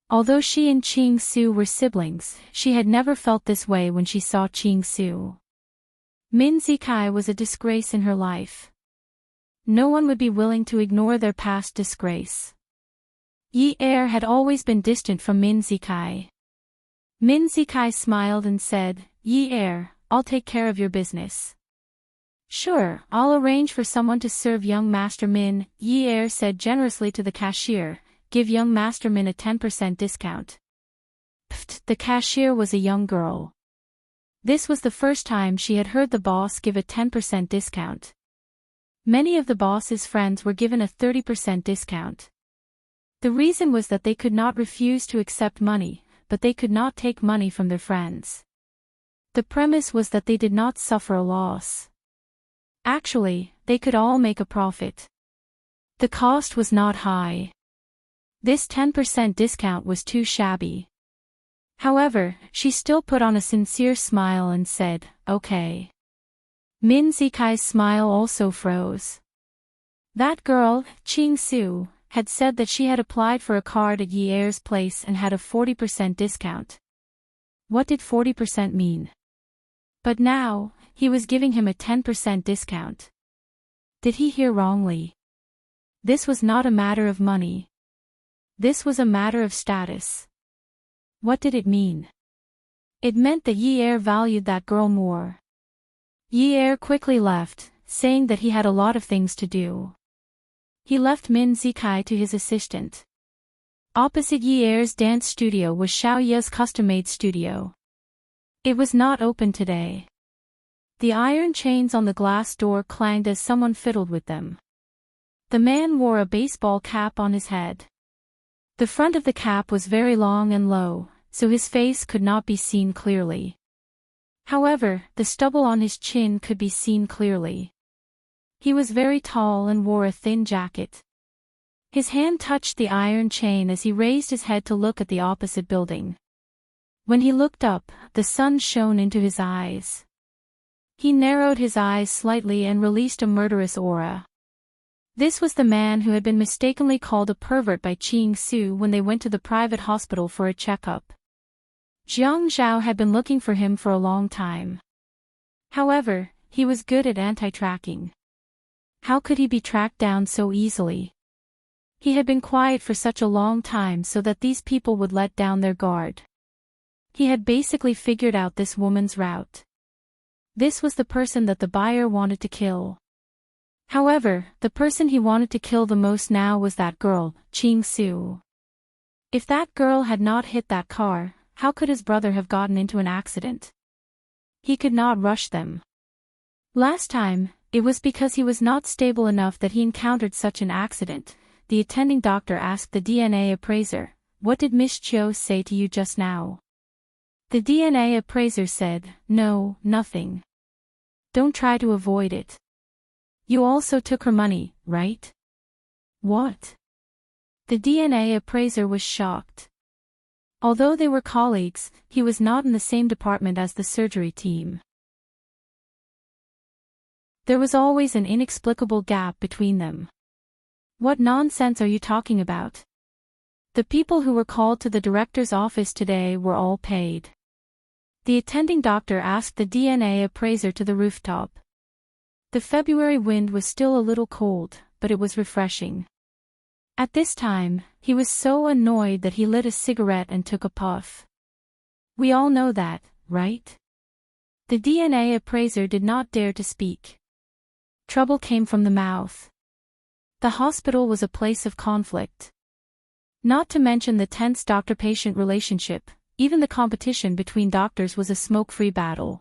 Although she and Qing Su were siblings, she had never felt this way when she saw Qing Su. Min Zikai was a disgrace in her life. No one would be willing to ignore their past disgrace. Yi Er had always been distant from Min Zikai. Min Zikai smiled and said, Yi Er, I'll take care of your business. Sure, I'll arrange for someone to serve young Master Min, Yi Er said generously to the cashier, give young Master Min a 10% discount. Pfft, the cashier was a young girl. This was the first time she had heard the boss give a 10% discount. Many of the boss's friends were given a 30% discount. The reason was that they could not refuse to accept money, but they could not take money from their friends. The premise was that they did not suffer a loss. Actually, they could all make a profit. The cost was not high. This 10% discount was too shabby. However, she still put on a sincere smile and said, okay. Min Zikai's smile also froze. That girl, Qing Su, had said that she had applied for a card at Yi Er's place and had a 40% discount. What did 40% mean? But now, he was giving him a 10% discount. Did he hear wrongly? This was not a matter of money. This was a matter of status. What did it mean? It meant that Yi Er valued that girl more. Yi Er quickly left, saying that he had a lot of things to do. He left Min Zikai to his assistant. Opposite Yi Er's dance studio was Xiao Ye's custom-made studio. It was not open today. The iron chains on the glass door clanged as someone fiddled with them. The man wore a baseball cap on his head. The front of the cap was very long and low, so his face could not be seen clearly. However, the stubble on his chin could be seen clearly. He was very tall and wore a thin jacket. His hand touched the iron chain as he raised his head to look at the opposite building. When he looked up, the sun shone into his eyes. He narrowed his eyes slightly and released a murderous aura. This was the man who had been mistakenly called a pervert by Qing Su when they went to the private hospital for a checkup. Jiang Zhao had been looking for him for a long time. However, he was good at anti-tracking. How could he be tracked down so easily? He had been quiet for such a long time so that these people would let down their guard. He had basically figured out this woman's route. This was the person that the buyer wanted to kill. However, the person he wanted to kill the most now was that girl, Qing Su. If that girl had not hit that car, how could his brother have gotten into an accident? He could not rush them. Last time, it was because he was not stable enough that he encountered such an accident. The attending doctor asked the DNA appraiser, "What did Miss Chiu say to you just now?" The DNA appraiser said, "No, nothing. Don't try to avoid it. You also took her money, right?" "What?" The DNA appraiser was shocked. Although they were colleagues, he was not in the same department as the surgery team. There was always an inexplicable gap between them. "What nonsense are you talking about? The people who were called to the director's office today were all paid." The attending doctor asked the DNA appraiser to the rooftop. The February wind was still a little cold, but it was refreshing. At this time, he was so annoyed that he lit a cigarette and took a puff. "We all know that, right?" The DNA appraiser did not dare to speak. Trouble came from the mouth. The hospital was a place of conflict. Not to mention the tense doctor-patient relationship, even the competition between doctors was a smoke-free battle.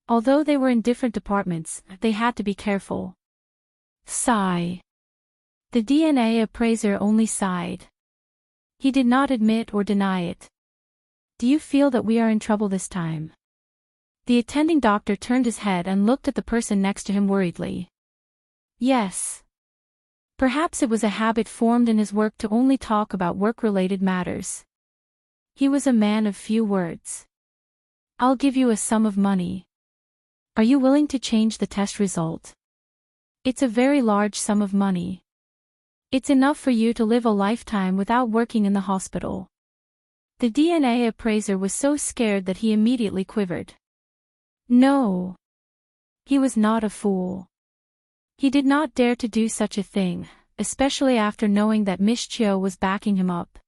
Although they were in different departments, they had to be careful. Sigh. The DNA appraiser only sighed. He did not admit or deny it. "Do you feel that we are in trouble this time?" The attending doctor turned his head and looked at the person next to him worriedly. Yes. Perhaps it was a habit formed in his work to only talk about work-related matters. He was a man of few words. "I'll give you a sum of money. Are you willing to change the test result? It's a very large sum of money. It's enough for you to live a lifetime without working in the hospital." The DNA appraiser was so scared that he immediately quivered. No. He was not a fool. He did not dare to do such a thing, especially after knowing that Miss Chiu was backing him up.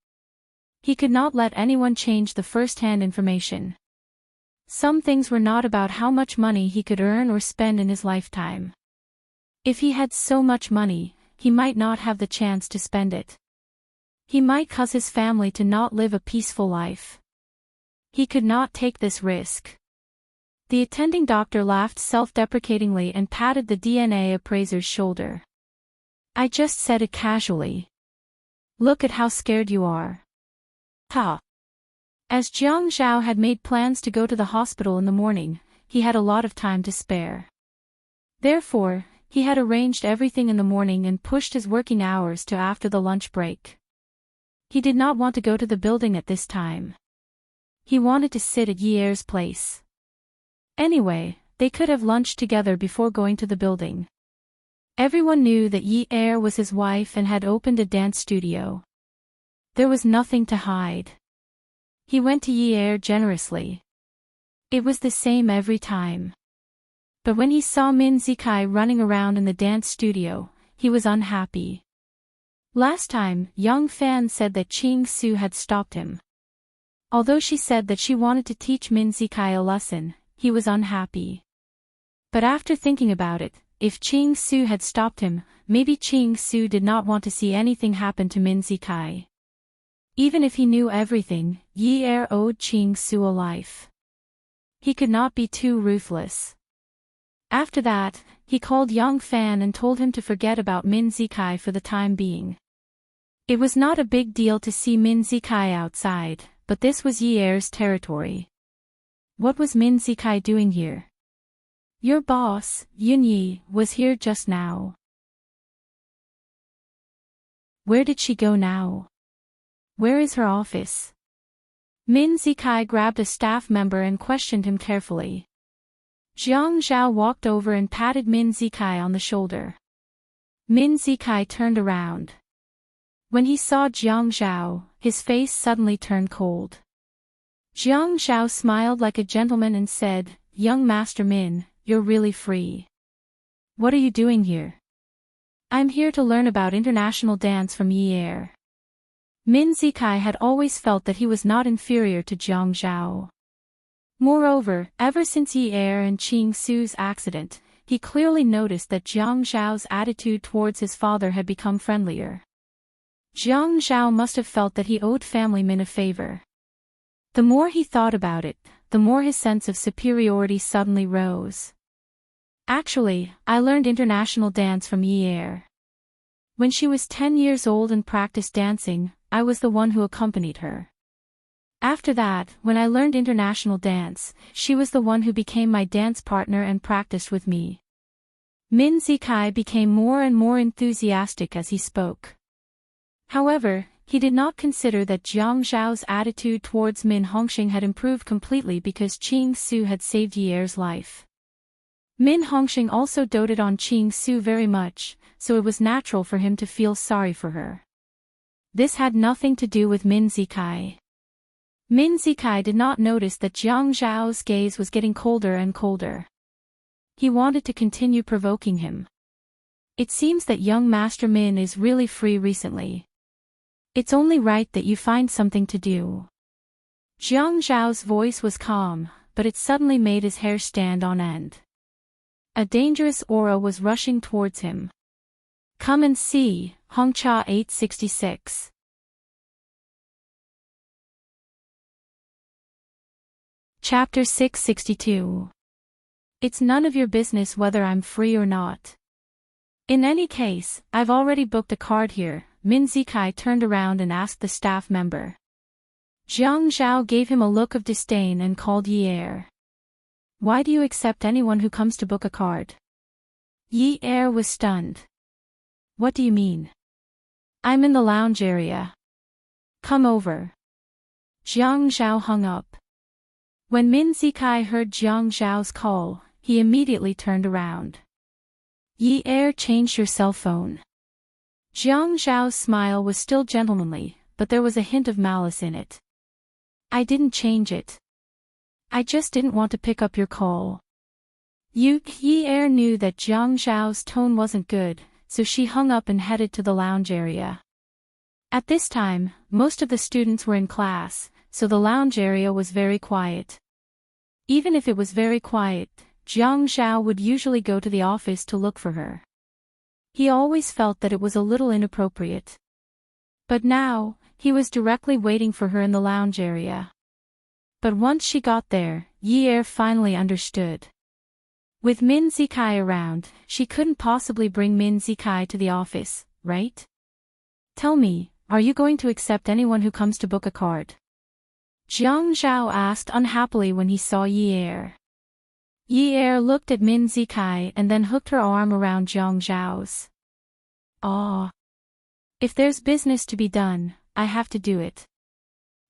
He could not let anyone change the first-hand information. Some things were not about how much money he could earn or spend in his lifetime. If he had so much money, he might not have the chance to spend it. He might cause his family to not live a peaceful life. He could not take this risk. The attending doctor laughed self-deprecatingly and patted the DNA appraiser's shoulder. "I just said it casually. Look at how scared you are." Ha! As Jiang Zhao had made plans to go to the hospital in the morning, he had a lot of time to spare. Therefore, he had arranged everything in the morning and pushed his working hours to after the lunch break. He did not want to go to the building at this time. He wanted to sit at Yi Er's place. Anyway, they could have lunched together before going to the building. Everyone knew that Yi Er was his wife and had opened a dance studio. There was nothing to hide. He went to Yi Er generously. It was the same every time. But when he saw Min Zikai running around in the dance studio, he was unhappy. Last time, young Fan said that Qing Su had stopped him. Although she said that she wanted to teach Min Zikai a lesson, he was unhappy. But after thinking about it, if Qing Su had stopped him, maybe Qing Su did not want to see anything happen to Min Zikai. Even if he knew everything, Yi Er owed Qing Su a life. He could not be too ruthless. After that, he called young Fan and told him to forget about Min Zikai for the time being. It was not a big deal to see Min Zikai outside, but this was Yi Er's territory. What was Min Zikai doing here? Your boss, Yun Yi, was here just now. Where did she go now? Where is her office? Min Zikai grabbed a staff member and questioned him carefully. Jiang Zhao walked over and patted Min Zikai on the shoulder. Min Zikai turned around. When he saw Jiang Zhao, his face suddenly turned cold. Jiang Zhao smiled like a gentleman and said, "Young Master Min, you're really free. What are you doing here?" "I'm here to learn about international dance from Yi Er." Min Zikai had always felt that he was not inferior to Jiang Zhao. Moreover, ever since Yi Er and Qing Su's accident, he clearly noticed that Jiang Zhao's attitude towards his father had become friendlier. Jiang Zhao must have felt that he owed family Min a favor. The more he thought about it, the more his sense of superiority suddenly rose. "Actually, I learned international dance from Yi Er. When she was 10 years old and practiced dancing, I was the one who accompanied her. After that, when I learned international dance, she was the one who became my dance partner and practiced with me." Min Zikai became more and more enthusiastic as he spoke. However, he did not consider that Jiang Zhao's attitude towards Min Hongxing had improved completely because Qing Su had saved Yi Er's life. Min Hongxing also doted on Qing Su very much, so it was natural for him to feel sorry for her. This had nothing to do with Min Zikai. Min Zikai did not notice that Jiang Zhao's gaze was getting colder and colder. He wanted to continue provoking him. "It seems that young Master Min is really free recently. It's only right that you find something to do." Jiang Zhao's voice was calm, but it suddenly made his hair stand on end. A dangerous aura was rushing towards him. "Come and see," Hongcha 866. Chapter 662. It's none of your business whether I'm free or not. In any case, I've already booked a card here. Min Zikai turned around and asked the staff member. Jiang Zhao gave him a look of disdain and called Yi Er. "Why do you accept anyone who comes to book a card?" Yi Er was stunned. "What do you mean?" "I'm in the lounge area. Come over." Jiang Zhao hung up. When Min Zikai heard Jiang Zhao's call, he immediately turned around. "Yi Er changed your cell phone." Jiang Zhao's smile was still gentlemanly, but there was a hint of malice in it. "I didn't change it. I just didn't want to pick up your call." Yi Er knew that Jiang Zhao's tone wasn't good, so she hung up and headed to the lounge area. At this time, most of the students were in class, so the lounge area was very quiet. Even if it was very quiet, Jiang Zhao would usually go to the office to look for her. He always felt that it was a little inappropriate. But now, he was directly waiting for her in the lounge area. But once she got there, Yi Er finally understood. With Min Zikai around, she couldn't possibly bring Min Zikai to the office, right? "Tell me, are you going to accept anyone who comes to book a card?" Jiang Zhao asked unhappily when he saw Yi Er. Yi Er looked at Min Zikai and then hooked her arm around Jiang Zhao's. "Ah. If there's business to be done, I have to do it."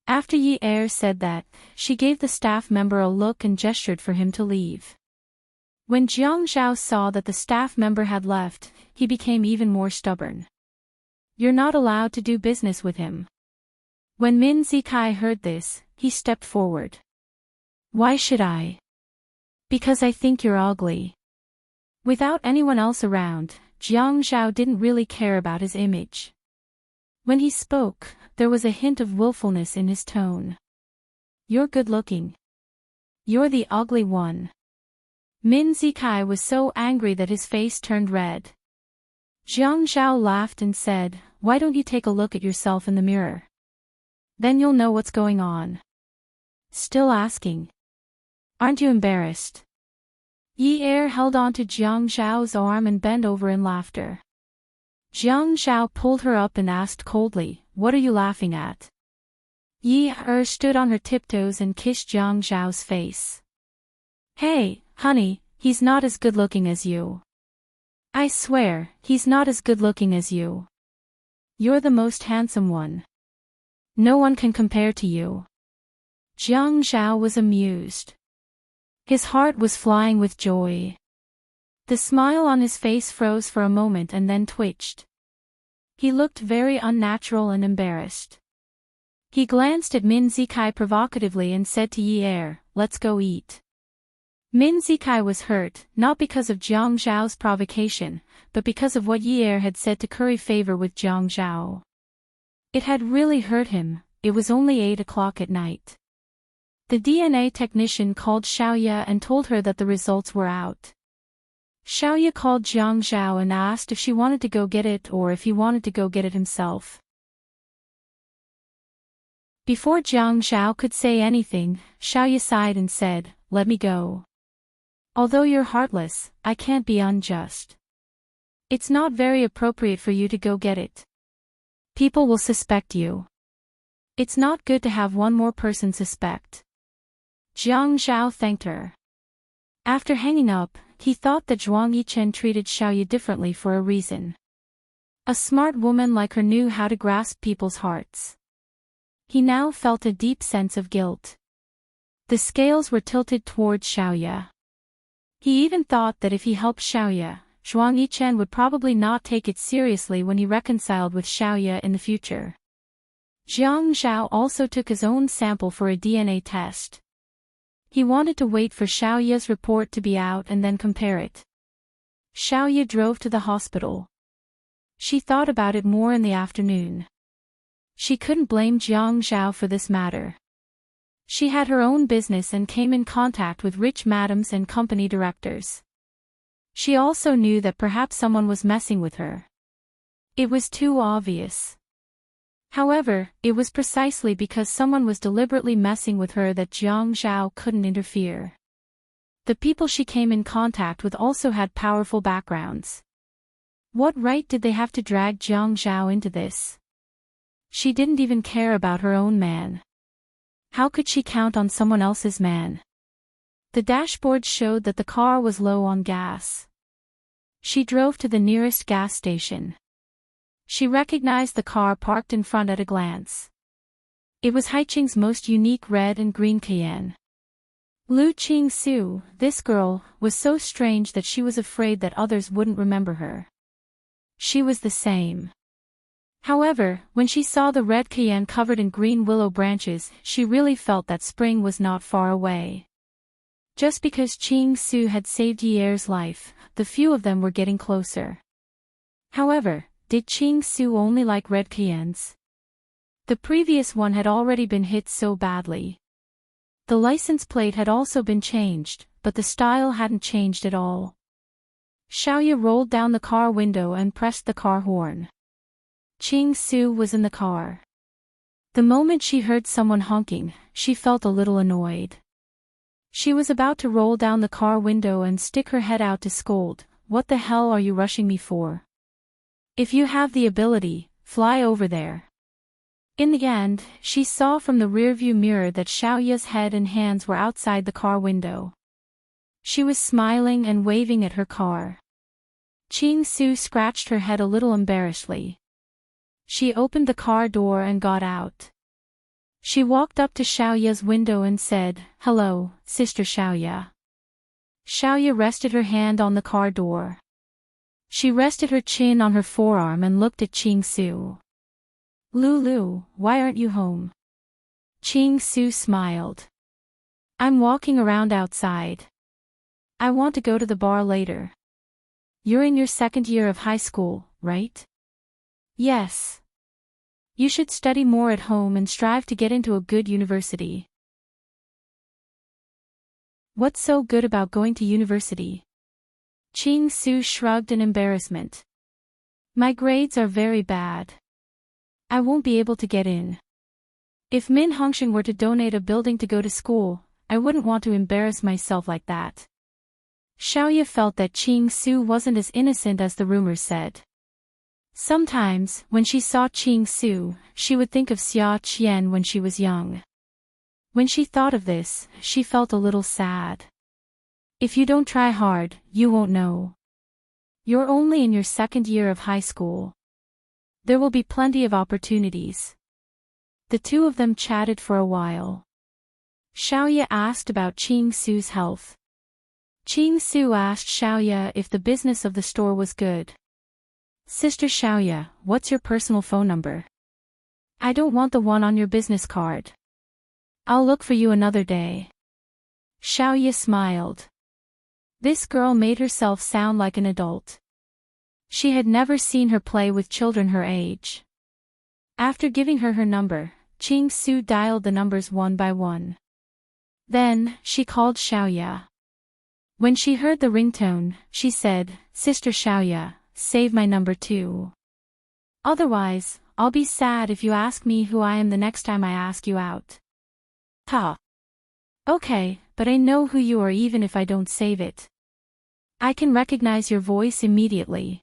After Yi Er said that, she gave the staff member a look and gestured for him to leave. When Jiang Zhao saw that the staff member had left, he became even more stubborn. "You're not allowed to do business with him." When Min Zikai heard this, he stepped forward. "Why should I?" "Because I think you're ugly." Without anyone else around, Jiang Zhao didn't really care about his image. When he spoke, there was a hint of willfulness in his tone. "You're good-looking. You're the ugly one." Min Zikai was so angry that his face turned red. Jiang Zhao laughed and said, "Why don't you take a look at yourself in the mirror? Then you'll know what's going on." "Still asking? Aren't you embarrassed?" Yi Er held on to Jiang Zhao's arm and bent over in laughter. Jiang Zhao pulled her up and asked coldly, "What are you laughing at?" Yi Er stood on her tiptoes and kissed Jiang Zhao's face. "Hey, honey, he's not as good-looking as you. I swear, he's not as good-looking as you. You're the most handsome one. No one can compare to you." Jiang Zhao was amused. His heart was flying with joy. The smile on his face froze for a moment and then twitched. He looked very unnatural and embarrassed. He glanced at Min Zikai provocatively and said to Yi Er, let's go eat. Min Zikai was hurt, not because of Jiang Zhao's provocation, but because of what Yi Er had said to curry favor with Jiang Zhao. It had really hurt him. It was only 8 o'clock at night. The DNA technician called Xiaoye and told her that the results were out. Xiaoye called Jiang Zhao and asked if she wanted to go get it or if he wanted to go get it himself. Before Jiang Zhao could say anything, Xiaoye sighed and said, let me go. Although you're heartless, I can't be unjust. It's not very appropriate for you to go get it. People will suspect you. It's not good to have one more person suspect. Jiang Zhao thanked her. After hanging up, he thought that Zhuang Yichen treated Xiaoye differently for a reason. A smart woman like her knew how to grasp people's hearts. He now felt a deep sense of guilt. The scales were tilted towards Xiaoye. He even thought that if he helped Xiaoye, Zhuang Yichen would probably not take it seriously when he reconciled with Xiaoye in the future. Jiang Zhao also took his own sample for a DNA test. He wanted to wait for Xiaoye's report to be out and then compare it. Xiaoye drove to the hospital. She thought about it more in the afternoon. She couldn't blame Jiang Zhao for this matter. She had her own business and came in contact with rich madams and company directors. She also knew that perhaps someone was messing with her. It was too obvious. However, it was precisely because someone was deliberately messing with her that Jiang Zhao couldn't interfere. The people she came in contact with also had powerful backgrounds. What right did they have to drag Jiang Zhao into this? She didn't even care about her own man. How could she count on someone else's man? The dashboard showed that the car was low on gas. She drove to the nearest gas station. She recognized the car parked in front at a glance. It was Haiqing's most unique red and green Cayenne. Lu Qingsu, this girl, was so strange that she was afraid that others wouldn't remember her. She was the same. However, when she saw the red Cayenne covered in green willow branches, she really felt that spring was not far away. Just because Qingsu had saved Yi Er's life, the few of them were getting closer. However, did Qingsu only like red Cayennes? The previous one had already been hit so badly. The license plate had also been changed, but the style hadn't changed at all. Xiaoye rolled down the car window and pressed the car horn. Qingsu was in the car. The moment she heard someone honking, she felt a little annoyed. She was about to roll down the car window and stick her head out to scold, "What the hell are you rushing me for? If you have the ability, fly over there." In the end, she saw from the rearview mirror that Xiaoye's head and hands were outside the car window. She was smiling and waving at her car. Qingsu scratched her head a little embarrassedly. She opened the car door and got out. She walked up to Xiaoye's window and said, "Hello, Sister Xiaoye." Xiaoye rested her hand on the car door. She rested her chin on her forearm and looked at Qingsu. "Lulu, why aren't you home?" Qingsu smiled. "I'm walking around outside. I want to go to the bar later." "You're in your second year of high school, right?" "Yes." "You should study more at home and strive to get into a good university." "What's so good about going to university?" Qingsu shrugged in embarrassment. "My grades are very bad. I won't be able to get in. If Min Hongxing were to donate a building to go to school, I wouldn't want to embarrass myself like that." Xiaoye felt that Qingsu wasn't as innocent as the rumors said. Sometimes, when she saw Qingsu, she would think of Xia Qian when she was young. When she thought of this, she felt a little sad. If you don't try hard, you won't know. You're only in your second year of high school. There will be plenty of opportunities. The two of them chatted for a while. Xiaoye asked about Qingsu's health. Qingsu asked Xiaoye if the business of the store was good. "Sister Xiaoye, what's your personal phone number?" I don't want the one on your business card. I'll look for you another day. Xiaoya smiled. This girl made herself sound like an adult. She had never seen her play with children her age. After giving her number, Qing Su dialed the numbers one by one. Then, she called Xiaoya. When she heard the ringtone, she said, "Sister Xiaoya, save my number too. Otherwise, I'll be sad if you ask me who I am the next time I ask you out." Ha. Okay, but I know who you are even if I don't save it. I can recognize your voice immediately.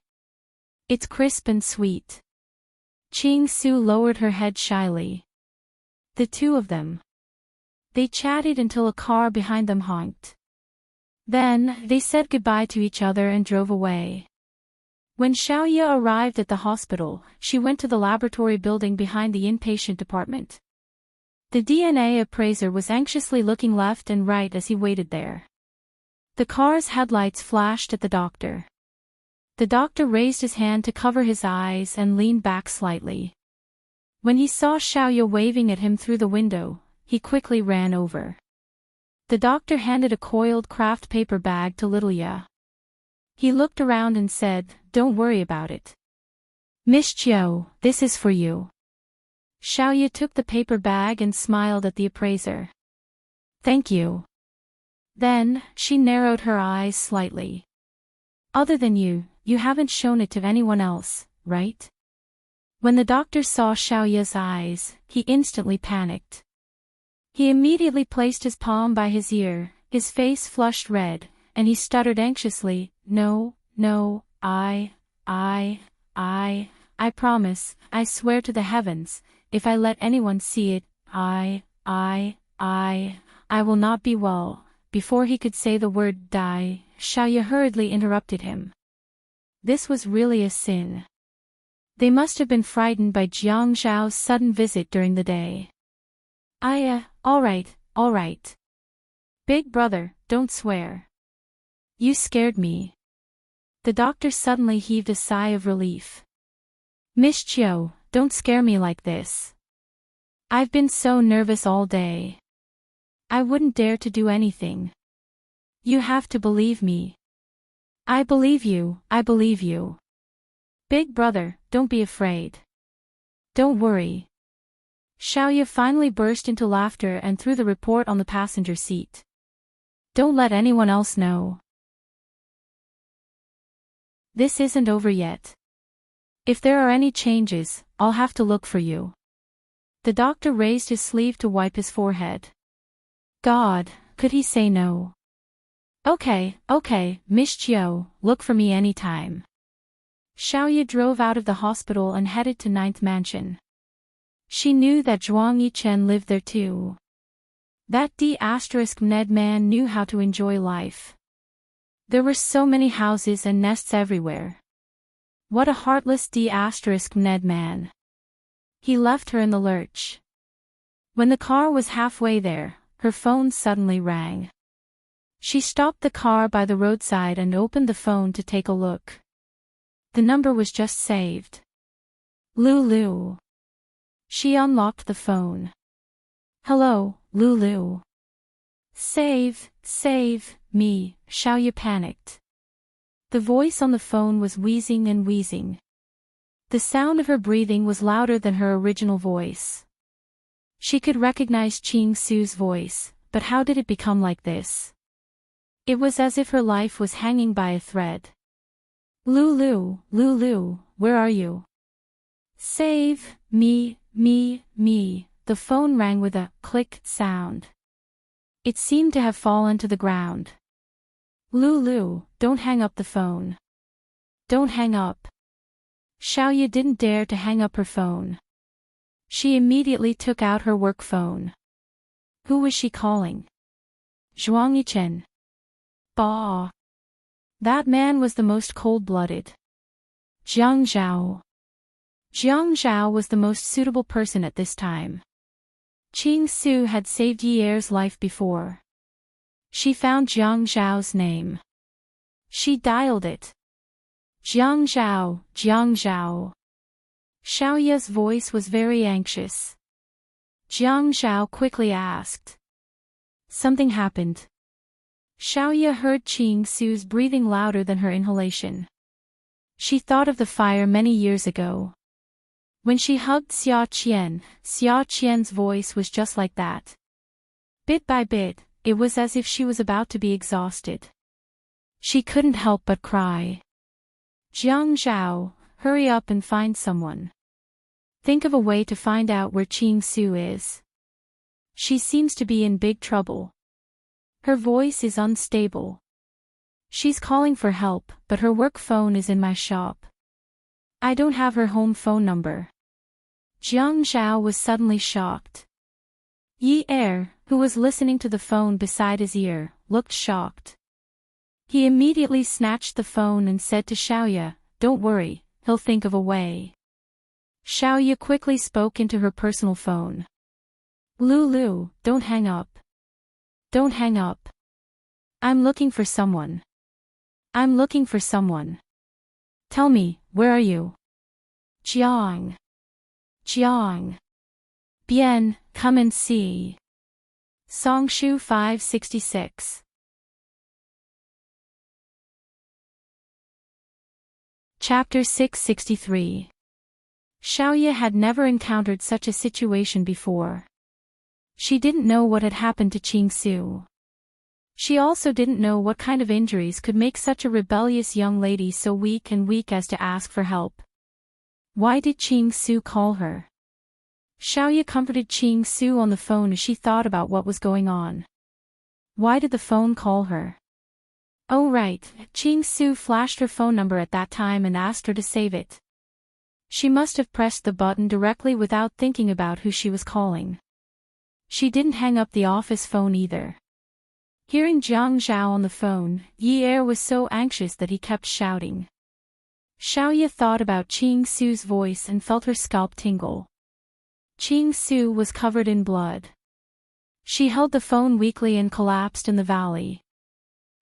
It's crisp and sweet. Qing Su lowered her head shyly. The two of them. They chatted until a car behind them honked. Then, they said goodbye to each other and drove away. When Xiaoya arrived at the hospital, she went to the laboratory building behind the inpatient department. The DNA appraiser was anxiously looking left and right as he waited there. The car's headlights flashed at the doctor. The doctor raised his hand to cover his eyes and leaned back slightly. When he saw Xiaoya waving at him through the window, he quickly ran over. The doctor handed a coiled craft paper bag to little Ya. He looked around and said, "Don't worry about it. Miss Chiu, this is for you." Xiaoya took the paper bag and smiled at the appraiser. "Thank you." Then, she narrowed her eyes slightly. "Other than you, you haven't shown it to anyone else, right?" When the doctor saw Xiaoya's eyes, he instantly panicked. He immediately placed his palm by his ear, his face flushed red, and he stuttered anxiously, No, I promise, I swear to the heavens, if I let anyone see it, I will not be well." Before he could say the word die, Xiaoya hurriedly interrupted him. This was really a sin. They must have been frightened by Jiang Zhao's sudden visit during the day. All right. Big brother, don't swear. You scared me." The doctor suddenly heaved a sigh of relief. "Miss Chiu, don't scare me like this. I've been so nervous all day. I wouldn't dare to do anything. You have to believe me." I believe you. Big brother, don't be afraid. Don't worry." Xiaoya finally burst into laughter and threw the report on the passenger seat. "Don't let anyone else know. This isn't over yet. If there are any changes, I'll have to look for you." The doctor raised his sleeve to wipe his forehead. God, could he say no? Okay, Miss Chiu, look for me anytime." Xiaoya drove out of the hospital and headed to 9th Mansion. She knew that Zhuang Yichen lived there too. That D*Ned man knew how to enjoy life. There were so many houses and nests everywhere. What a heartless D*Ned man. He left her in the lurch. When the car was halfway there, her phone suddenly rang. She stopped the car by the roadside and opened the phone to take a look. The number was just saved. Lulu. She unlocked the phone. "Hello, Lulu." Save me," Xiaoya panicked. The voice on the phone was wheezing and wheezing. The sound of her breathing was louder than her original voice. She could recognize Qing Su's voice, but how did it become like this? It was as if her life was hanging by a thread. Lulu, where are you? Save me. The phone rang with a click sound. It seemed to have fallen to the ground. Lulu, don't hang up the phone. Don't hang up. Xiaoya didn't dare to hang up her phone. She immediately took out her work phone. Who was she calling? Zhuang Yichen. Bah! That man was the most cold-blooded. Jiang Zhao. Jiang Zhao was the most suitable person at this time. Qing Su had saved Yi Er's life before. She found Jiang Zhao's name. She dialed it. Jiang Zhao. Xiaoya's voice was very anxious. Jiang Zhao quickly asked. Something happened. Xiaoya heard Qing Su's breathing louder than her inhalation. She thought of the fire many years ago. When she hugged Xia Qian's voice was just like that. Bit by bit, it was as if she was about to be exhausted. She couldn't help but cry. Jiang Zhao, hurry up and find someone. Think of a way to find out where Qing Su is. She seems to be in big trouble. Her voice is unstable. She's calling for help, but her work phone is in my shop. I don't have her home phone number. Jiang Zhao was suddenly shocked. Yi Er, who was listening to the phone beside his ear, looked shocked. He immediately snatched the phone and said to Xiaoya, "Don't worry, he'll think of a way." Xiaoya quickly spoke into her personal phone. "Lulu, don't hang up. Don't hang up. I'm looking for someone. I'm looking for someone. Tell me, where are you?" Jiang. Bien, come and see. Songshu 566. Chapter 663. Xiaoya had never encountered such a situation before. She didn't know what had happened to Qing Su. She also didn't know what kind of injuries could make such a rebellious young lady so weak as to ask for help. Why did Qing Su call her? Xiaoya comforted Qing Su on the phone as she thought about what was going on. Why did the phone call her? Oh right, Qing Su flashed her phone number at that time and asked her to save it. She must have pressed the button directly without thinking about who she was calling. She didn't hang up the office phone either. Hearing Jiang Zhao on the phone, Yi Er was so anxious that he kept shouting. Xiaoya thought about Qing Su's voice and felt her scalp tingle. Qing Su was covered in blood. She held the phone weakly and collapsed in the valley.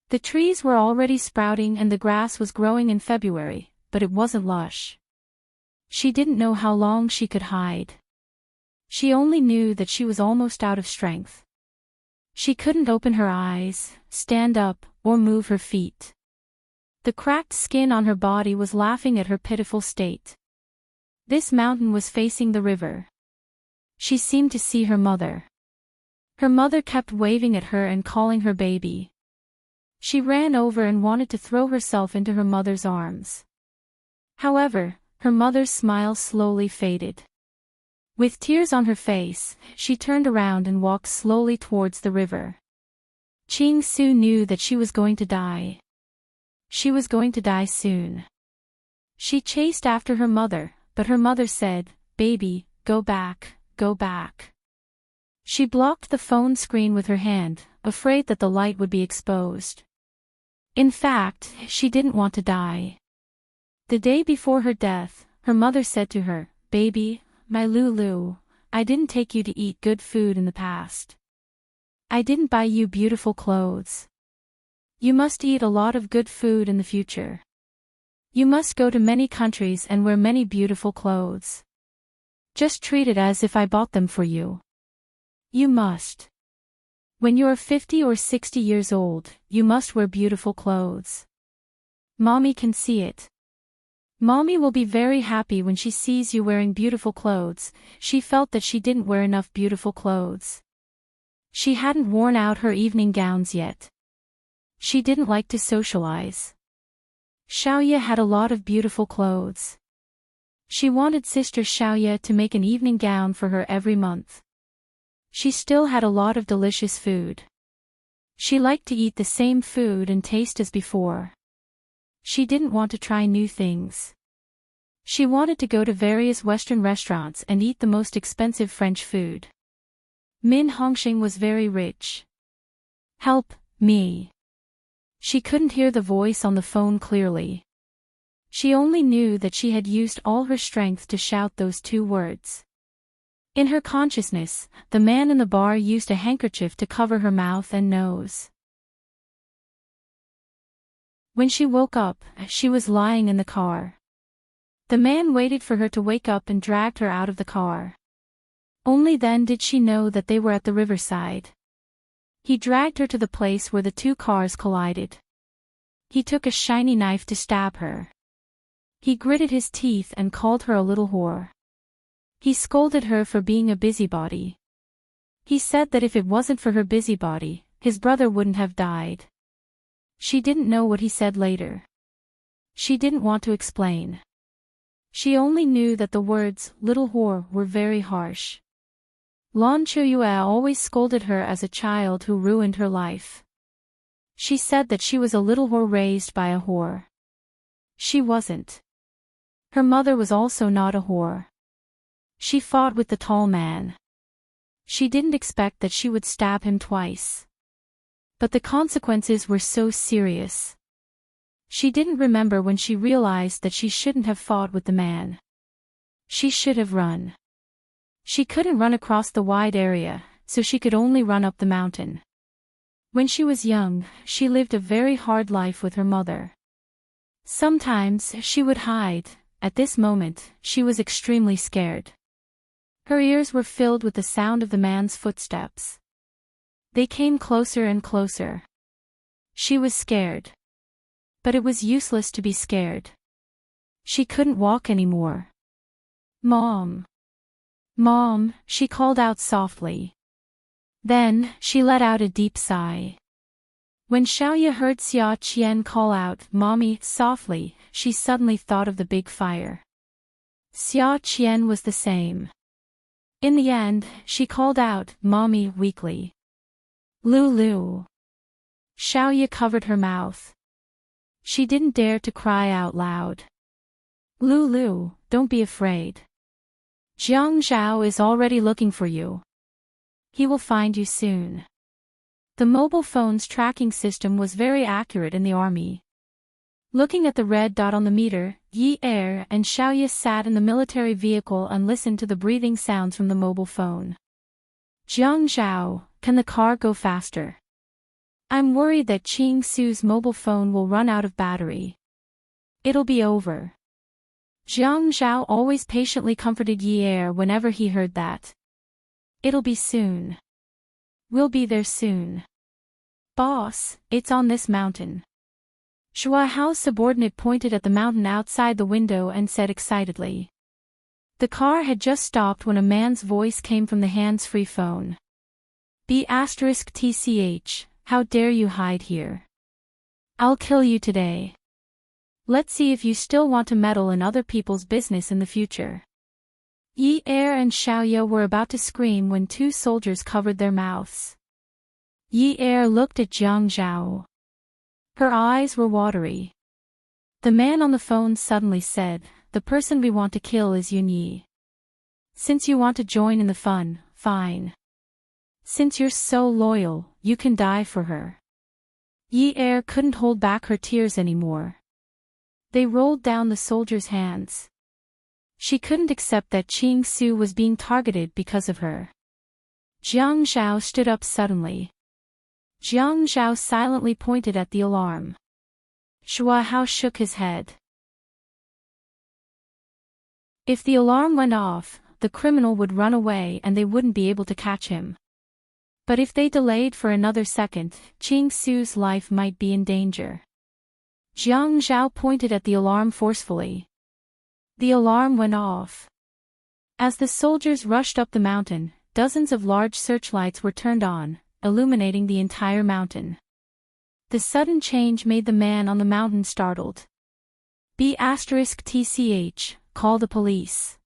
The trees were already sprouting and the grass was growing in February, but it wasn't lush. She didn't know how long she could hide. She only knew that she was almost out of strength. She couldn't open her eyes, stand up, or move her feet. The cracked skin on her body was laughing at her pitiful state. This mountain was facing the river. She seemed to see her mother. Her mother kept waving at her and calling her baby. She ran over and wanted to throw herself into her mother's arms. However, her mother's smile slowly faded. With tears on her face, she turned around and walked slowly towards the river. Qing Su knew that she was going to die. She was going to die soon. She chased after her mother, but her mother said, "Baby, go back, go back." She blocked the phone screen with her hand, afraid that the light would be exposed. In fact, she didn't want to die. The day before her death, her mother said to her, "Baby, my Lulu, I didn't take you to eat good food in the past. I didn't buy you beautiful clothes. You must eat a lot of good food in the future. You must go to many countries and wear many beautiful clothes. Just treat it as if I bought them for you. You must. When you're 50 or 60 years old, you must wear beautiful clothes. Mommy can see it. Mommy will be very happy when she sees you wearing beautiful clothes." She felt that she didn't wear enough beautiful clothes. She hadn't worn out her evening gowns yet. She didn't like to socialize. Xiaoya had a lot of beautiful clothes. She wanted Sister Xiaoya to make an evening gown for her every month. She still had a lot of delicious food. She liked to eat the same food and taste as before. She didn't want to try new things. She wanted to go to various Western restaurants and eat the most expensive French food. Min Hongxing was very rich. "Help me." She couldn't hear the voice on the phone clearly. She only knew that she had used all her strength to shout those two words. In her consciousness, the man in the bar used a handkerchief to cover her mouth and nose. When she woke up, she was lying in the car. The man waited for her to wake up and dragged her out of the car. Only then did she know that they were at the riverside. He dragged her to the place where the two cars collided. He took a shiny knife to stab her. He gritted his teeth and called her a little whore. He scolded her for being a busybody. He said that if it wasn't for her busybody, his brother wouldn't have died. She didn't know what he said later. She didn't want to explain. She only knew that the words, little whore, were very harsh. Lan Chuyue always scolded her as a child who ruined her life. She said that she was a little whore raised by a whore. She wasn't. Her mother was also not a whore. She fought with the tall man. She didn't expect that she would stab him twice. But the consequences were so serious. She didn't remember when she realized that she shouldn't have fought with the man. She should have run. She couldn't run across the wide area, so she could only run up the mountain. When she was young, she lived a very hard life with her mother. Sometimes she would hide. At this moment, she was extremely scared. Her ears were filled with the sound of the man's footsteps. They came closer and closer. She was scared. But it was useless to be scared. She couldn't walk anymore. Mom. Mom, she called out softly. Then, she let out a deep sigh. When Xiaoya heard Xia Qian call out, Mommy, softly, she suddenly thought of the big fire. Xia Qian was the same. In the end, she called out, Mommy, weakly. Lulu. Xiaoya covered her mouth. She didn't dare to cry out loud. Lulu, don't be afraid. Jiang Zhao is already looking for you. He will find you soon. The mobile phone's tracking system was very accurate in the army. Looking at the red dot on the meter, Yi Er and Xiaoya sat in the military vehicle and listened to the breathing sounds from the mobile phone. Jiang Zhao, can the car go faster? I'm worried that Qing Su's mobile phone will run out of battery. It'll be over. Jiang Zhao always patiently comforted Yi Er whenever he heard that. It'll be soon. We'll be there soon. Boss, it's on this mountain. Shua Hao's subordinate pointed at the mountain outside the window and said excitedly. The car had just stopped when a man's voice came from the hands-free phone. B*TCH, how dare you hide here? I'll kill you today. Let's see if you still want to meddle in other people's business in the future. Yi Er and Xiaoya were about to scream when two soldiers covered their mouths. Yi Er looked at Jiang Zhao. Her eyes were watery. The man on the phone suddenly said, the person we want to kill is Yun Yi. Since you want to join in the fun, fine. Since you're so loyal, you can die for her. Yi Er couldn't hold back her tears anymore. They rolled down the soldier's hands. She couldn't accept that Qing Su was being targeted because of her. Jiang Zhao stood up suddenly. Jiang Zhao silently pointed at the alarm. Shua Hao shook his head. If the alarm went off, the criminal would run away and they wouldn't be able to catch him. But if they delayed for another second, Qing Su's life might be in danger. Jiang Zhao pointed at the alarm forcefully. The alarm went off. As the soldiers rushed up the mountain, dozens of large searchlights were turned on, illuminating the entire mountain. The sudden change made the man on the mountain startled. B*TCH, call the police.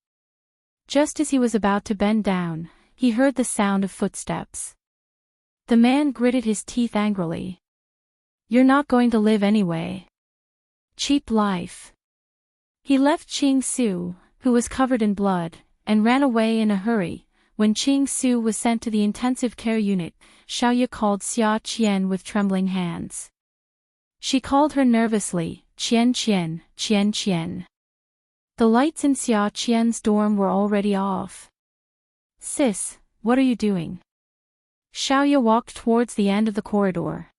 Just as he was about to bend down, he heard the sound of footsteps. The man gritted his teeth angrily. You're not going to live anyway. Cheap life. He left Qing Su, who was covered in blood, and ran away in a hurry. When Qing Su was sent to the intensive care unit, Xiaoya called Xia Qian with trembling hands. She called her nervously, Qian Qian, Qian Qian. The lights in Xia Qian's dorm were already off. Sis, what are you doing? Xiaoya walked towards the end of the corridor.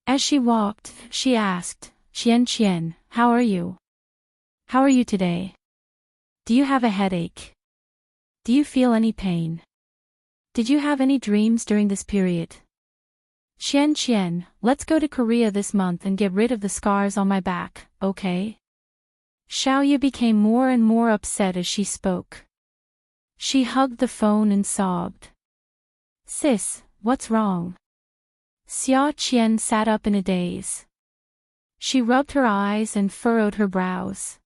As she walked, she asked, Qian Qian, how are you? How are you today? Do you have a headache? Do you feel any pain? Did you have any dreams during this period? Qian, let's go to Korea this month and get rid of the scars on my back, okay? Xiaoya became more and more upset as she spoke. She hugged the phone and sobbed. Sis, what's wrong? Xia Qian sat up in a daze. She rubbed her eyes and furrowed her brows.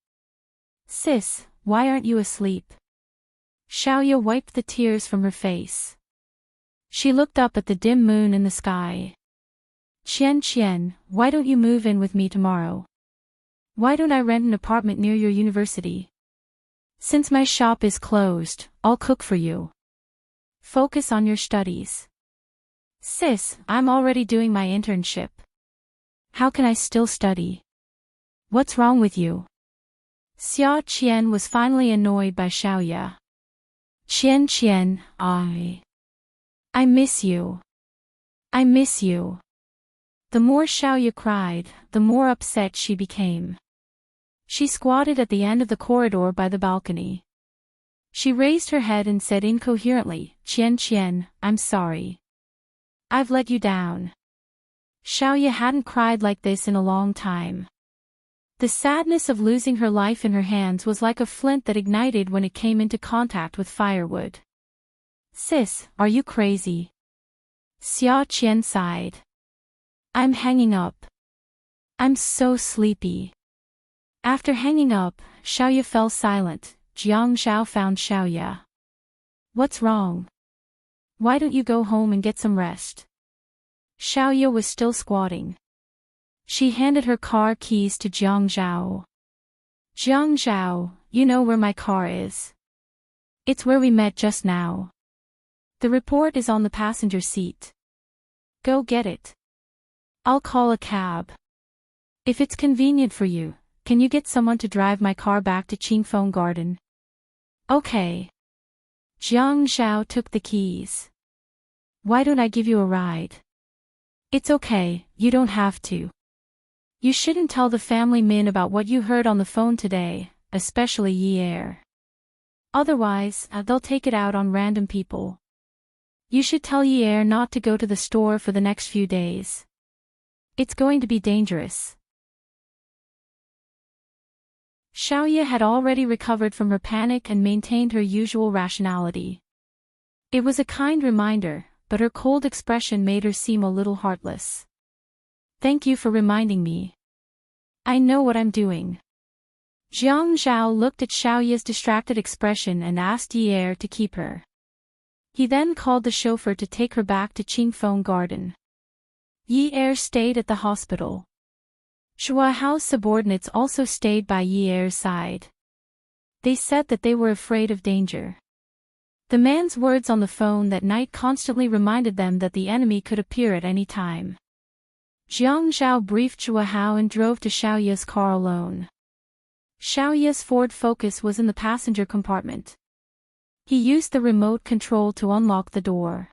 Sis, why aren't you asleep? Xiaoya wiped the tears from her face. She looked up at the dim moon in the sky. Qian, why don't you move in with me tomorrow? Why don't I rent an apartment near your university? Since my shop is closed, I'll cook for you. Focus on your studies. Sis, I'm already doing my internship. How can I still study? What's wrong with you? Xia Qian was finally annoyed by Xiaoya. Qian, I miss you. I miss you. The more Xiaoya cried, the more upset she became. She squatted at the end of the corridor by the balcony. She raised her head and said incoherently, Qian, I'm sorry. I've let you down. Xiaoya hadn't cried like this in a long time. The sadness of losing her life in her hands was like a flint that ignited when it came into contact with firewood. Sis, are you crazy? Xia Qian sighed. I'm hanging up. I'm so sleepy. After hanging up, Xiaoya fell silent. Jiang Zhao found Xiaoya. What's wrong? Why don't you go home and get some rest? Xiaoya was still squatting. She handed her car keys to Jiang Zhao. Jiang Zhao, you know where my car is. It's where we met just now. The report is on the passenger seat. Go get it. I'll call a cab. If it's convenient for you, can you get someone to drive my car back to Qingfeng Garden? Okay. Jiang Zhao took the keys. Why don't I give you a ride? It's okay, you don't have to. You shouldn't tell the family Min about what you heard on the phone today, especially Yi Er. Otherwise, they'll take it out on random people. You should tell Yi Er not to go to the store for the next few days. It's going to be dangerous. Xiaoya had already recovered from her panic and maintained her usual rationality. It was a kind reminder, but her cold expression made her seem a little heartless. Thank you for reminding me. I know what I'm doing. Jiang Zhao looked at Xiaoya's distracted expression and asked Yi Er to keep her. He then called the chauffeur to take her back to Qingfeng Garden. Yi Er stayed at the hospital. Shua Hao's subordinates also stayed by Yi Er's side. They said that they were afraid of danger. The man's words on the phone that night constantly reminded them that the enemy could appear at any time. Jiang Zhao briefed Shua Hao and drove to Xiaoya's car alone. Xiaoya's Ford Focus was in the passenger compartment. He used the remote control to unlock the door.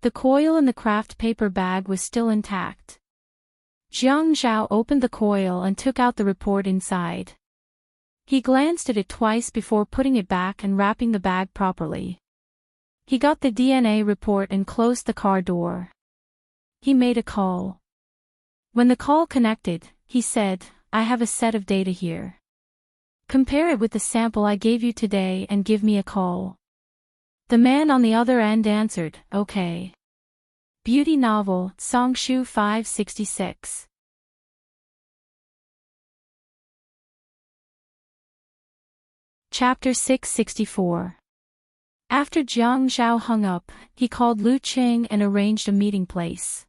The coil in the craft paper bag was still intact. Jiang Zhao opened the coil and took out the report inside. He glanced at it twice before putting it back and wrapping the bag properly. He got the DNA report and closed the car door. He made a call. When the call connected, he said, I have a set of data here. Compare it with the sample I gave you today and give me a call. The man on the other end answered, okay. Beauty novel, Songshu 566. Chapter 664. After Jiang Zhao hung up, he called Lu Qing and arranged a meeting place.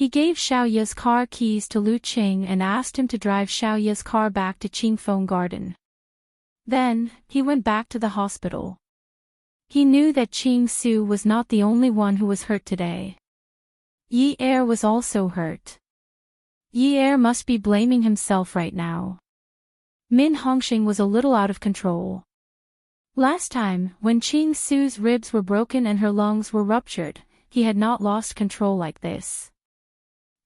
He gave Xiaoya's car keys to Lu Qing and asked him to drive Xiaoya's car back to Qingfeng Garden. Then, he went back to the hospital. He knew that Qing Su was not the only one who was hurt today. Yi Er was also hurt. Yi Er must be blaming himself right now. Min Hongxing was a little out of control. Last time, when Qing Su's ribs were broken and her lungs were ruptured, he had not lost control like this.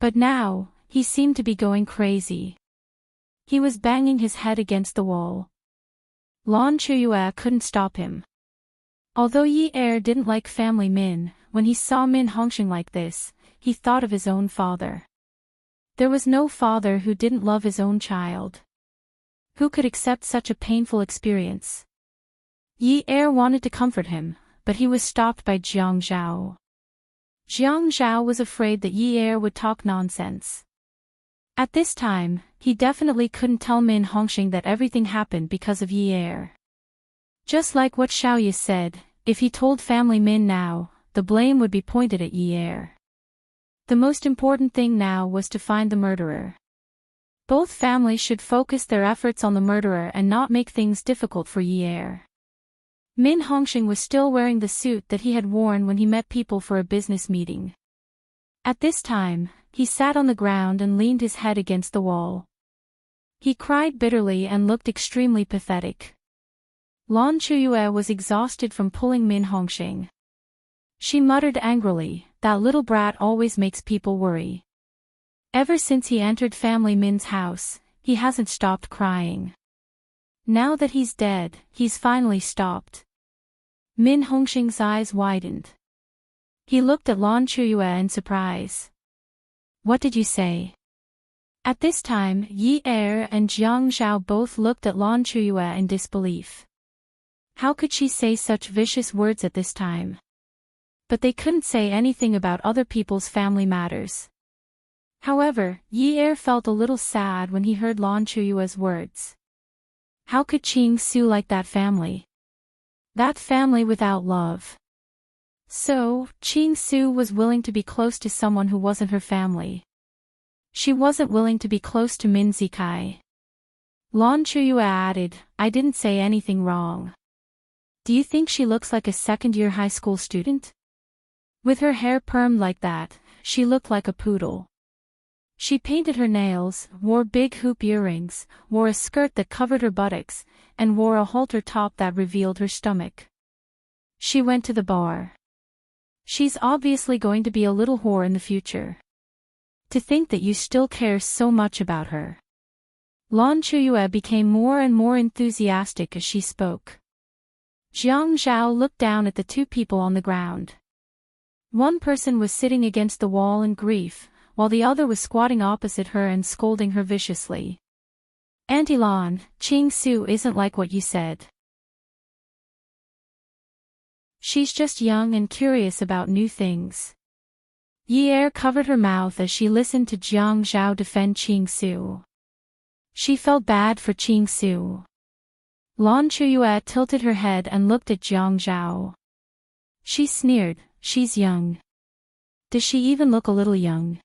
But now, he seemed to be going crazy. He was banging his head against the wall. Lan Chuyue couldn't stop him. Although Yi Er didn't like family Min, when he saw Min Hongxing like this, he thought of his own father. There was no father who didn't love his own child. Who could accept such a painful experience? Yi Er wanted to comfort him, but he was stopped by Jiang Zhao. Jiang Zhao was afraid that Yi Er would talk nonsense. At this time, he definitely couldn't tell Min Hongxing that everything happened because of Yi Er. Just like what Xiaoye said, if he told family Min now, the blame would be pointed at Yi Er. The most important thing now was to find the murderer. Both families should focus their efforts on the murderer and not make things difficult for Yi Er. Min Hongxing was still wearing the suit that he had worn when he met people for a business meeting. At this time, he sat on the ground and leaned his head against the wall. He cried bitterly and looked extremely pathetic. Lan Chuyue was exhausted from pulling Min Hongxing. She muttered angrily, "That little brat always makes people worry. Ever since he entered family Min's house, he hasn't stopped crying. Now that he's dead, he's finally stopped." Min Hongxing's eyes widened. He looked at Lan Chuyue in surprise. "What did you say?" At this time, Yi Er and Jiang Zhao both looked at Lan Chuyue in disbelief. How could she say such vicious words at this time? But they couldn't say anything about other people's family matters. However, Yi Er felt a little sad when he heard Lan Chuyue's words. How could Qing Su like that family? That family without love. So, Qing Su was willing to be close to someone who wasn't her family. She wasn't willing to be close to Min Zikai. Lan Chuyue added, "I didn't say anything wrong. Do you think she looks like a second-year high school student? With her hair permed like that, she looked like a poodle. She painted her nails, wore big hoop earrings, wore a skirt that covered her buttocks, and wore a halter top that revealed her stomach. She went to the bar. She's obviously going to be a little whore in the future. To think that you still care so much about her." Lan Chuyue became more and more enthusiastic as she spoke. Jiang Zhao looked down at the two people on the ground. One person was sitting against the wall in grief, while the other was squatting opposite her and scolding her viciously. "Auntie Lan, Qing Su isn't like what you said. She's just young and curious about new things." Yi Er covered her mouth as she listened to Jiang Zhao defend Qing Su. She felt bad for Qing Su. Lan Chuyue tilted her head and looked at Jiang Zhao. She sneered, "She's young. Does she even look a little young?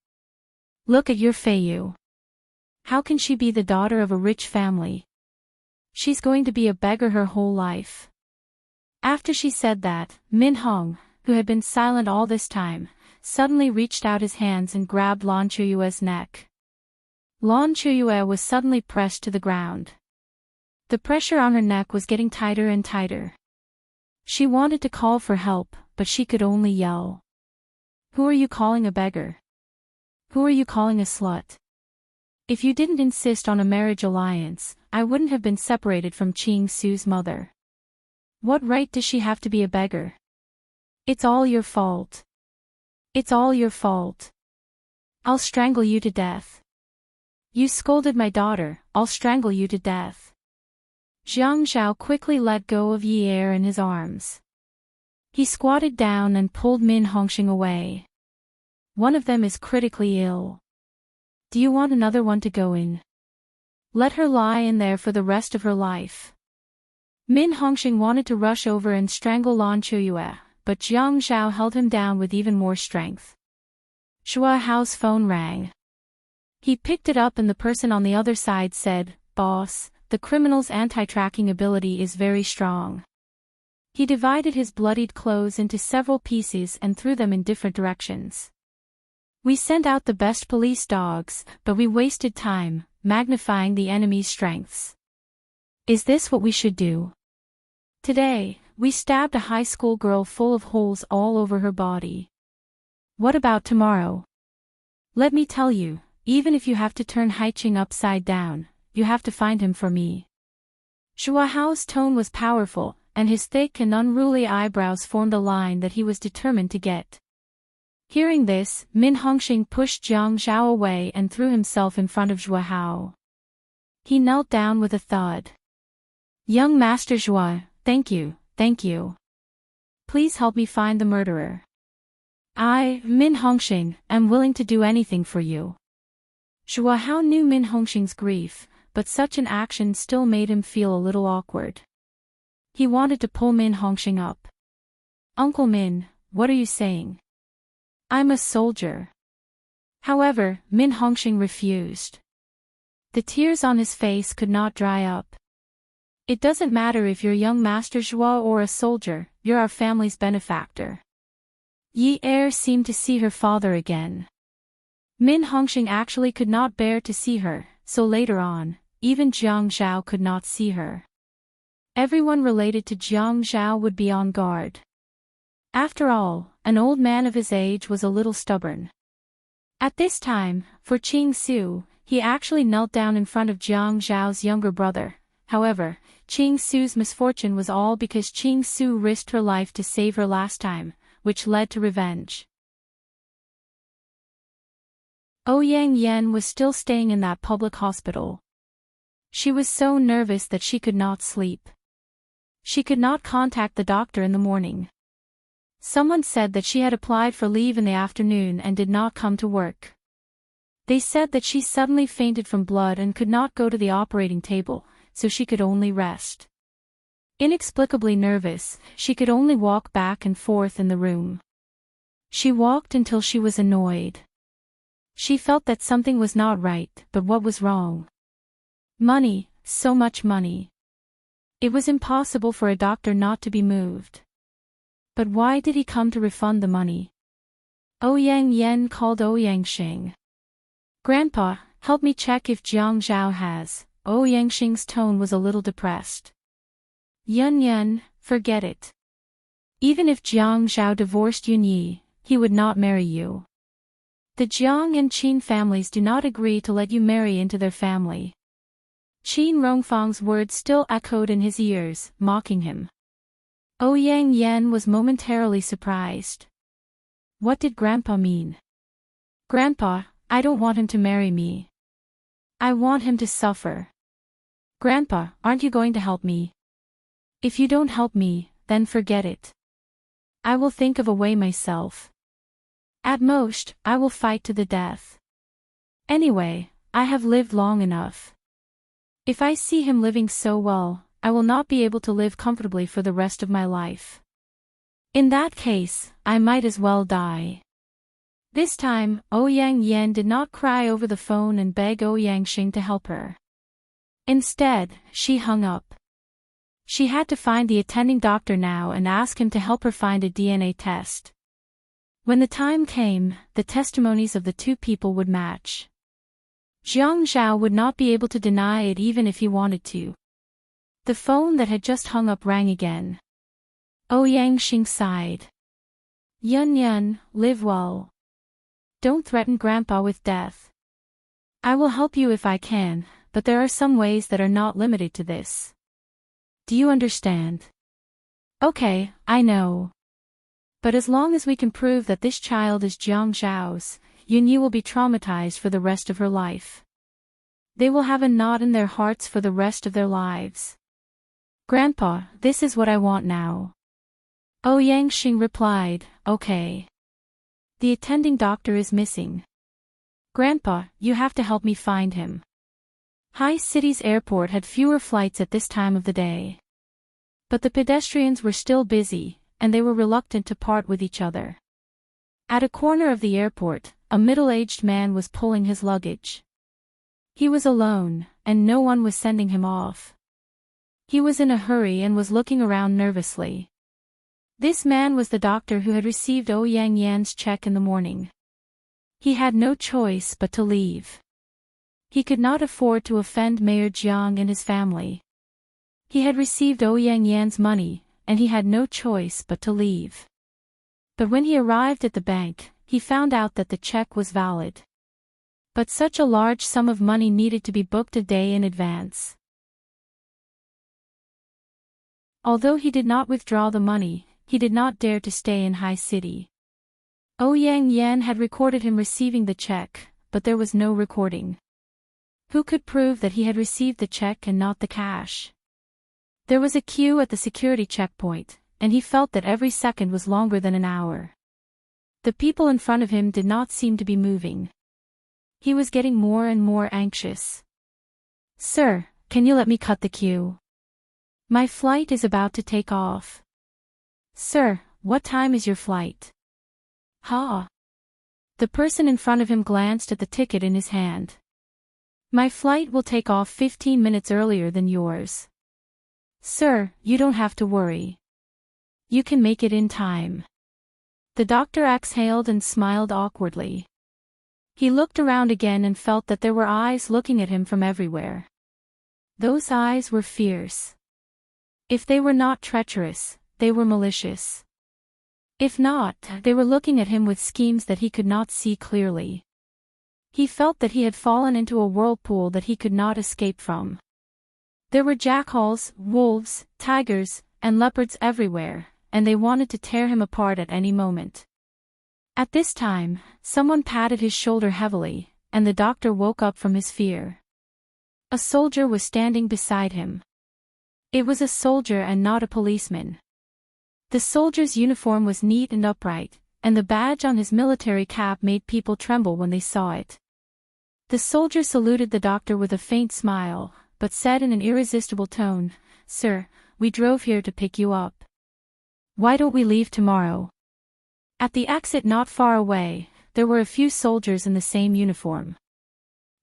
Look at your Feiyu. How can she be the daughter of a rich family? She's going to be a beggar her whole life." After she said that, Min Hong, who had been silent all this time, suddenly reached out his hands and grabbed Lan Chuyue's neck. Lan Chuyue was suddenly pressed to the ground. The pressure on her neck was getting tighter and tighter. She wanted to call for help, but she could only yell. "Who are you calling a beggar? Who are you calling a slut? If you didn't insist on a marriage alliance, I wouldn't have been separated from Qing Su's mother. What right does she have to be a beggar? It's all your fault. It's all your fault. I'll strangle you to death. You scolded my daughter, I'll strangle you to death." Jiang Zhao quickly let go of Yi Er in his arms. He squatted down and pulled Min Hongxing away. "One of them is critically ill. Do you want another one to go in? Let her lie in there for the rest of her life." Min Hongxing wanted to rush over and strangle Lan Chuyue, but Jiang Zhao held him down with even more strength. Shua Hao's phone rang. He picked it up and the person on the other side said, "Boss, the criminal's anti-tracking ability is very strong." He divided his bloodied clothes into several pieces and threw them in different directions. "We sent out the best police dogs, but we wasted time, magnifying the enemy's strengths. Is this what we should do? Today, we stabbed a high school girl full of holes all over her body. What about tomorrow? Let me tell you, even if you have to turn Haiqing upside down, you have to find him for me. Zhua Hao's tone was powerful, and his thick and unruly eyebrows formed a line that he was determined to get. Hearing this, Min Hongxing pushed Jiang Zhao away and threw himself in front of Zhua Hao. He knelt down with a thud. Young Master Zhua, thank you. Please help me find the murderer. I, Min Hongxing, am willing to do anything for you. Zhua Hao knew Min Hongxing's grief, but such an action still made him feel a little awkward. He wanted to pull Min Hongxing up. Uncle Min, what are you saying? I'm a soldier. However, Min Hongxing refused. The tears on his face could not dry up. It doesn't matter if you're young Master Zhua or a soldier, you're our family's benefactor. Yi Er seemed to see her father again. Min Hongxing actually could not bear to see her, so later on, even Jiang Zhao could not see her. Everyone related to Jiang Zhao would be on guard. After all, an old man of his age was a little stubborn. At this time, for Qing Su, he actually knelt down in front of Jiang Zhao's younger brother. However, Qing Su's misfortune was all because Qing Su risked her life to save her last time, which led to revenge. Ouyang Yan was still staying in that public hospital. She was so nervous that she could not sleep. She could not contact the doctor in the morning. Someone said that she had applied for leave in the afternoon and did not come to work. They said that she suddenly fainted from blood and could not go to the operating table, so she could only rest. Inexplicably nervous, she could only walk back and forth in the room. She walked until she was annoyed. She felt that something was not right, but what was wrong? Money, so much money. It was impossible for a doctor not to be moved. But why did he come to refund the money? Ouyang Yan called Ouyang Xing. Grandpa, help me check if Jiang Zhao has. Ouyang Xing's tone was a little depressed. Yun, forget it. Even if Jiang Zhao divorced Yunyi, he would not marry you. The Jiang and Qin families do not agree to let you marry into their family. Qin Rongfang's words still echoed in his ears, mocking him. Ouyang Yan was momentarily surprised. What did Grandpa mean? Grandpa, I don't want him to marry me. I want him to suffer. Grandpa, aren't you going to help me? If you don't help me, then forget it. I will think of a way myself. At most, I will fight to the death. Anyway, I have lived long enough. If I see him living so well, I will not be able to live comfortably for the rest of my life. In that case, I might as well die. This time, Ouyang Yan did not cry over the phone and beg Ouyang Xing to help her. Instead, she hung up. She had to find the attending doctor now and ask him to help her find a DNA test. When the time came, the testimonies of the two people would match. Jiang Zhao would not be able to deny it even if he wanted to. The phone that had just hung up rang again. Ouyang Xing sighed. Yun, live well. Don't threaten Grandpa with death. I will help you if I can, but there are some ways that are not limited to this. Do you understand? Okay, I know. But as long as we can prove that this child is Jiang Zhao's, Yunyi will be traumatized for the rest of her life. They will have a knot in their hearts for the rest of their lives. Grandpa, this is what I want now. Ouyang Xing replied, okay. The attending doctor is missing. Grandpa, you have to help me find him. High City's airport had fewer flights at this time of the day. But the pedestrians were still busy, and they were reluctant to part with each other. At a corner of the airport, a middle-aged man was pulling his luggage. He was alone, and no one was sending him off. He was in a hurry and was looking around nervously. This man was the doctor who had received Ouyang Yan's check in the morning. He had no choice but to leave. He could not afford to offend Mayor Jiang and his family. He had received Ouyang Yan's money, and he had no choice but to leave. But when he arrived at the bank, he found out that the check was valid. But such a large sum of money needed to be booked a day in advance. Although he did not withdraw the money, he did not dare to stay in High City. Ouyang Yen had recorded him receiving the check, but there was no recording. Who could prove that he had received the check and not the cash? There was a queue at the security checkpoint, and he felt that every second was longer than an hour. The people in front of him did not seem to be moving. He was getting more and more anxious. "Sir, can you let me cut the queue? My flight is about to take off." "Sir, what time is your flight?" "Ha." The person in front of him glanced at the ticket in his hand. "My flight will take off 15 minutes earlier than yours." "Sir, you don't have to worry. You can make it in time." The doctor exhaled and smiled awkwardly. He looked around again and felt that there were eyes looking at him from everywhere. Those eyes were fierce. If they were not treacherous, they were malicious. If not, they were looking at him with schemes that he could not see clearly. He felt that he had fallen into a whirlpool that he could not escape from. There were jackals, wolves, tigers, and leopards everywhere, and they wanted to tear him apart at any moment. At this time, someone patted his shoulder heavily, and the doctor woke up from his fear. A soldier was standing beside him. It was a soldier and not a policeman. The soldier's uniform was neat and upright, and the badge on his military cap made people tremble when they saw it. The soldier saluted the doctor with a faint smile, but said in an irresistible tone, "Sir, we drove here to pick you up. Why don't we leave tomorrow?" At the exit not far away, there were a few soldiers in the same uniform.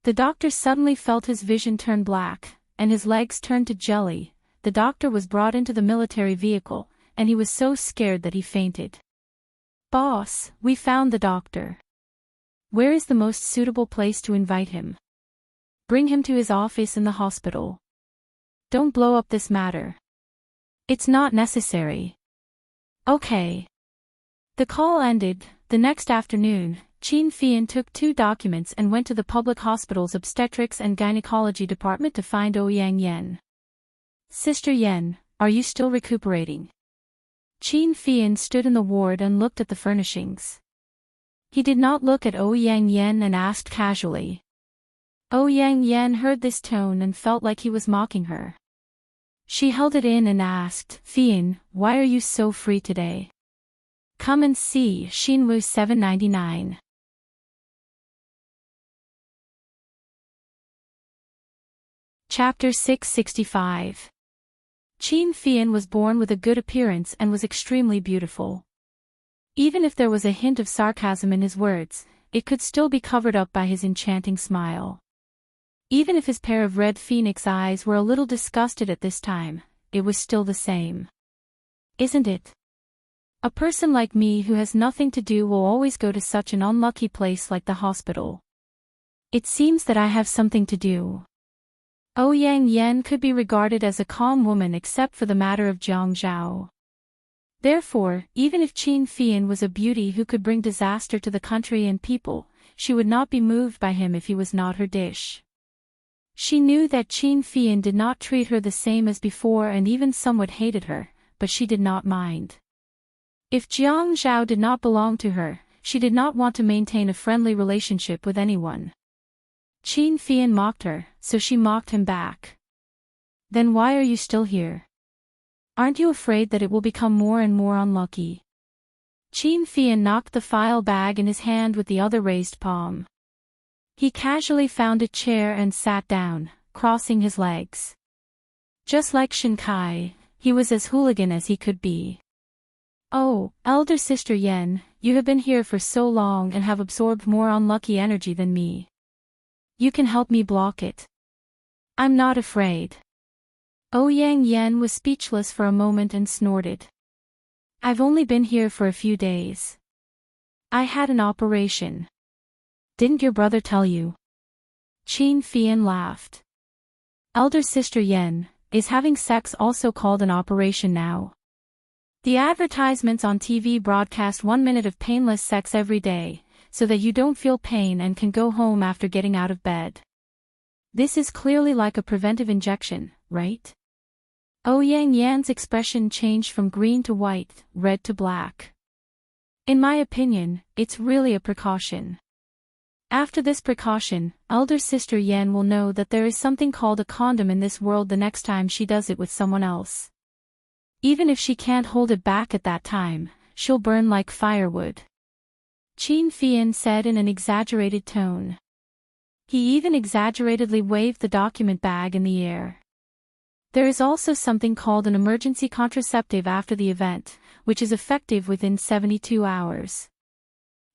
The doctor suddenly felt his vision turn black, and his legs turn to jelly. The doctor was brought into the military vehicle, and he was so scared that he fainted. "Boss, we found the doctor. Where is the most suitable place to invite him? Bring him to his office in the hospital. Don't blow up this matter. It's not necessary." "Okay." The call ended. The next afternoon, Qin Fian took 2 documents and went to the public hospital's obstetrics and gynecology department to find Ouyang Yen. "Sister Yen, are you still recuperating?" Qin Fian stood in the ward and looked at the furnishings. He did not look at Ouyang Yen and asked casually. Ouyang Yen heard this tone and felt like he was mocking her. She held it in and asked, "Fian, why are you so free today? Come and see." Xinwu 799. Chapter 665. Qin Fian was born with a good appearance and was extremely beautiful. Even if there was a hint of sarcasm in his words, it could still be covered up by his enchanting smile. Even if his pair of red phoenix eyes were a little disgusted at this time, it was still the same. Isn't it? A person like me who has nothing to do will always go to such an unlucky place like the hospital. It seems that I have something to do. Ouyang Yen could be regarded as a calm woman except for the matter of Jiang Zhao. Therefore, even if Qin Fian was a beauty who could bring disaster to the country and people, she would not be moved by him if he was not her dish. She knew that Qin Fian did not treat her the same as before and even somewhat hated her, but she did not mind. If Jiang Zhao did not belong to her, she did not want to maintain a friendly relationship with anyone. Qin Fian mocked her, so she mocked him back. "Then why are you still here? Aren't you afraid that it will become more and more unlucky?" Qin Fian knocked the file bag in his hand with the other raised palm. He casually found a chair and sat down, crossing his legs. Just like Shin Kai, he was as hooligan as he could be. "Oh, elder sister Yen, you have been here for so long and have absorbed more unlucky energy than me. You can help me block it. I'm not afraid." Ouyang Yen was speechless for a moment and snorted. "I've only been here for a few days. I had an operation. Didn't your brother tell you?" Qin Fian laughed. "Elder sister Yen, is having sex also called an operation now? The advertisements on TV broadcast 1 minute of painless sex every day, so that you don't feel pain and can go home after getting out of bed. This is clearly like a preventive injection, right? Yang Yan's expression changed from green to white, red to black. In my opinion, it's really a precaution. After this precaution, elder sister Yan will know that there is something called a condom in this world the next time she does it with someone else. Even if she can't hold it back at that time, she'll burn like firewood. Qin Fian said in an exaggerated tone. He even exaggeratedly waved the document bag in the air. There is also something called an emergency contraceptive after the event, which is effective within 72 hours.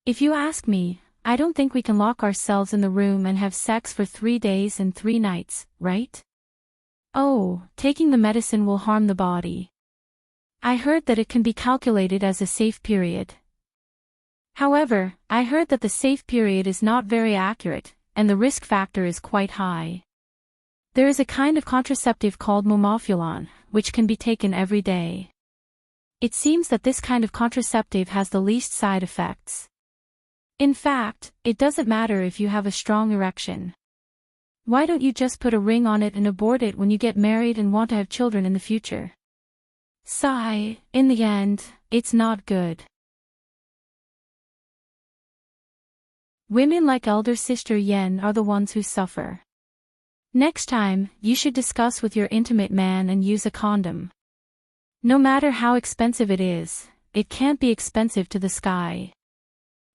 If you ask me, I don't think we can lock ourselves in the room and have sex for 3 days and 3 nights, right? Oh, taking the medicine will harm the body. I heard that it can be calculated as a safe period. However, I heard that the safe period is not very accurate, and the risk factor is quite high. There is a kind of contraceptive called momofulon, which can be taken every day. It seems that this kind of contraceptive has the least side effects. In fact, it doesn't matter if you have a strong erection. Why don't you just put a ring on it and abort it when you get married and want to have children in the future? Sigh, in the end, it's not good. Women like elder sister Yen are the ones who suffer. Next time, you should discuss with your intimate man and use a condom. No matter how expensive it is, it can't be expensive to the sky.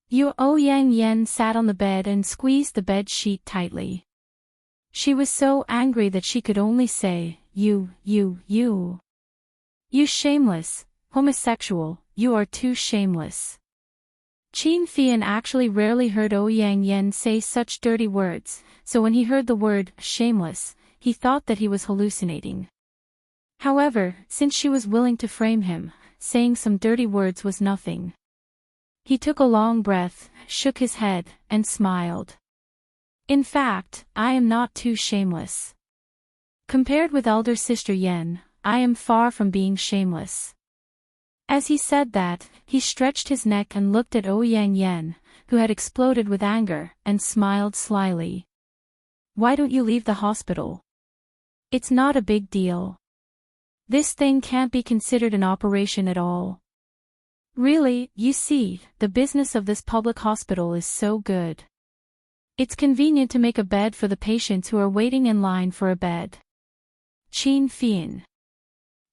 Yang Yen sat on the bed and squeezed the bed sheet tightly. She was so angry that she could only say, You shameless, homosexual, you are too shameless. Qin Fian actually rarely heard Yang Yen say such dirty words, so when he heard the word, shameless, he thought that he was hallucinating. However, since she was willing to frame him, saying some dirty words was nothing. He took a long breath, shook his head, and smiled. In fact, I am not too shameless. Compared with elder sister Yen, I am far from being shameless. As he said that, he stretched his neck and looked at Yang Yen, who had exploded with anger, and smiled slyly. Why don't you leave the hospital? It's not a big deal. This thing can't be considered an operation at all. Really, you see, the business of this public hospital is so good. It's convenient to make a bed for the patients who are waiting in line for a bed. Qin Fian.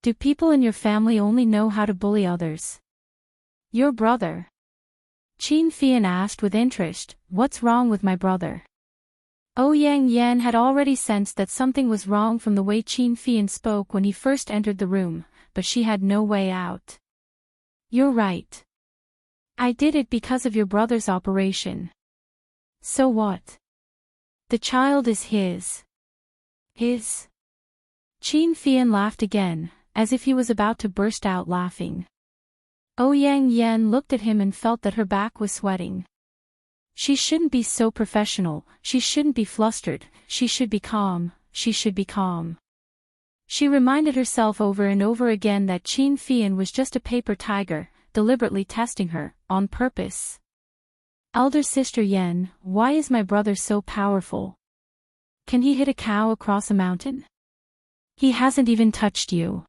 Do people in your family only know how to bully others? Your brother? Qin Fian asked with interest, what's wrong with my brother? Yang Yen had already sensed that something was wrong from the way Qin Fian spoke when he first entered the room, but she had no way out. You're right. I did it because of your brother's operation. So what? The child is his. His? Qin Fian laughed again, as if he was about to burst out laughing. Yang Yen looked at him and felt that her back was sweating. She shouldn't be so professional, she shouldn't be flustered, she should be calm, she should be calm. She reminded herself over and over again that Qin Fian was just a paper tiger, deliberately testing her, on purpose. Elder sister Yen, why is my brother so powerful? Can he hit a cow across a mountain? He hasn't even touched you.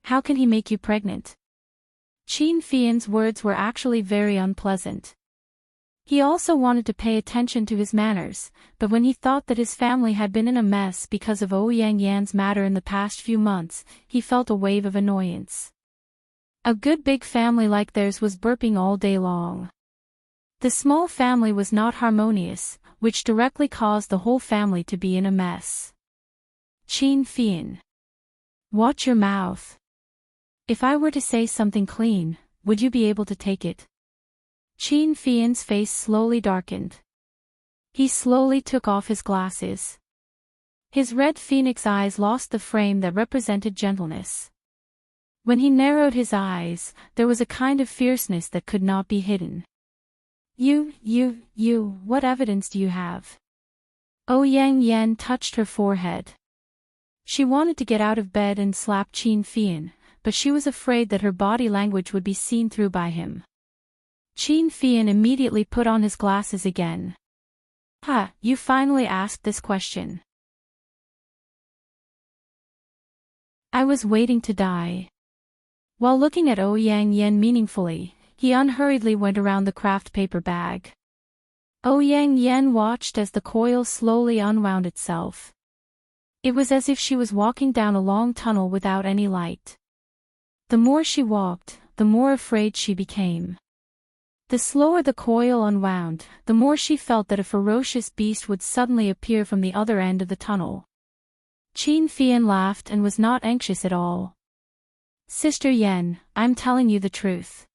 How can he make you pregnant? Qin Fian's words were actually very unpleasant. He also wanted to pay attention to his manners, but when he thought that his family had been in a mess because of Yang Yan's matter in the past few months, he felt a wave of annoyance. A good big family like theirs was burping all day long. The small family was not harmonious, which directly caused the whole family to be in a mess. Qin Fian. Watch your mouth. If I were to say something clean, would you be able to take it? Qin Fian's face slowly darkened. He slowly took off his glasses. His red phoenix eyes lost the frame that represented gentleness. When he narrowed his eyes, there was a kind of fierceness that could not be hidden. What evidence do you have? Yang Yen touched her forehead. She wanted to get out of bed and slap Qin Fian, but she was afraid that her body language would be seen through by him. Qin Fian immediately put on his glasses again. Ha, you finally asked this question. I was waiting to die. While looking at Ouyang Yen meaningfully, he unhurriedly went around the craft paper bag. Ouyang Yen watched as the coil slowly unwound itself. It was as if she was walking down a long tunnel without any light. The more she walked, the more afraid she became. The slower the coil unwound, the more she felt that a ferocious beast would suddenly appear from the other end of the tunnel. Qin Fian laughed and was not anxious at all. Sister Yen, I'm telling you the truth.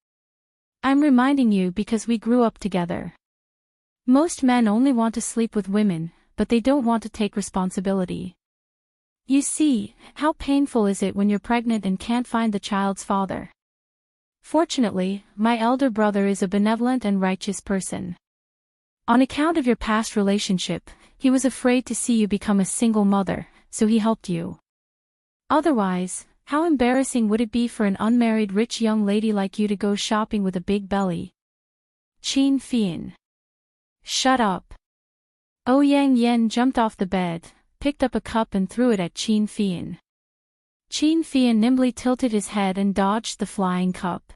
I'm reminding you because we grew up together. Most men only want to sleep with women, but they don't want to take responsibility. You see, how painful is it when you're pregnant and can't find the child's father? Fortunately, my elder brother is a benevolent and righteous person. On account of your past relationship, he was afraid to see you become a single mother, so he helped you. Otherwise, how embarrassing would it be for an unmarried rich young lady like you to go shopping with a big belly? Qin Fian. Shut up. Ouyang Yen jumped off the bed, picked up a cup and threw it at Qin Fian. Qin Fian nimbly tilted his head and dodged the flying cup.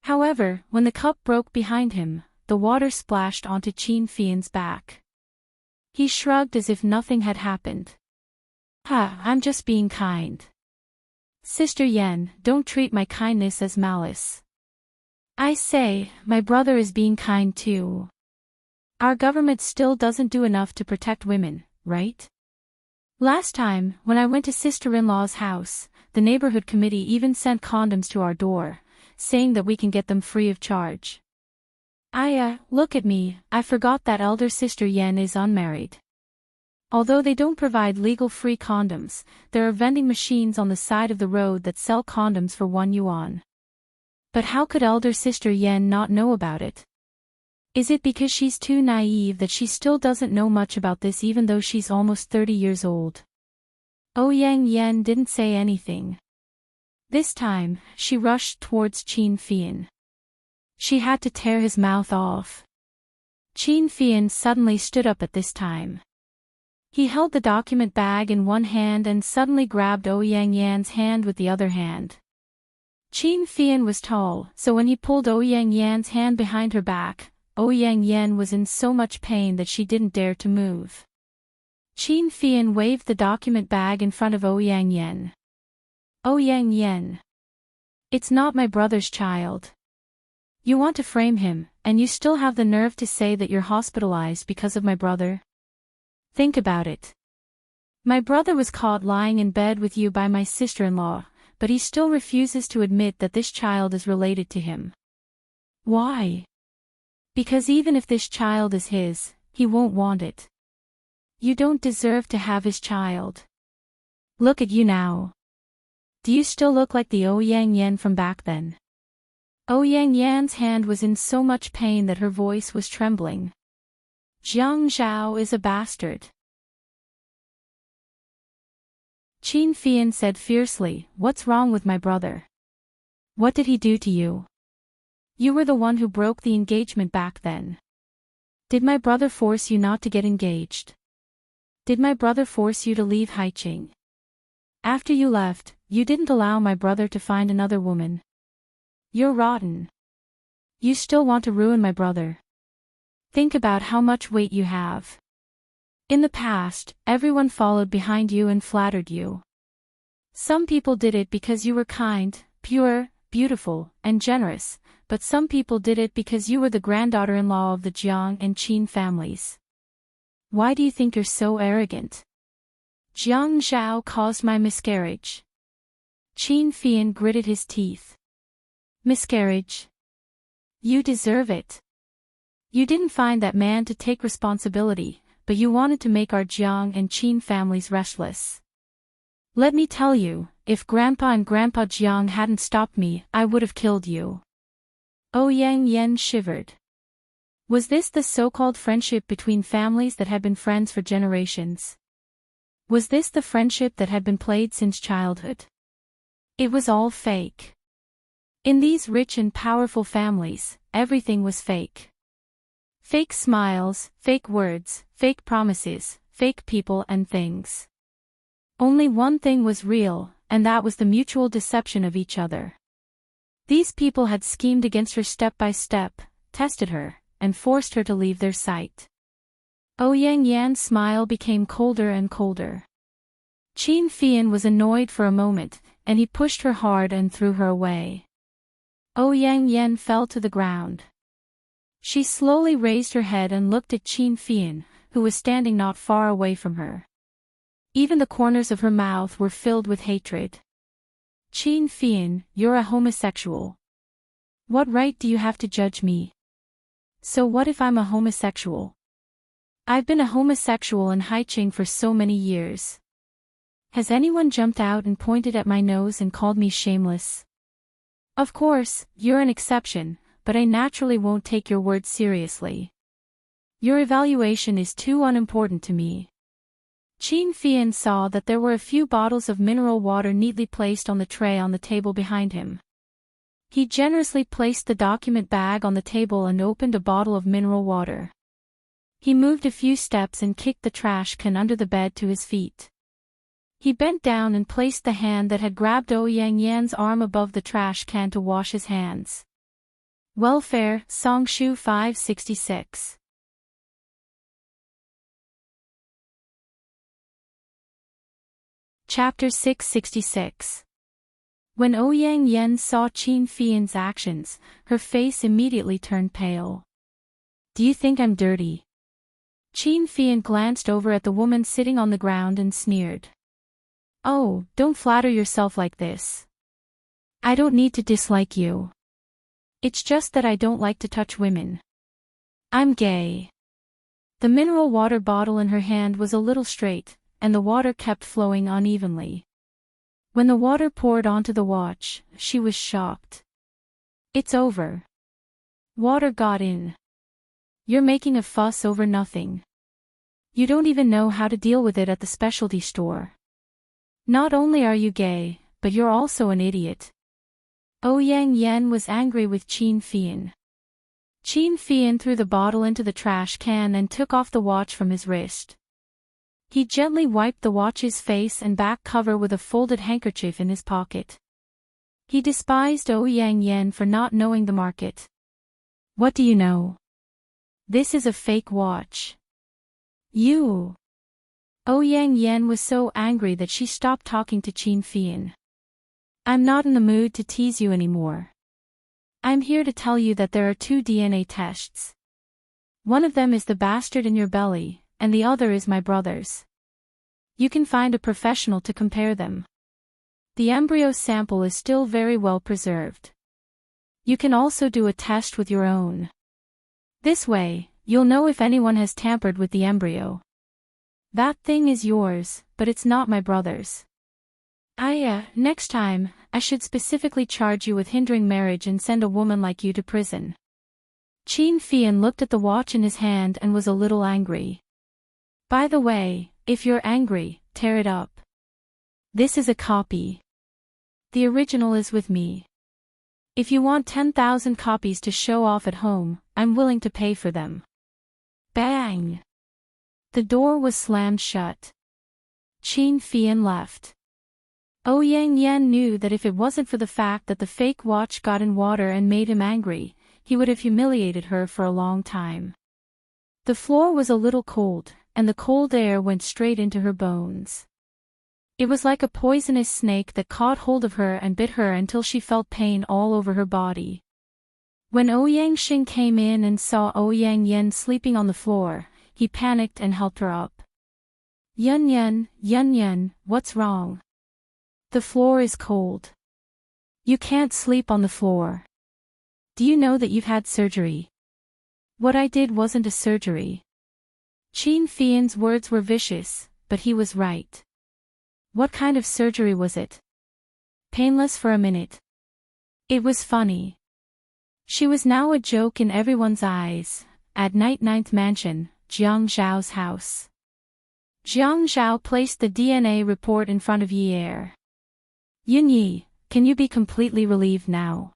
However, when the cup broke behind him, the water splashed onto Qin Fian's back. He shrugged as if nothing had happened. Ha, I'm just being kind. Sister Yen, don't treat my kindness as malice. I say, my brother is being kind too. Our government still doesn't do enough to protect women, right? Last time, when I went to sister-in-law's house, the neighborhood committee even sent condoms to our door, saying that we can get them free of charge. Look at me, I forgot that elder sister Yen is unmarried. Although they don't provide legal free condoms, there are vending machines on the side of the road that sell condoms for 1 yuan. But how could elder sister Yen not know about it? Is it because she's too naive that she still doesn't know much about this even though she's almost 30 years old? Ouyang Yen didn't say anything. This time, she rushed towards Qin Fian. She had to tear his mouth off. Qin Fian suddenly stood up at this time. He held the document bag in one hand and suddenly grabbed Ouyang Yan's hand with the other hand. Qin Fian was tall, so when he pulled Ouyang Yan's hand behind her back, Ouyang Yan was in so much pain that she didn't dare to move. Qin Fian waved the document bag in front of Ouyang Yan. Ouyang Yan. It's not my brother's child. You want to frame him, and you still have the nerve to say that you're hospitalized because of my brother? Think about it. My brother was caught lying in bed with you by my sister-in-law, but he still refuses to admit that this child is related to him. Why? Because even if this child is his, he won't want it. You don't deserve to have his child. Look at you now. Do you still look like the Ouyang Yan from back then? Ouyang Yan's hand was in so much pain that her voice was trembling. Jiang Zhao is a bastard. Qin Fian said fiercely, "What's wrong with my brother? What did he do to you? You were the one who broke the engagement back then. Did my brother force you not to get engaged? Did my brother force you to leave Haiqing? After you left, you didn't allow my brother to find another woman. You're rotten. You still want to ruin my brother. Think about how much weight you have. In the past, everyone followed behind you and flattered you. Some people did it because you were kind, pure, beautiful, and generous, but some people did it because you were the granddaughter-in-law of the Jiang and Qin families. Why do you think you're so arrogant? Jiang Zhao caused my miscarriage." Qin Fian gritted his teeth. "Miscarriage? You deserve it. You didn't find that man to take responsibility, but you wanted to make our Jiang and Qin families restless. Let me tell you, if Grandpa and Grandpa Jiang hadn't stopped me, I would have killed you." Ouyang Yan shivered. Was this the so-called friendship between families that had been friends for generations? Was this the friendship that had been played since childhood? It was all fake. In these rich and powerful families, everything was fake. Fake smiles, fake words, fake promises, fake people and things. Only one thing was real, and that was the mutual deception of each other. These people had schemed against her step by step, tested her, and forced her to leave their sight. Ouyang Yan's smile became colder and colder. Qin Fian was annoyed for a moment, and he pushed her hard and threw her away. Ouyang Yan fell to the ground. She slowly raised her head and looked at Qin Fian, who was standing not far away from her. Even the corners of her mouth were filled with hatred. Qin Fian, you're a homosexual. What right do you have to judge me? So what if I'm a homosexual? I've been a homosexual in Haiqing for so many years. Has anyone jumped out and pointed at my nose and called me shameless? Of course, you're an exception, but I naturally won't take your words seriously. Your evaluation is too unimportant to me. Qin Fian saw that there were a few bottles of mineral water neatly placed on the tray on the table behind him. He generously placed the document bag on the table and opened a bottle of mineral water. He moved a few steps and kicked the trash can under the bed to his feet. He bent down and placed the hand that had grabbed Ouyang Yan's arm above the trash can to wash his hands. Welfare, Songshu 566. Chapter 666. When Ouyang Yan saw Qin Fian's actions, her face immediately turned pale. Do you think I'm dirty? Qin Fian glanced over at the woman sitting on the ground and sneered. Oh, don't flatter yourself like this. I don't need to dislike you. It's just that I don't like to touch women. I'm gay. The mineral water bottle in her hand was a little straight, and the water kept flowing unevenly. When the water poured onto the watch, she was shocked. It's over. Water got in. You're making a fuss over nothing. You don't even know how to deal with it at the specialty store. Not only are you gay, but you're also an idiot. Ouyang Yan was angry with Qin Fian. Qin Fian threw the bottle into the trash can and took off the watch from his wrist. He gently wiped the watch's face and back cover with a folded handkerchief in his pocket. He despised Ouyang Yan for not knowing the market. What do you know? This is a fake watch. You. Ouyang Yan was so angry that she stopped talking to Qin Fian. I'm not in the mood to tease you anymore. I'm here to tell you that there are 2 DNA tests. One of them is the bastard in your belly, and the other is my brother's. You can find a professional to compare them. The embryo sample is still very well preserved. You can also do a test with your own. This way, you'll know if anyone has tampered with the embryo. That thing is yours, but it's not my brother's. Next time, I should specifically charge you with hindering marriage and send a woman like you to prison. Qin Fian looked at the watch in his hand and was a little angry. By the way, if you're angry, tear it up. This is a copy. The original is with me. If you want 10,000 copies to show off at home, I'm willing to pay for them. Bang! The door was slammed shut. Qin Fian left. Ouyang Yan knew that if it wasn't for the fact that the fake watch got in water and made him angry, he would have humiliated her for a long time. The floor was a little cold, and the cold air went straight into her bones. It was like a poisonous snake that caught hold of her and bit her until she felt pain all over her body. When Ouyang Xing came in and saw Ouyang Yan sleeping on the floor, he panicked and helped her up. Yun, what's wrong? The floor is cold. You can't sleep on the floor. Do you know that you've had surgery? What I did wasn't a surgery. Qin Fian's words were vicious, but he was right. What kind of surgery was it? Painless for a minute. It was funny. She was now a joke in everyone's eyes. At night 9th mansion, Jiang Zhao's house. Jiang Zhao placed the DNA report in front of Yi Er. Yunyi, can you be completely relieved now?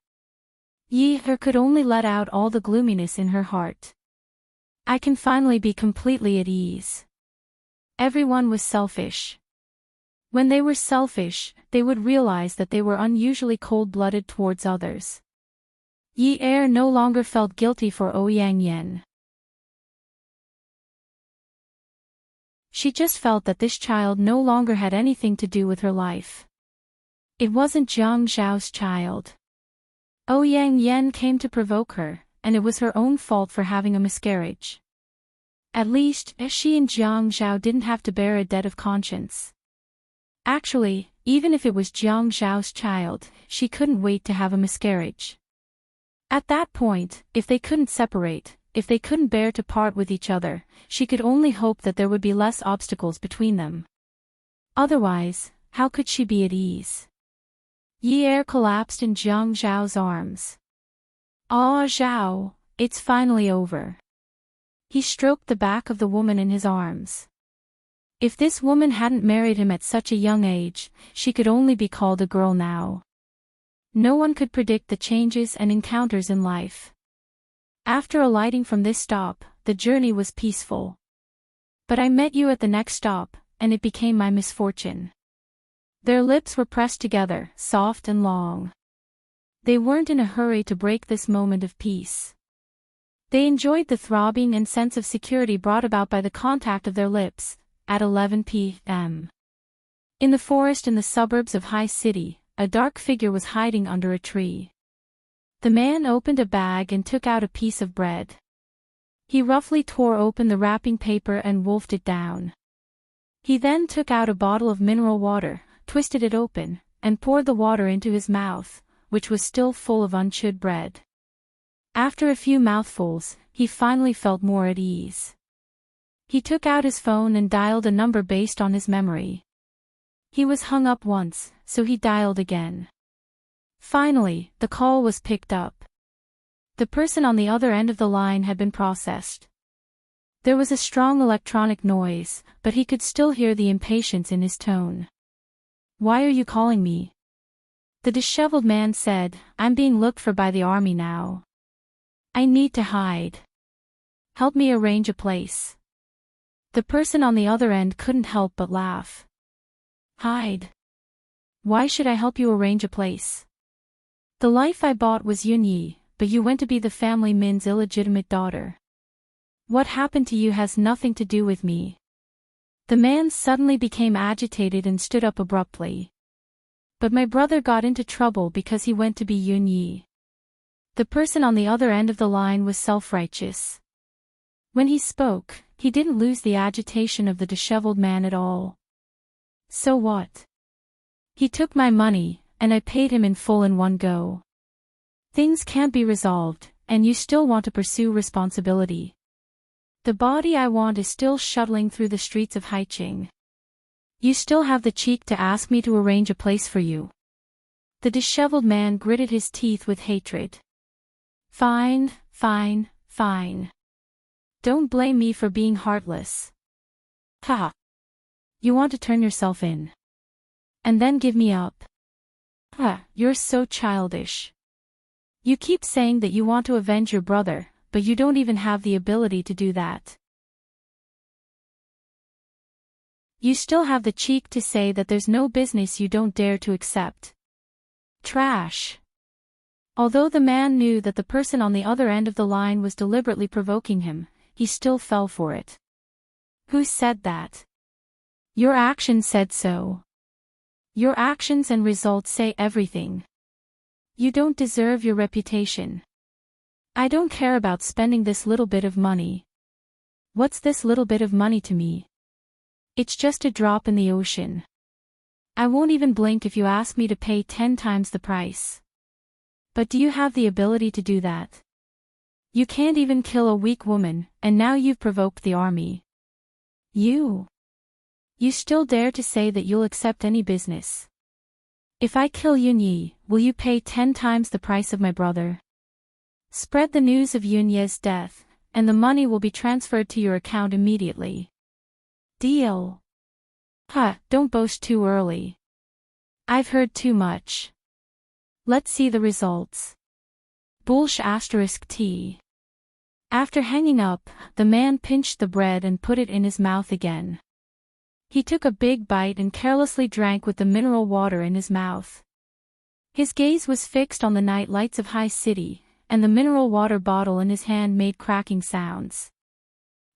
Her could only let out all the gloominess in her heart. I can finally be completely at ease. Everyone was selfish. When they were selfish, they would realize that they were unusually cold-blooded towards others. No longer felt guilty for Ouyang Yen. She just felt that this child no longer had anything to do with her life. It wasn't Jiang Zhao's child. Ouyang Yen came to provoke her, and it was her own fault for having a miscarriage. At least, she and Jiang Zhao didn't have to bear a debt of conscience. Actually, even if it was Jiang Zhao's child, she couldn't wait to have a miscarriage. At that point, if they couldn't separate, if they couldn't bear to part with each other, she could only hope that there would be less obstacles between them. Otherwise, how could she be at ease? Collapsed in Jiang Zhao's arms. "Ah, Zhao, it's finally over." He stroked the back of the woman in his arms. If this woman hadn't married him at such a young age, she could only be called a girl now. No one could predict the changes and encounters in life. After alighting from this stop, the journey was peaceful. But I met you at the next stop, and it became my misfortune. Their lips were pressed together, soft and long. They weren't in a hurry to break this moment of peace. They enjoyed the throbbing and sense of security brought about by the contact of their lips. At 11 p.m. In the forest in the suburbs of High City, a dark figure was hiding under a tree. The man opened a bag and took out a piece of bread. He roughly tore open the wrapping paper and wolfed it down. He then took out a bottle of mineral water, twisted it open, and poured the water into his mouth, which was still full of unchewed bread. After a few mouthfuls, he finally felt more at ease. He took out his phone and dialed a number based on his memory. He was hung up once, so he dialed again. Finally, the call was picked up. The person on the other end of the line had been processed. There was a strong electronic noise, but he could still hear the impatience in his tone. "Why are you calling me?" The disheveled man said, "I'm being looked for by the army now. I need to hide. Help me arrange a place." The person on the other end couldn't help but laugh. "Hide? Why should I help you arrange a place? The life I bought was Yunyi, but you went to be the family Min's illegitimate daughter. What happened to you has nothing to do with me." The man suddenly became agitated and stood up abruptly. "But my brother got into trouble because he went to be Yunyi." The person on the other end of the line was self-righteous. When he spoke, he didn't lose the agitation of the disheveled man at all. "So what? He took my money, and I paid him in full in one go. Things can't be resolved, and you still want to pursue responsibility. The body I want is still shuttling through the streets of Haiqing. You still have the cheek to ask me to arrange a place for you." The disheveled man gritted his teeth with hatred. Fine. Don't blame me for being heartless. Ha! You want to turn yourself in. And then give me up. Ha! You're so childish. You keep saying that you want to avenge your brother, but you don't even have the ability to do that. You still have the cheek to say that there's no business you don't dare to accept. Trash. Although the man knew that the person on the other end of the line was deliberately provoking him, he still fell for it. Who said that? Your actions said so. Your actions and results say everything. You don't deserve your reputation. I don't care about spending this little bit of money. What's this little bit of money to me? It's just a drop in the ocean. I won't even blink if you ask me to pay 10 times the price. But do you have the ability to do that? You can't even kill a weak woman, and now you've provoked the army. You still dare to say that you'll accept any business. If I kill Yunyi, will you pay 10 times the price of my brother? Spread the news of Yunye's death, and the money will be transferred to your account immediately. Deal? Don't boast too early. I've heard too much. Let's see the results. Bullsh asterisk T. After hanging up, the man pinched the bread and put it in his mouth again. He took a big bite and carelessly drank with the mineral water in his mouth. His gaze was fixed on the night lights of High City, and the mineral water bottle in his hand made cracking sounds.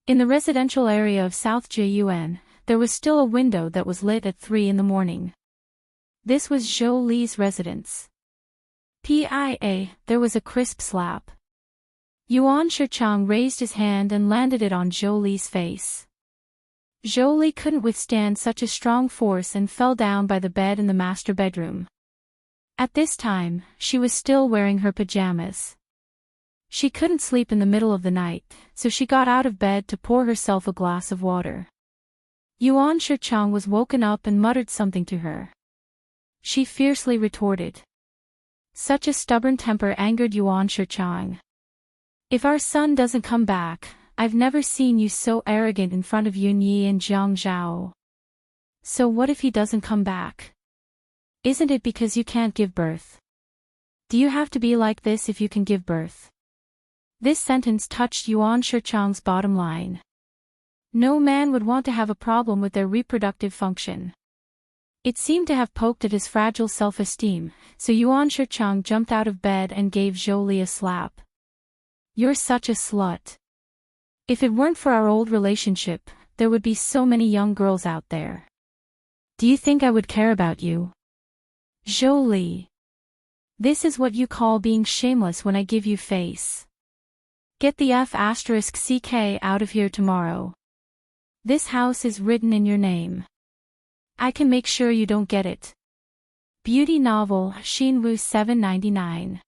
In the residential area of South Jun, there was still a window that was lit at 3 in the morning. This was Zhou Li's residence. PIA, there was a crisp slap. Yuan Shichang raised his hand and landed it on Zhou Li's face. Zhou Li couldn't withstand such a strong force and fell down by the bed in the master bedroom. At this time, she was still wearing her pajamas. She couldn't sleep in the middle of the night, so she got out of bed to pour herself a glass of water. Yuan Shichang was woken up and muttered something to her. She fiercely retorted. Such a stubborn temper angered Yuan Shichang. If our son doesn't come back, I've never seen you so arrogant in front of Yun Yi and Jiang Zhao. So what if he doesn't come back? Isn't it because you can't give birth? Do you have to be like this if you can give birth? This sentence touched Yuan Shichang's bottom line. No man would want to have a problem with their reproductive function. It seemed to have poked at his fragile self-esteem, so Yuan Shichang jumped out of bed and gave Zhou Li a slap. You're such a slut. If it weren't for our old relationship, there would be so many young girls out there. Do you think I would care about you? Zhou Li. This is what you call being shameless when I give you face. Get the F***ck out of here tomorrow. This house is written in your name. I can make sure you don't get it. Beauty novel, Xinwu 799.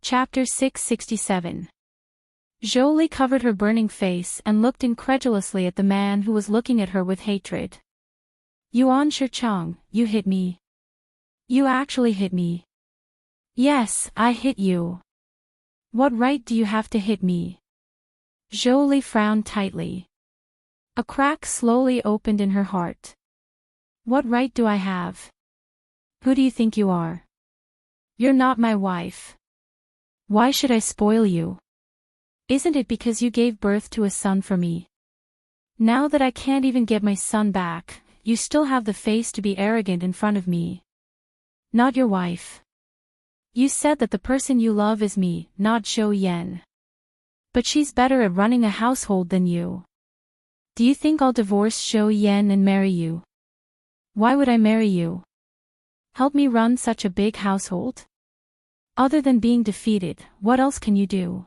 Chapter 667. Zhou Li covered her burning face and looked incredulously at the man who was looking at her with hatred. Yuan Shichang, you hit me. You actually hit me. Yes, I hit you. What right do you have to hit me? Zhou Li frowned tightly. A crack slowly opened in her heart. What right do I have? Who do you think you are? You're not my wife. Why should I spoil you? Isn't it because you gave birth to a son for me? Now that I can't even get my son back, you still have the face to be arrogant in front of me. Not your wife. You said that the person you love is me, not Zhou Yan. But she's better at running a household than you. Do you think I'll divorce Zhou Yan and marry you? Why would I marry you? Help me run such a big household? Other than being defeated, what else can you do?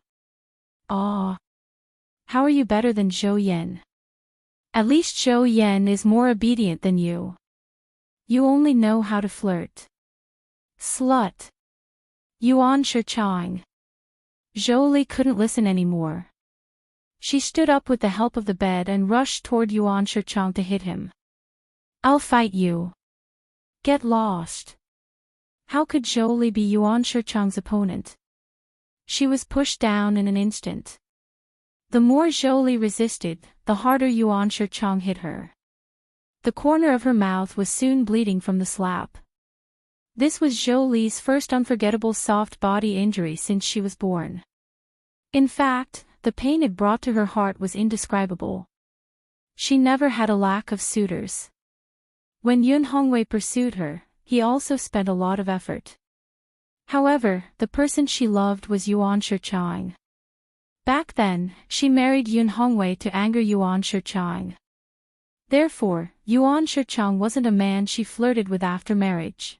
Ah. How are you better than Zhou Yan? At least Zhou Yan is more obedient than you. You only know how to flirt. Slut. Yuan Shichang. Zhou Li couldn't listen anymore. She stood up with the help of the bed and rushed toward Yuan Shichang to hit him. I'll fight you. Get lost. How could Zhou Li be Yuan Shichang's opponent? She was pushed down in an instant. The more Zhou Li resisted, the harder Yuan Shichang hit her. The corner of her mouth was soon bleeding from the slap. This was Zhou Li's first unforgettable soft body injury since she was born. In fact, the pain it brought to her heart was indescribable. She never had a lack of suitors. When Yun Hongwei pursued her, he also spent a lot of effort. However, the person she loved was Yuan Shichang. Back then, she married Yun Hongwei to anger Yuan Shichang. Therefore, Yuan Shichang wasn't a man she flirted with after marriage.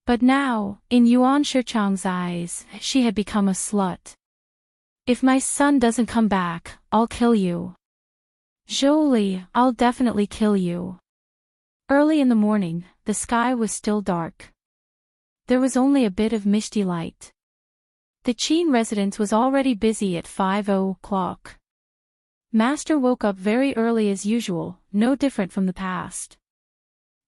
But now, in Yuan Shichang's eyes, she had become a slut. If my son doesn't come back, I'll kill you. Zhou Li, I'll definitely kill you. Early in the morning, the sky was still dark. There was only a bit of misty light. The Qin residence was already busy at 5:00. Master woke up very early as usual, no different from the past.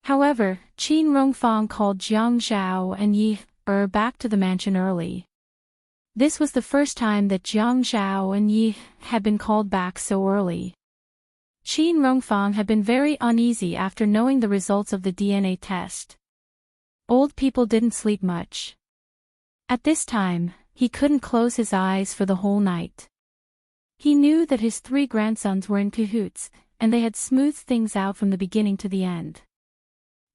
However, Qin Rongfang called Jiang Zhao and Yi back to the mansion early. This was the first time that Jiang Zhao and Yi had been called back so early. Qin Rongfang had been very uneasy after knowing the results of the DNA test. Old people didn't sleep much. At this time, he couldn't close his eyes for the whole night. He knew that his 3 grandsons were in cahoots, and they had smoothed things out from the beginning to the end.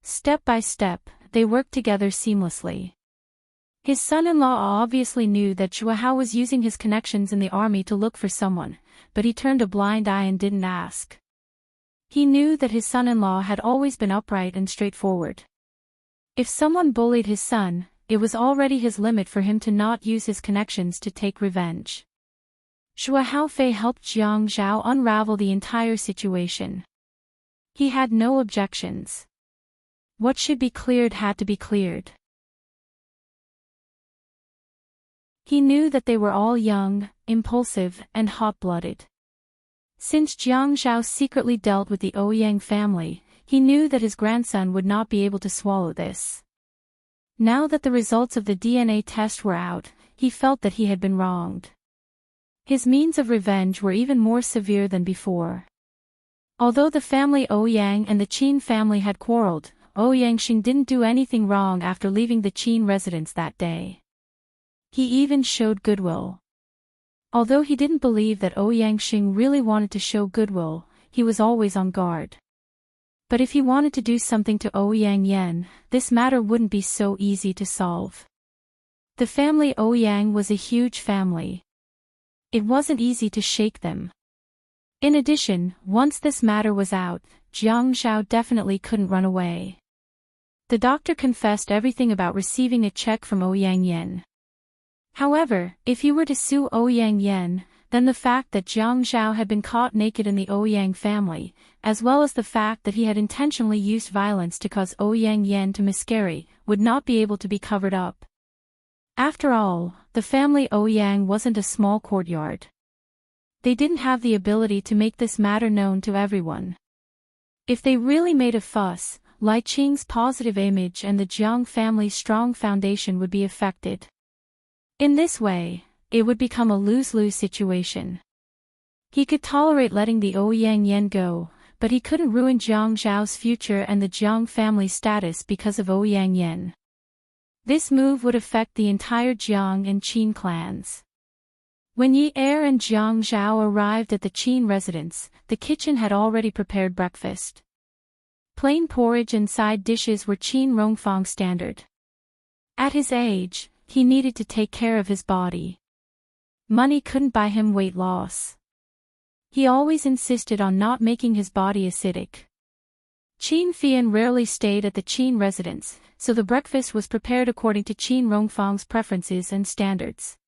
Step by step, they worked together seamlessly. His son-in-law obviously knew that Zhuhao was using his connections in the army to look for someone, but he turned a blind eye and didn't ask. He knew that his son-in-law had always been upright and straightforward. If someone bullied his son, it was already his limit for him to not use his connections to take revenge. Zhuo Haofei helped Jiang Zhao unravel the entire situation. He had no objections. What should be cleared had to be cleared. He knew that they were all young, impulsive, and hot-blooded. Since Jiang Zhao secretly dealt with the Ouyang family, he knew that his grandson would not be able to swallow this. Now that the results of the DNA test were out, he felt that he had been wronged. His means of revenge were even more severe than before. Although the family Ouyang and the Qin family had quarreled, Ouyang Xing didn't do anything wrong after leaving the Qin residence that day. He even showed goodwill. Although he didn't believe that Ouyang Xing really wanted to show goodwill, he was always on guard. But if he wanted to do something to Ouyang Yan, this matter wouldn't be so easy to solve. The family Ouyang was a huge family. It wasn't easy to shake them. In addition, once this matter was out, Jiang Zhao definitely couldn't run away. The doctor confessed everything about receiving a check from Ouyang Yan. However, if he were to sue Ouyang Yan, then the fact that Jiang Zhao had been caught naked in the Ouyang family, as well as the fact that he had intentionally used violence to cause Ouyang Yan to miscarry, would not be able to be covered up. After all, the family Ouyang wasn't a small courtyard. They didn't have the ability to make this matter known to everyone. If they really made a fuss, Lai Qing's positive image and the Jiang family's strong foundation would be affected. In this way, it would become a lose-lose situation. He could tolerate letting the Ouyang Yan go, but he couldn't ruin Jiang Zhao's future and the Jiang family's status because of Ouyang Yan. This move would affect the entire Jiang and Qin clans. When Yi Er and Jiang Zhao arrived at the Qin residence, the kitchen had already prepared breakfast. Plain porridge and side dishes were Qin Rongfang's standard. At his age, he needed to take care of his body. Money couldn't buy him weight loss. He always insisted on not making his body acidic. Qin Fian rarely stayed at the Qin residence, so the breakfast was prepared according to Qin Rongfang's preferences and standards.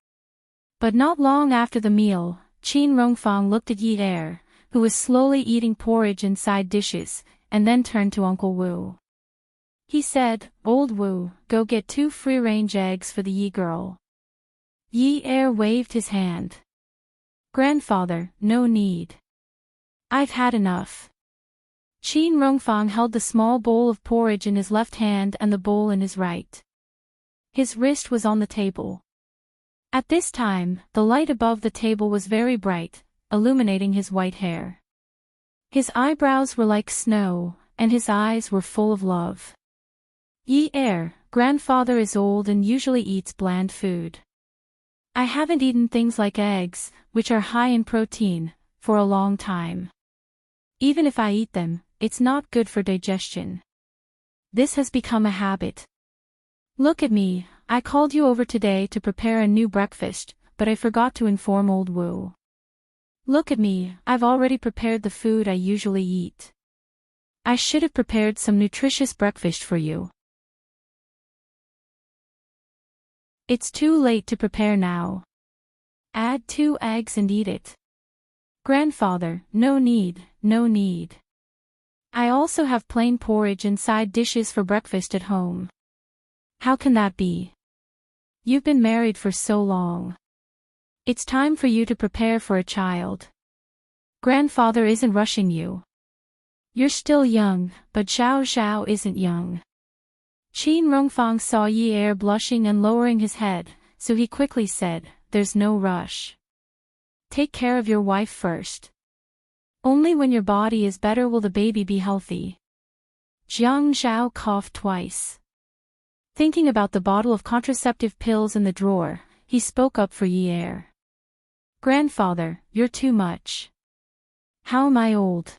But not long after the meal, Qin Rongfang looked at Yi Er, who was slowly eating porridge and side dishes, and then turned to Uncle Wu. He said, "Old Wu, go get 2 free-range eggs for the Yi girl." Yi Er waved his hand. "Grandfather, no need. I've had enough." Qin Rongfang held the small bowl of porridge in his left hand and the bowl in his right. His wrist was on the table. At this time, the light above the table was very bright, illuminating his white hair. His eyebrows were like snow, and his eyes were full of love. "Yi Er, grandfather is old and usually eats bland food. I haven't eaten things like eggs, which are high in protein, for a long time. Even if I eat them, it's not good for digestion. This has become a habit. Look at me, I called you over today to prepare a new breakfast, but I forgot to inform old Wu. Look at me, I've already prepared the food I usually eat. I should have prepared some nutritious breakfast for you. It's too late to prepare now. Add 2 eggs and eat it." "Grandfather, no need, no need. I also have plain porridge and side dishes for breakfast at home." "How can that be? You've been married for so long. It's time for you to prepare for a child. Grandfather isn't rushing you. You're still young, but Zhao Zhao isn't young." Qin Rongfang saw Yi Er blushing and lowering his head, so he quickly said, "There's no rush. Take care of your wife first." Only when your body is better will the baby be healthy. Jiang Zhao coughed twice. Thinking about the bottle of contraceptive pills in the drawer, he spoke up for Yi Er. Grandfather, you're too much. How am I old?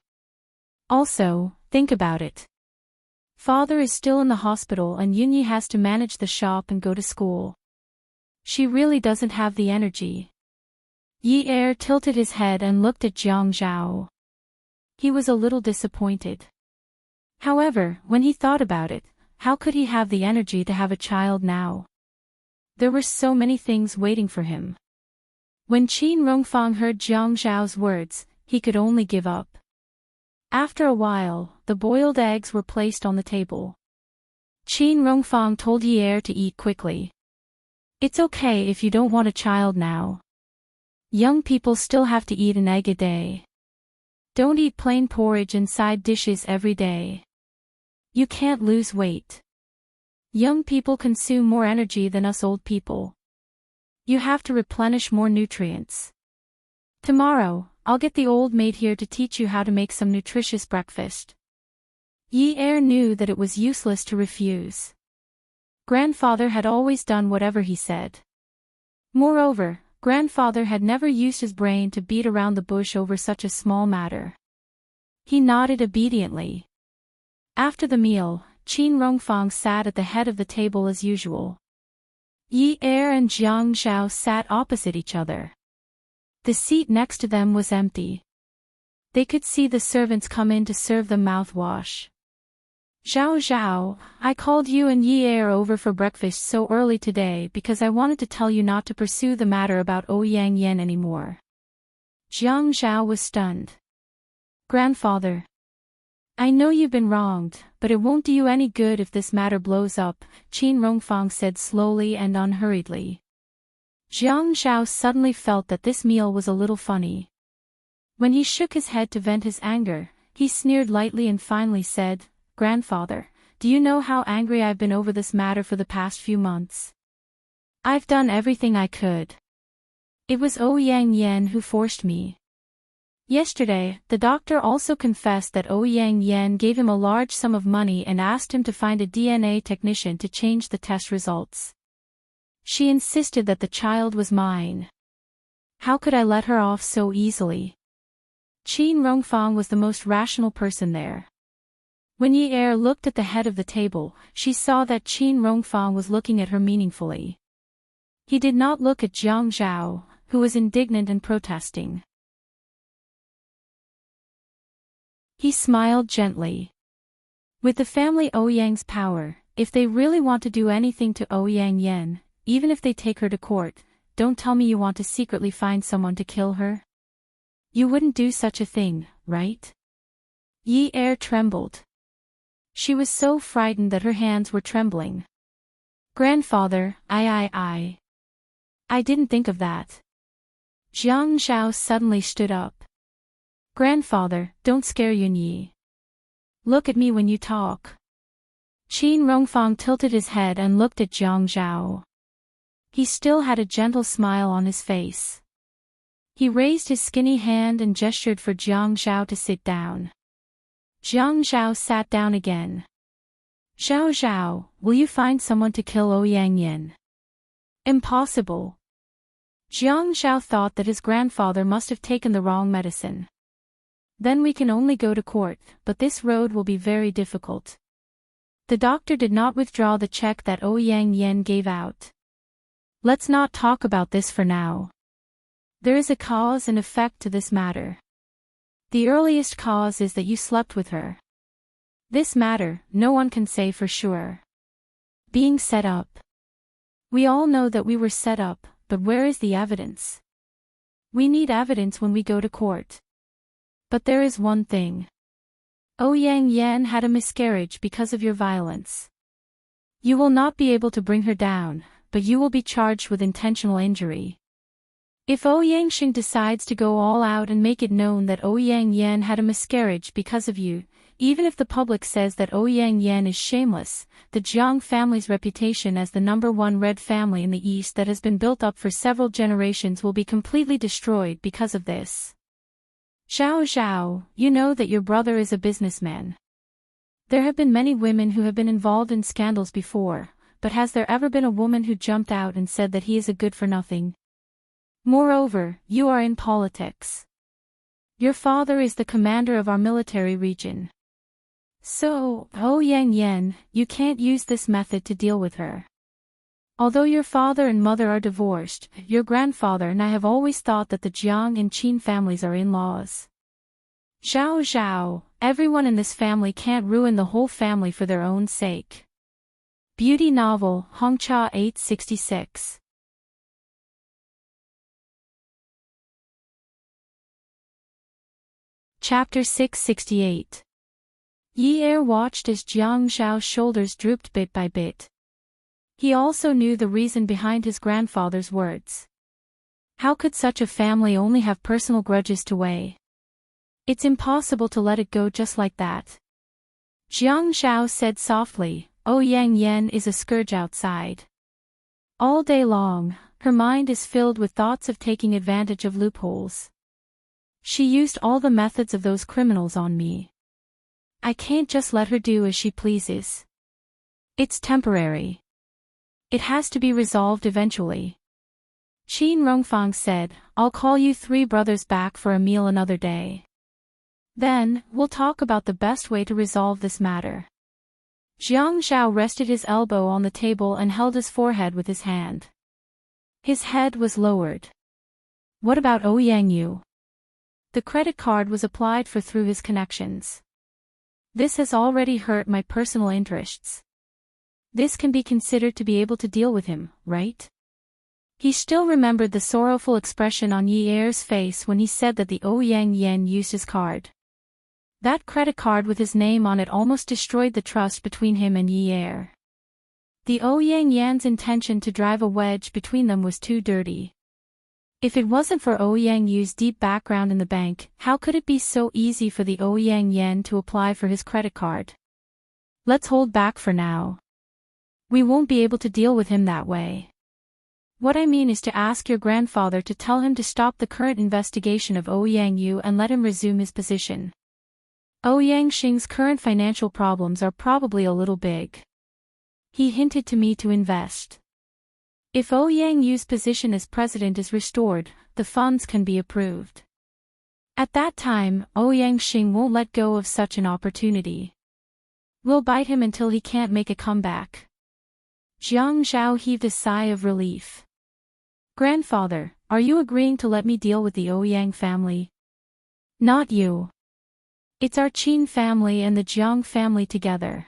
Also, think about it. Father is still in the hospital and Yunyi has to manage the shop and go to school. She really doesn't have the energy. Yi Er tilted his head and looked at Jiang Zhao. He was a little disappointed. However, when he thought about it, how could he have the energy to have a child now? There were so many things waiting for him. When Qin Rongfang heard Jiang Zhao's words, he could only give up. After a while, the boiled eggs were placed on the table. Qin Rongfang told Yi Er to eat quickly. It's okay if you don't want a child now. Young people still have to eat an egg a day. Don't eat plain porridge and side dishes every day. You can't lose weight. Young people consume more energy than us old people. You have to replenish more nutrients. Tomorrow, I'll get the old maid here to teach you how to make some nutritious breakfast. Yi Er knew that it was useless to refuse. Grandfather had always done whatever he said. Moreover, Grandfather had never used his brain to beat around the bush over such a small matter. He nodded obediently. After the meal, Qin Rongfang sat at the head of the table as usual. Yi Er and Jiang Zhao sat opposite each other. The seat next to them was empty. They could see the servants come in to serve them mouthwash. Zhao Zhao, I called you and Yi Er over for breakfast so early today because I wanted to tell you not to pursue the matter about Ouyang Yan anymore. Jiang Zhao was stunned. Grandfather. I know you've been wronged, but it won't do you any good if this matter blows up, Qin Rongfang said slowly and unhurriedly. Jiang Zhao suddenly felt that this meal was a little funny. When he shook his head to vent his anger, he sneered lightly and finally said, Grandfather, do you know how angry I've been over this matter for the past few months? I've done everything I could. It was Ouyang Yan who forced me. Yesterday, the doctor also confessed that Ouyang Yan gave him a large sum of money and asked him to find a DNA technician to change the test results. She insisted that the child was mine. How could I let her off so easily? Qin Rongfang was the most rational person there. When Yi Er looked at the head of the table, she saw that Qin Rongfang was looking at her meaningfully. He did not look at Jiang Zhao, who was indignant and protesting. He smiled gently. With the family Ouyang's power, if they really want to do anything to Ouyang Yan, even if they take her to court, don't tell me you want to secretly find someone to kill her. You wouldn't do such a thing, right? Yi Er trembled. She was so frightened that her hands were trembling. Grandfather, I didn't think of that. Jiang Zhao suddenly stood up. Grandfather, don't scare Yunyi. Look at me when you talk. Qin Rongfang tilted his head and looked at Jiang Zhao. He still had a gentle smile on his face. He raised his skinny hand and gestured for Jiang Zhao to sit down. Jiang Zhao sat down again. Zhao Zhao, will you find someone to kill Ouyang Yan? Impossible. Jiang Zhao thought that his grandfather must have taken the wrong medicine. Then we can only go to court, but this road will be very difficult. The doctor did not withdraw the check that Ouyang Yan gave out. Let's not talk about this for now. There is a cause and effect to this matter. The earliest cause is that you slept with her. This matter, no one can say for sure. Being set up. We all know that we were set up, but where is the evidence? We need evidence when we go to court. But there is one thing. Ouyang Yan had a miscarriage because of your violence. You will not be able to bring her down, but you will be charged with intentional injury. If Ouyang Xing decides to go all out and make it known that Ouyang Yan had a miscarriage because of you, even if the public says that Ouyang Yan is shameless, the Jiang family's reputation as the #1 red family in the East that has been built up for several generations will be completely destroyed because of this. Xiao Xiao, you know that your brother is a businessman. There have been many women who have been involved in scandals before, but has there ever been a woman who jumped out and said that he is a good-for-nothing? Moreover, you are in politics. Your father is the commander of our military region. So, Yang Yan, you can't use this method to deal with her. Although your father and mother are divorced, your grandfather and I have always thought that the Jiang and Qin families are in-laws. Xiao Xiao, everyone in this family can't ruin the whole family for their own sake. Beauty novel, Hongcha 866. Chapter 668. Yi Er watched as Jiang Zhao's shoulders drooped bit by bit. He also knew the reason behind his grandfather's words. How could such a family only have personal grudges to weigh? It's impossible to let it go just like that. Jiang Zhao said softly, Yang Yan is a scourge outside. All day long, her mind is filled with thoughts of taking advantage of loopholes. She used all the methods of those criminals on me. I can't just let her do as she pleases. It's temporary. It has to be resolved eventually. Qin Rongfang said, I'll call you three brothers back for a meal another day. Then, we'll talk about the best way to resolve this matter. Jiang Zhao rested his elbow on the table and held his forehead with his hand. His head was lowered. What about Yang Yu? The credit card was applied for through his connections. This has already hurt my personal interests. This can be considered to be able to deal with him, right? He still remembered the sorrowful expression on Yi Er's face when he said that the Yang Yan used his card. That credit card with his name on it almost destroyed the trust between him and Yi Er. The Yang Yan's intention to drive a wedge between them was too dirty. If it wasn't for Yang Yu's deep background in the bank, how could it be so easy for the Yang Yan to apply for his credit card? Let's hold back for now. We won't be able to deal with him that way. What I mean is to ask your grandfather to tell him to stop the current investigation of Yang Yu and let him resume his position. Yang Xing's current financial problems are probably a little big. He hinted to me to invest. If Yang Yu's position as president is restored, the funds can be approved. At that time, Yang Xing won't let go of such an opportunity. We'll bite him until he can't make a comeback. Jiang Zhao heaved a sigh of relief. Grandfather, are you agreeing to let me deal with the Yang family? Not you. It's our Qin family and the Jiang family together.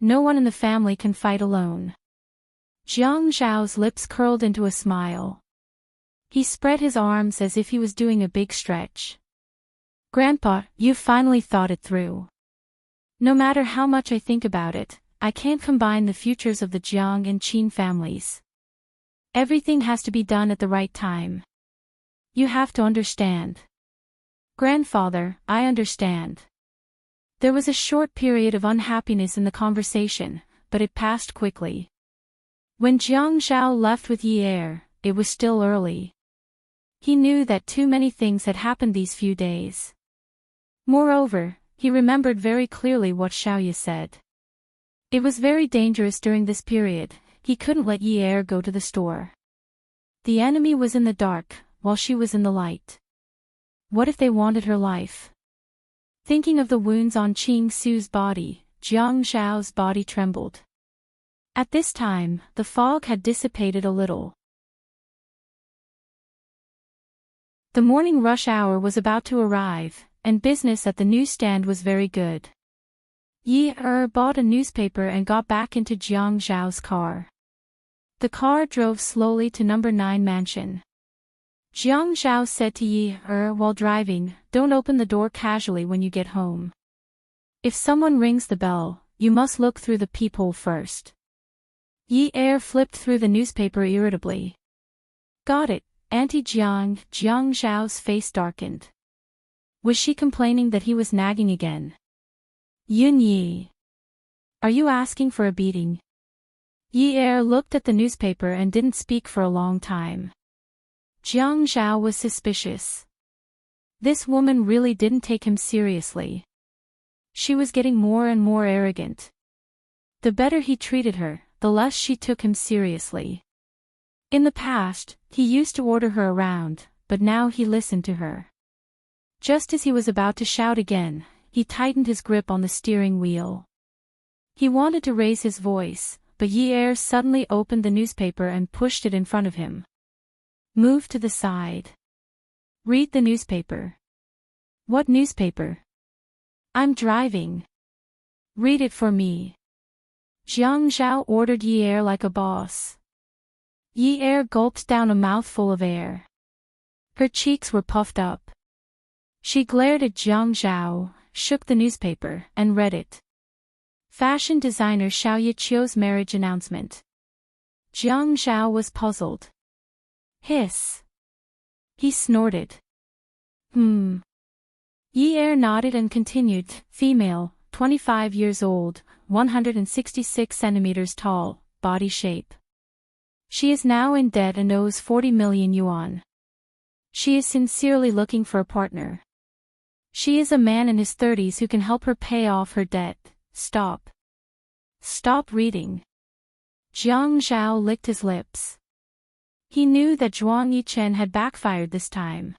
No one in the family can fight alone. Jiang Zhao's lips curled into a smile. He spread his arms as if he was doing a big stretch. Grandpa, you've finally thought it through. No matter how much I think about it, I can't combine the futures of the Jiang and Qin families. Everything has to be done at the right time. You have to understand. Grandfather, I understand. There was a short period of unhappiness in the conversation, but it passed quickly. When Jiang Zhao left with Yi Er, it was still early. He knew that too many things had happened these few days. Moreover, he remembered very clearly what Xiaoye said. It was very dangerous during this period, he couldn't let Yi Er go to the store. The enemy was in the dark, while she was in the light. What if they wanted her life? Thinking of the wounds on Qing Su's body, Jiang Zhao's body trembled. At this time, the fog had dissipated a little. The morning rush hour was about to arrive, and business at the newsstand was very good. Yi Er bought a newspaper and got back into Jiang Zhao's car. The car drove slowly to number 9 mansion. Jiang Zhao said to Yi Er while driving, don't open the door casually when you get home. If someone rings the bell, you must look through the peephole first. Yi Er flipped through the newspaper irritably. Got it, Auntie Jiang. Jiang Zhao's face darkened. Was she complaining that he was nagging again? Yun Yi. Are you asking for a beating? Yi Er looked at the newspaper and didn't speak for a long time. Jiang Zhao was suspicious. This woman really didn't take him seriously. She was getting more and more arrogant. The better he treated her, the less she took him seriously. In the past, he used to order her around, but now he listened to her. Just as he was about to shout again, he tightened his grip on the steering wheel. He wanted to raise his voice, but Yi suddenly opened the newspaper and pushed it in front of him. Move to the side. Read the newspaper. What newspaper? I'm driving. Read it for me. Jiang Zhao ordered Yi like a boss. Yi gulped down a mouthful of air. Her cheeks were puffed up. She glared at Jiang Zhao, shook the newspaper, and read it. Fashion designer Xiao Yiqiu's marriage announcement. Jiang Zhao was puzzled. Hiss. He snorted. Yi nodded and continued, female, 25 years old, 166 centimeters tall, body shape. She is now in debt and owes 40 million yuan. She is sincerely looking for a partner. She is a man in his 30s who can help her pay off her debt. Stop. Stop reading. Jiang Zhao licked his lips. He knew that Zhuang Yichen had backfired this time.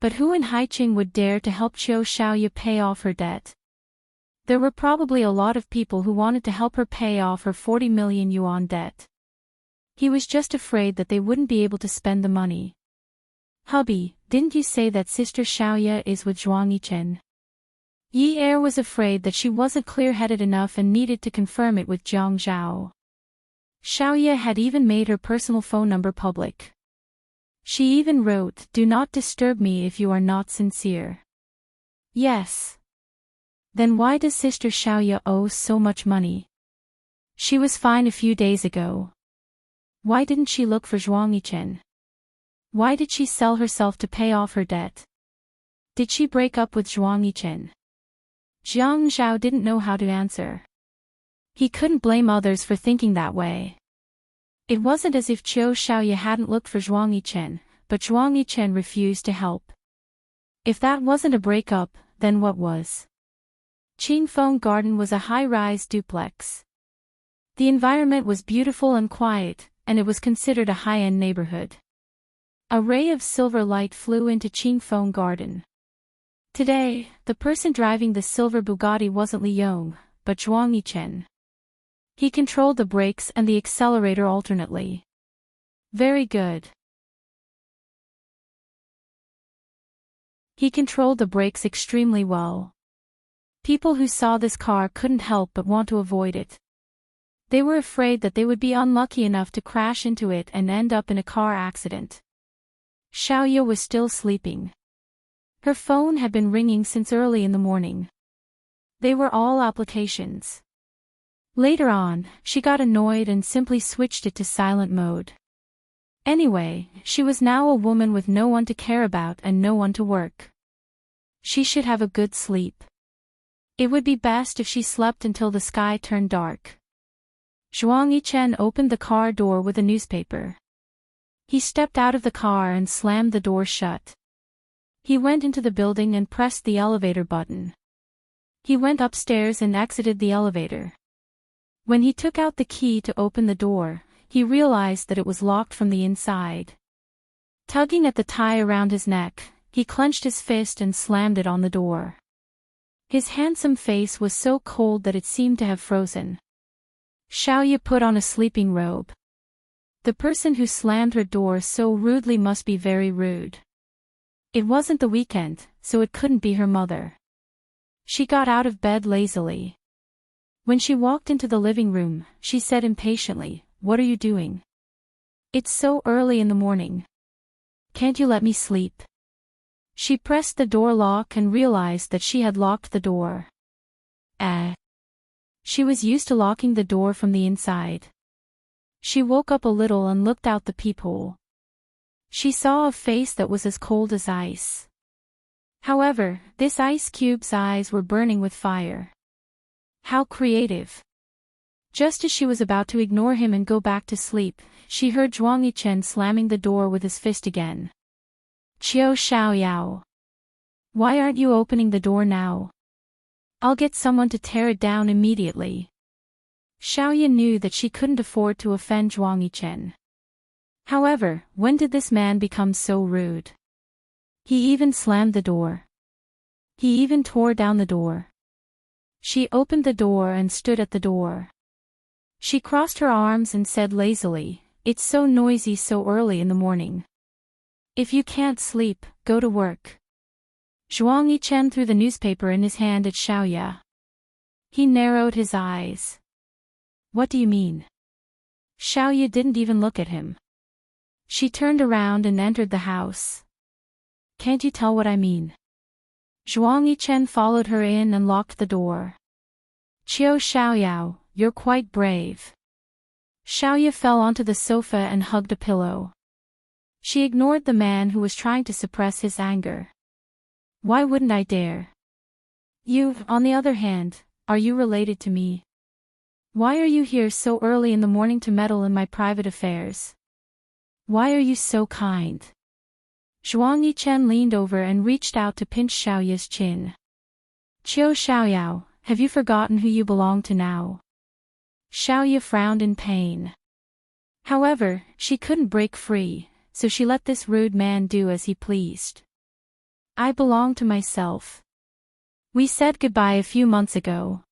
But who in Haiqing would dare to help Qiu Xiaoye pay off her debt? There were probably a lot of people who wanted to help her pay off her 40 million yuan debt. He was just afraid that they wouldn't be able to spend the money. Hubby, didn't you say that Sister Xiaoye is with Zhuang Yichen? Yi was afraid that she wasn't clear-headed enough and needed to confirm it with Jiang Zhao. Xiaoye had even made her personal phone number public. She even wrote, "Do not disturb me if you are not sincere." Yes. Then why does Sister Xiaoye owe so much money? She was fine a few days ago. Why didn't she look for Zhuang Yichen? Why did she sell herself to pay off her debt? Did she break up with Zhuang Yichen? Jiang Zhao didn't know how to answer. He couldn't blame others for thinking that way. It wasn't as if Qiu Xiaoye hadn't looked for Zhuang Yichen, but Zhuang Yichen refused to help. If that wasn't a breakup, then what was? Qingfeng Garden was a high-rise duplex. The environment was beautiful and quiet, and it was considered a high-end neighborhood. A ray of silver light flew into Qingfeng Garden. Today, the person driving the silver Bugatti wasn't Li Yong, but Zhuang Yichen. He controlled the brakes and the accelerator alternately. Very good. He controlled the brakes extremely well. People who saw this car couldn't help but want to avoid it. They were afraid that they would be unlucky enough to crash into it and end up in a car accident. Xiaoye was still sleeping. Her phone had been ringing since early in the morning. They were all applications. Later on, she got annoyed and simply switched it to silent mode. Anyway, she was now a woman with no one to care about and no one to work. She should have a good sleep. It would be best if she slept until the sky turned dark. Zhuang Yichen opened the car door with a newspaper. He stepped out of the car and slammed the door shut. He went into the building and pressed the elevator button. He went upstairs and exited the elevator. When he took out the key to open the door, he realized that it was locked from the inside. Tugging at the tie around his neck, he clenched his fist and slammed it on the door. His handsome face was so cold that it seemed to have frozen. Xiaoye put on a sleeping robe. The person who slammed her door so rudely must be very rude. It wasn't the weekend, so it couldn't be her mother. She got out of bed lazily. When she walked into the living room, she said impatiently, "What are you doing? It's so early in the morning. Can't you let me sleep?" She pressed the door lock and realized that she had locked the door. She was used to locking the door from the inside. She woke up a little and looked out the peephole. She saw a face that was as cold as ice. However, this ice cube's eyes were burning with fire. How creative. Just as she was about to ignore him and go back to sleep, she heard Zhuang Yichen slamming the door with his fist again. "Qiu Xiaoyao. Why aren't you opening the door now? I'll get someone to tear it down immediately. Xiaoya knew that she couldn't afford to offend Zhuang Yichen. However, when did this man become so rude? He even slammed the door. He even tore down the door. She opened the door and stood at the door. She crossed her arms and said lazily, "It's so noisy so early in the morning. If you can't sleep, go to work." Zhuang Yichen threw the newspaper in his hand at Xiaoya. He narrowed his eyes. "What do you mean?" Xiaoya didn't even look at him. She turned around and entered the house. "Can't you tell what I mean?" Zhuang Yichen followed her in and locked the door. "Qiu Xiaoyao, you're quite brave." Xiaoya fell onto the sofa and hugged a pillow. She ignored the man who was trying to suppress his anger. "Why wouldn't I dare? You, on the other hand, are you related to me? Why are you here so early in the morning to meddle in my private affairs? Why are you so kind?" Zhuang Yichen leaned over and reached out to pinch Xiaoya's chin. "Qiu Xiaoyao, have you forgotten who you belong to now?" Xiaoya frowned in pain. However, she couldn't break free, so she let this rude man do as he pleased. "I belong to myself. We said goodbye a few months ago."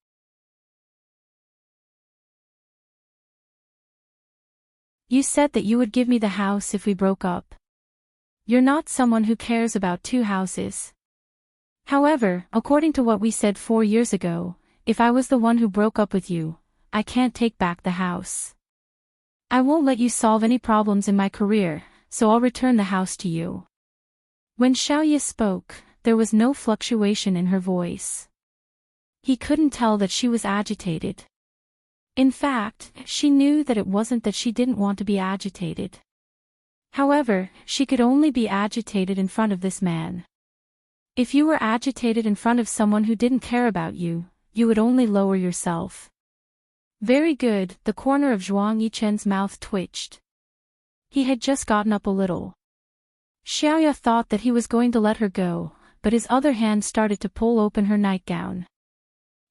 "You said that you would give me the house if we broke up. You're not someone who cares about two houses. However, according to what we said 4 years ago, if I was the one who broke up with you, I can't take back the house. I won't let you solve any problems in my career, so I'll return the house to you." When Xiaoya spoke, there was no fluctuation in her voice. He couldn't tell that she was agitated. In fact, she knew that it wasn't that she didn't want to be agitated. However, she could only be agitated in front of this man. If you were agitated in front of someone who didn't care about you, you would only lower yourself. "Very good," the corner of Zhuang Yichen's mouth twitched. He had just gotten up a little. Xiaoya thought that he was going to let her go, but his other hand started to pull open her nightgown.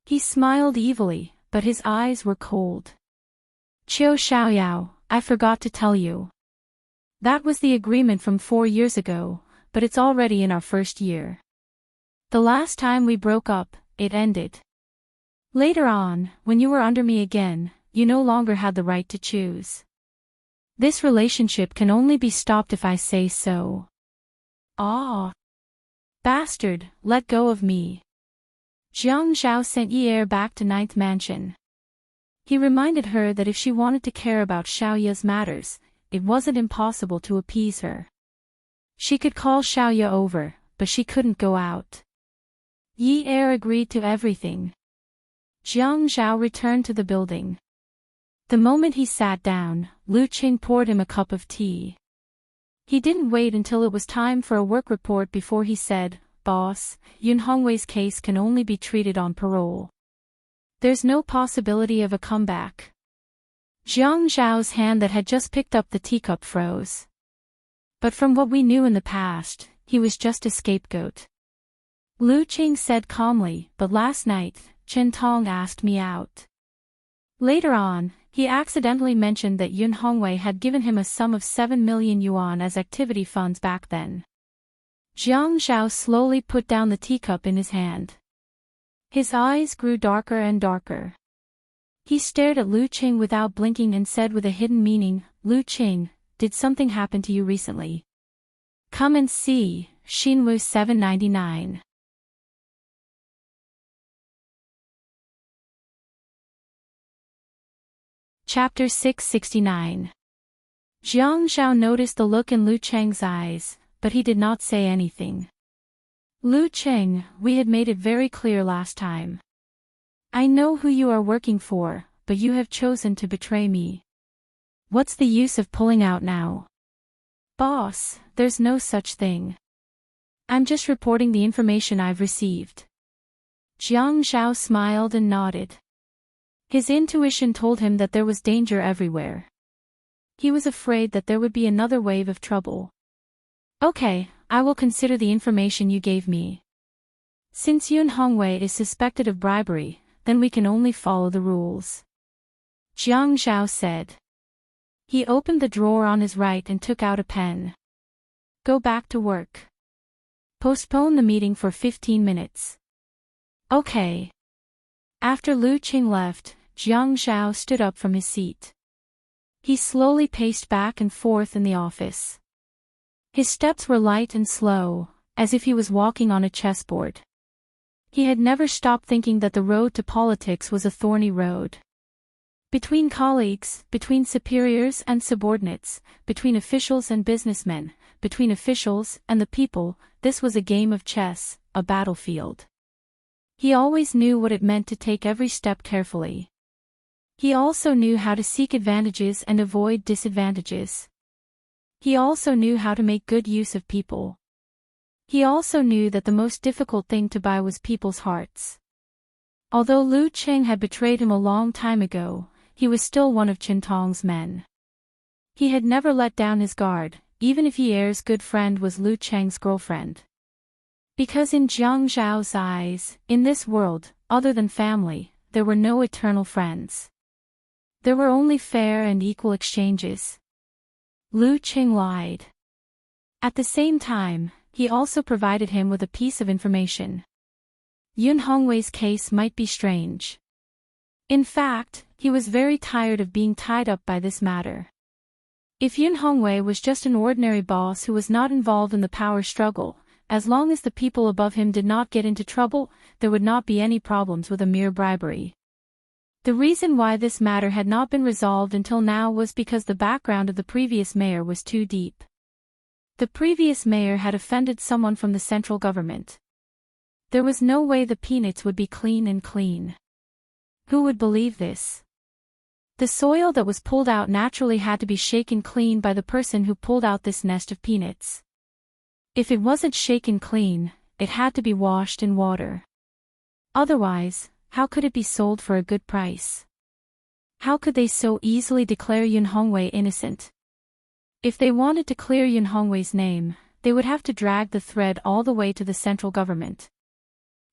He smiled evilly, but his eyes were cold. "Qiu Xiaoyao, I forgot to tell you. That was the agreement from 4 years ago, but it's already in our first year. The last time we broke up, it ended. Later on, when you were under me again, you no longer had the right to choose. This relationship can only be stopped if I say so." "Ah! Bastard, let go of me." Jiang Zhao sent Yi back to 9th Mansion. He reminded her that if she wanted to care about Xiaoya's matters, it wasn't impossible to appease her. She could call Xiaoya over, but she couldn't go out. Yi agreed to everything. Jiang Zhao returned to the building. The moment he sat down, Lu Qing poured him a cup of tea. He didn't wait until it was time for a work report before he said, "Boss, Yun Hongwei's case can only be treated on parole. There's no possibility of a comeback." Jiang Zhao's hand that had just picked up the teacup froze. "But from what we knew in the past, he was just a scapegoat." Lu Qing said calmly, "But last night, Chen Tong asked me out. Later on, he accidentally mentioned that Yun Hongwei had given him a sum of 7 million yuan as activity funds back then." Jiang Zhao slowly put down the teacup in his hand. His eyes grew darker and darker. He stared at Lu Qing without blinking and said with a hidden meaning, "Lu Qing, did something happen to you recently? Come and see." Xinwu 799. Chapter 669. Jiang Zhao noticed the look in Lu Cheng's eyes, but he did not say anything. "Lu Cheng, we had made it very clear last time. I know who you are working for, but you have chosen to betray me. What's the use of pulling out now?" "Boss, there's no such thing. I'm just reporting the information I've received." Jiang Zhao smiled and nodded. His intuition told him that there was danger everywhere. He was afraid that there would be another wave of trouble. "Okay, I will consider the information you gave me. Since Yun Hongwei is suspected of bribery, then we can only follow the rules. Jiang Zhao said. He opened the drawer on his right and took out a pen. Go back to work. Postpone the meeting for 15 minutes. Okay. After Lu Qing left, Jiang Zhao stood up from his seat. He slowly paced back and forth in the office. His steps were light and slow, as if he was walking on a chessboard. He had never stopped thinking that the road to politics was a thorny road. Between colleagues, between superiors and subordinates, between officials and businessmen, between officials and the people, this was a game of chess, a battlefield. He always knew what it meant to take every step carefully. He also knew how to seek advantages and avoid disadvantages. He also knew how to make good use of people. He also knew that the most difficult thing to buy was people's hearts. Although Lu Qing had betrayed him a long time ago, he was still one of Qintong's men. He had never let down his guard, even if Yi Er's good friend was Lu Cheng's girlfriend. Because in Jiang Zhao's eyes, in this world, other than family, there were no eternal friends. There were only fair and equal exchanges. Lu Qing lied. At the same time, he also provided him with a piece of information. Yun Hongwei's case might be strange. In fact, he was very tired of being tied up by this matter. If Yun Hongwei was just an ordinary boss who was not involved in the power struggle, as long as the people above him did not get into trouble, there would not be any problems with a mere bribery. The reason why this matter had not been resolved until now was because the background of the previous mayor was too deep. The previous mayor had offended someone from the central government. There was no way the peanuts would be clean and clean. Who would believe this? The soil that was pulled out naturally had to be shaken clean by the person who pulled out this nest of peanuts. If it wasn't shaken clean, it had to be washed in water. Otherwise, how could it be sold for a good price? How could they so easily declare Yun Hongwei innocent? If they wanted to clear Yun Hongwei's name, they would have to drag the thread all the way to the central government.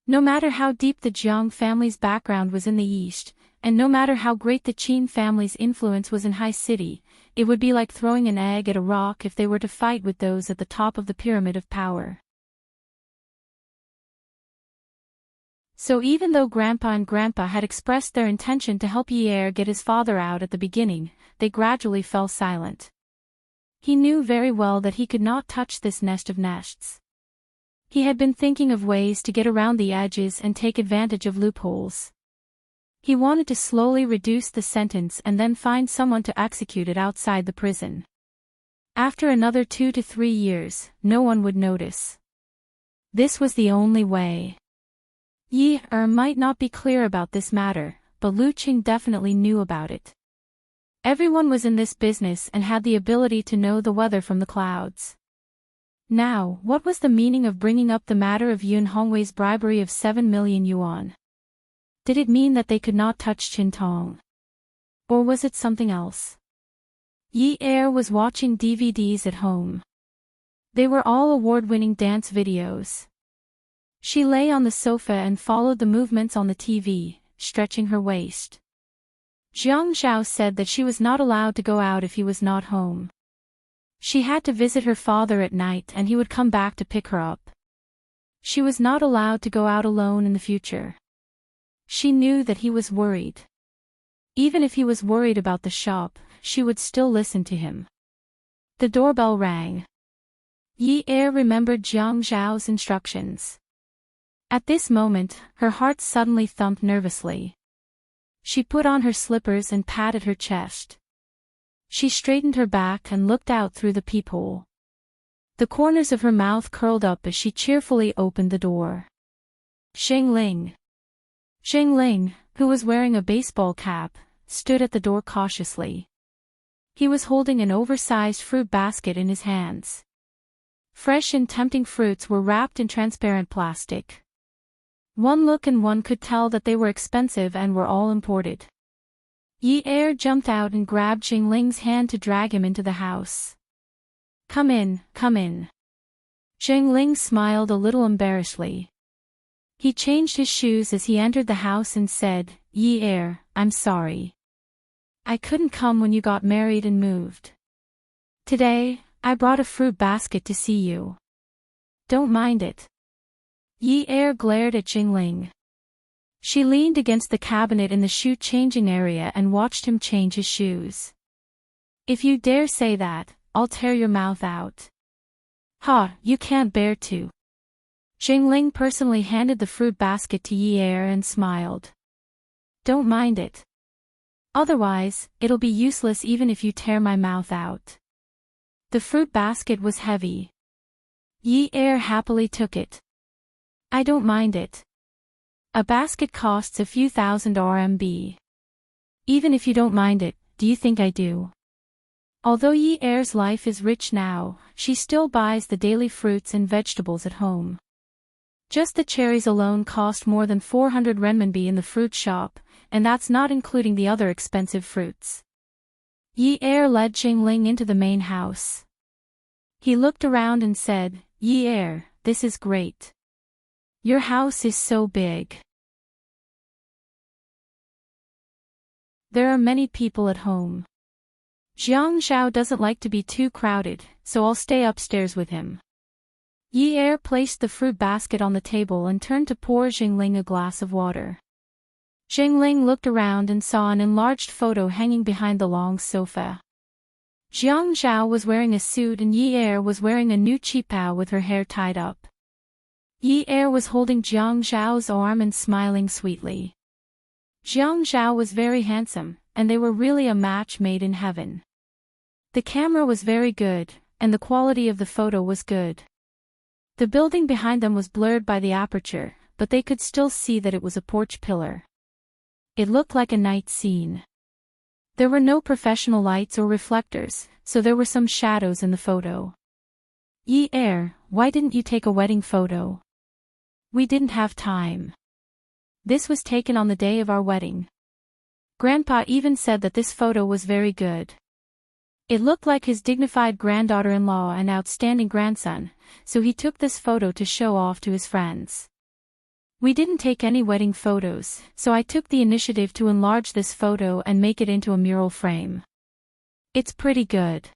No matter how deep the Jiang family's background was in the East, and no matter how great the Qin family's influence was in High City, it would be like throwing an egg at a rock if they were to fight with those at the top of the pyramid of power. So even though Grandpa and Grandpa had expressed their intention to help Yi Er get his father out at the beginning, they gradually fell silent. He knew very well that he could not touch this nest of nests. He had been thinking of ways to get around the edges and take advantage of loopholes. He wanted to slowly reduce the sentence and then find someone to execute it outside the prison. After another 2 to 3 years, no one would notice. This was the only way. Yi Er might not be clear about this matter, but Lu Qing definitely knew about it. Everyone was in this business and had the ability to know the weather from the clouds. Now, what was the meaning of bringing up the matter of Yun Hongwei's bribery of 7 million yuan? Did it mean that they could not touch Qintong? Or was it something else? Yi Er was watching DVDs at home. They were all award-winning dance videos. She lay on the sofa and followed the movements on the TV, stretching her waist. Jiang Zhao said that she was not allowed to go out if he was not home. She had to visit her father at night and he would come back to pick her up. She was not allowed to go out alone in the future. She knew that he was worried. Even if he was worried about the shop, she would still listen to him. The doorbell rang. Yi Er remembered Jiang Zhao's instructions. At this moment, her heart suddenly thumped nervously. She put on her slippers and patted her chest. She straightened her back and looked out through the peephole. The corners of her mouth curled up as she cheerfully opened the door. Xing Ling, who was wearing a baseball cap, stood at the door cautiously. He was holding an oversized fruit basket in his hands. Fresh and tempting fruits were wrapped in transparent plastic. One look and one could tell that they were expensive and were all imported. Yi Er jumped out and grabbed Xing Ling's hand to drag him into the house. Come in, come in. Xing Ling smiled a little embarrassedly. He changed his shoes as he entered the house and said, "Ye heir, I'm sorry. I couldn't come when you got married and moved. Today, I brought a fruit basket to see you. Don't mind it." Ye heir glared at Jingling. She leaned against the cabinet in the shoe-changing area and watched him change his shoes. "If you dare say that, I'll tear your mouth out." "Ha, you can't bear to." Jingling personally handed the fruit basket to Ye heir and smiled. "Don't mind it. Otherwise, it'll be useless even if you tear my mouth out." The fruit basket was heavy. Ye heir happily took it. "I don't mind it. A basket costs a few thousand RMB. Even if you don't mind it, do you think I do?" Although Ye heir's life is rich now, she still buys the daily fruits and vegetables at home. Just the cherries alone cost more than 400 renminbi in the fruit shop, and that's not including the other expensive fruits. Ye heir led Jingling into the main house. He looked around and said, "Ye heir, this is great. Your house is so big. There are many people at home. Jiang Zhao doesn't like to be too crowded, so I'll stay upstairs with him." Ye heir placed the fruit basket on the table and turned to pour Jingling a glass of water. Jingling looked around and saw an enlarged photo hanging behind the long sofa. Jiang Zhao was wearing a suit and Ye heir was wearing a new qipao with her hair tied up. Ye heir was holding Jiang Zhao's arm and smiling sweetly. Jiang Zhao was very handsome, and they were really a match made in heaven. The camera was very good, and the quality of the photo was good. The building behind them was blurred by the aperture, but they could still see that it was a porch pillar. It looked like a night scene. There were no professional lights or reflectors, so there were some shadows in the photo. "Ye heir, why didn't you take a wedding photo?" "We didn't have time. This was taken on the day of our wedding. Grandpa even said that this photo was very good. It looked like his dignified granddaughter-in-law and outstanding grandson, so he took this photo to show off to his friends. We didn't take any wedding photos, so I took the initiative to enlarge this photo and make it into a mural frame. It's pretty good."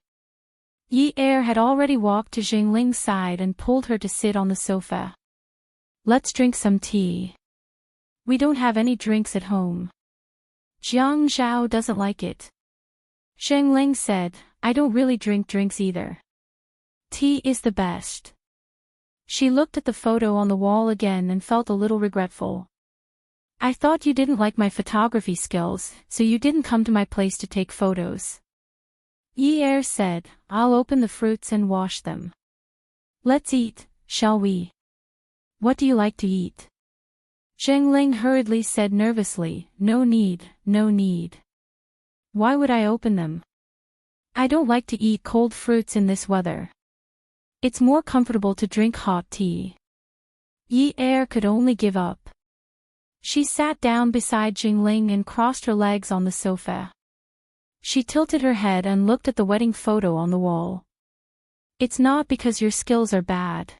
Ye heir had already walked to Jingling's side and pulled her to sit on the sofa. "Let's drink some tea. We don't have any drinks at home. Jiang Zhao doesn't like it." Jingling said, "I don't really drink drinks either. Tea is the best." She looked at the photo on the wall again and felt a little regretful. "I thought you didn't like my photography skills, so you didn't come to my place to take photos." Ye heir said, "I'll open the fruits and wash them. Let's eat, shall we?" "What do you like to eat?" Jingling hurriedly said nervously, "No need, no need. Why would I open them? I don't like to eat cold fruits in this weather. It's more comfortable to drink hot tea." Ye heir could only give up. She sat down beside Jingling and crossed her legs on the sofa. She tilted her head and looked at the wedding photo on the wall. "It's not because your skills are bad.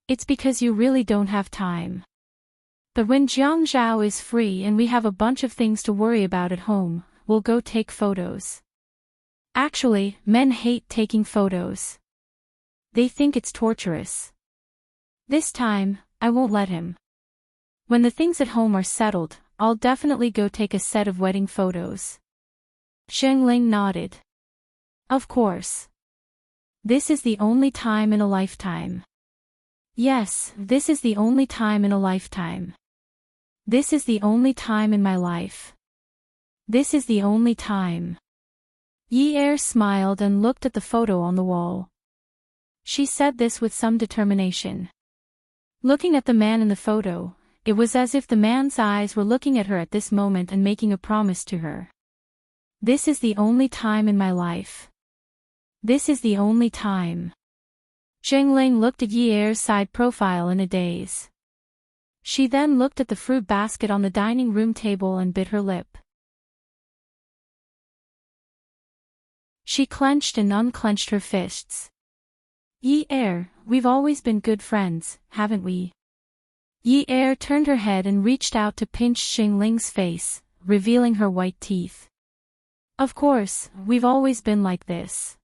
It's because you really don't have time. But when Jiang Zhao is free and we have a bunch of things to worry about at home, we'll go take photos." Actually, men hate taking photos. They think it's torturous. This time, I won't let him. When the things at home are settled, I'll definitely go take a set of wedding photos. Jingling nodded. "Of course. This is the only time in a lifetime." "Yes, this is the only time in a lifetime. This is the only time in my life. This is the only time." Ye heir smiled and looked at the photo on the wall. She said this with some determination. Looking at the man in the photo, it was as if the man's eyes were looking at her at this moment and making a promise to her. "This is the only time in my life. This is the only time." Jingling looked at Ye heir's side profile in a daze. She then looked at the fruit basket on the dining room table and bit her lip. She clenched and unclenched her fists. "Ye heir, we've always been good friends, haven't we? Yi Er turned her head and reached out to pinch Xingling's face, revealing her white teeth. Of course, we've always been like this.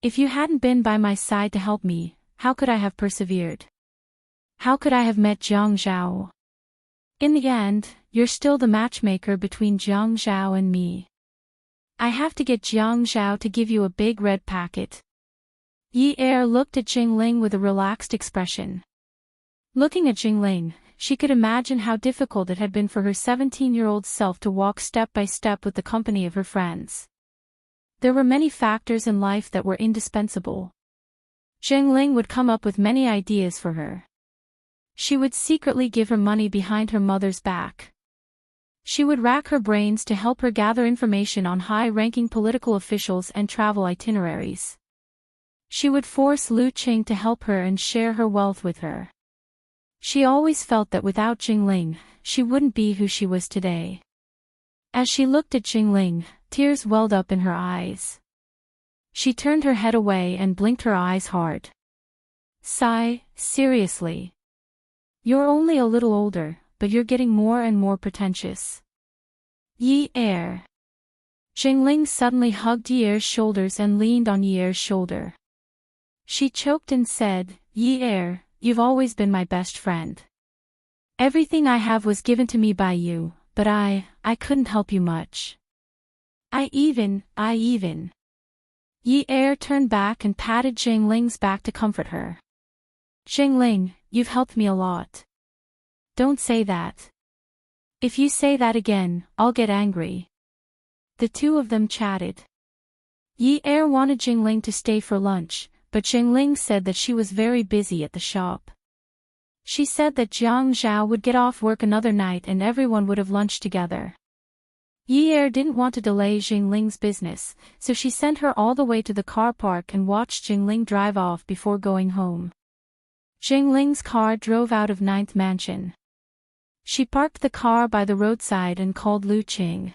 If you hadn't been by my side to help me, how could I have persevered? How could I have met Jiang Zhao? In the end, you're still the matchmaker between Jiang Zhao and me. I have to get Jiang Zhao to give you a big red packet. Yi Er looked at Xingling with a relaxed expression. Looking at Xingling, she could imagine how difficult it had been for her 17-year-old self to walk step by step with the company of her friends. There were many factors in life that were indispensable. Xingling would come up with many ideas for her. She would secretly give her money behind her mother's back. She would rack her brains to help her gather information on high-ranking political officials and travel itineraries. She would force Lu Qing to help her and share her wealth with her. She always felt that without Xingling, she wouldn't be who she was today. As she looked at Xingling, tears welled up in her eyes. She turned her head away and blinked her eyes hard. Sigh, seriously. You're only a little older, but you're getting more and more pretentious. Yi Er. Xingling suddenly hugged Yi Er's shoulders and leaned on Yi Er's shoulder. She choked and said, Yi Er, you've always been my best friend. Everything I have was given to me by you, but I couldn't help you much. I even. Yi Er turned back and patted Xingling's back to comfort her. Xingling, you've helped me a lot. Don't say that. If you say that again, I'll get angry. The two of them chatted. Yi Er wanted Xingling to stay for lunch, but Xingling said that she was very busy at the shop. She said that Jiang Zhao would get off work another night and everyone would have lunch together. Yi Er didn't want to delay Xingling's business, so she sent her all the way to the car park and watched Xingling drive off before going home. Xingling's car drove out of 9th Mansion. She parked the car by the roadside and called Lu Qing.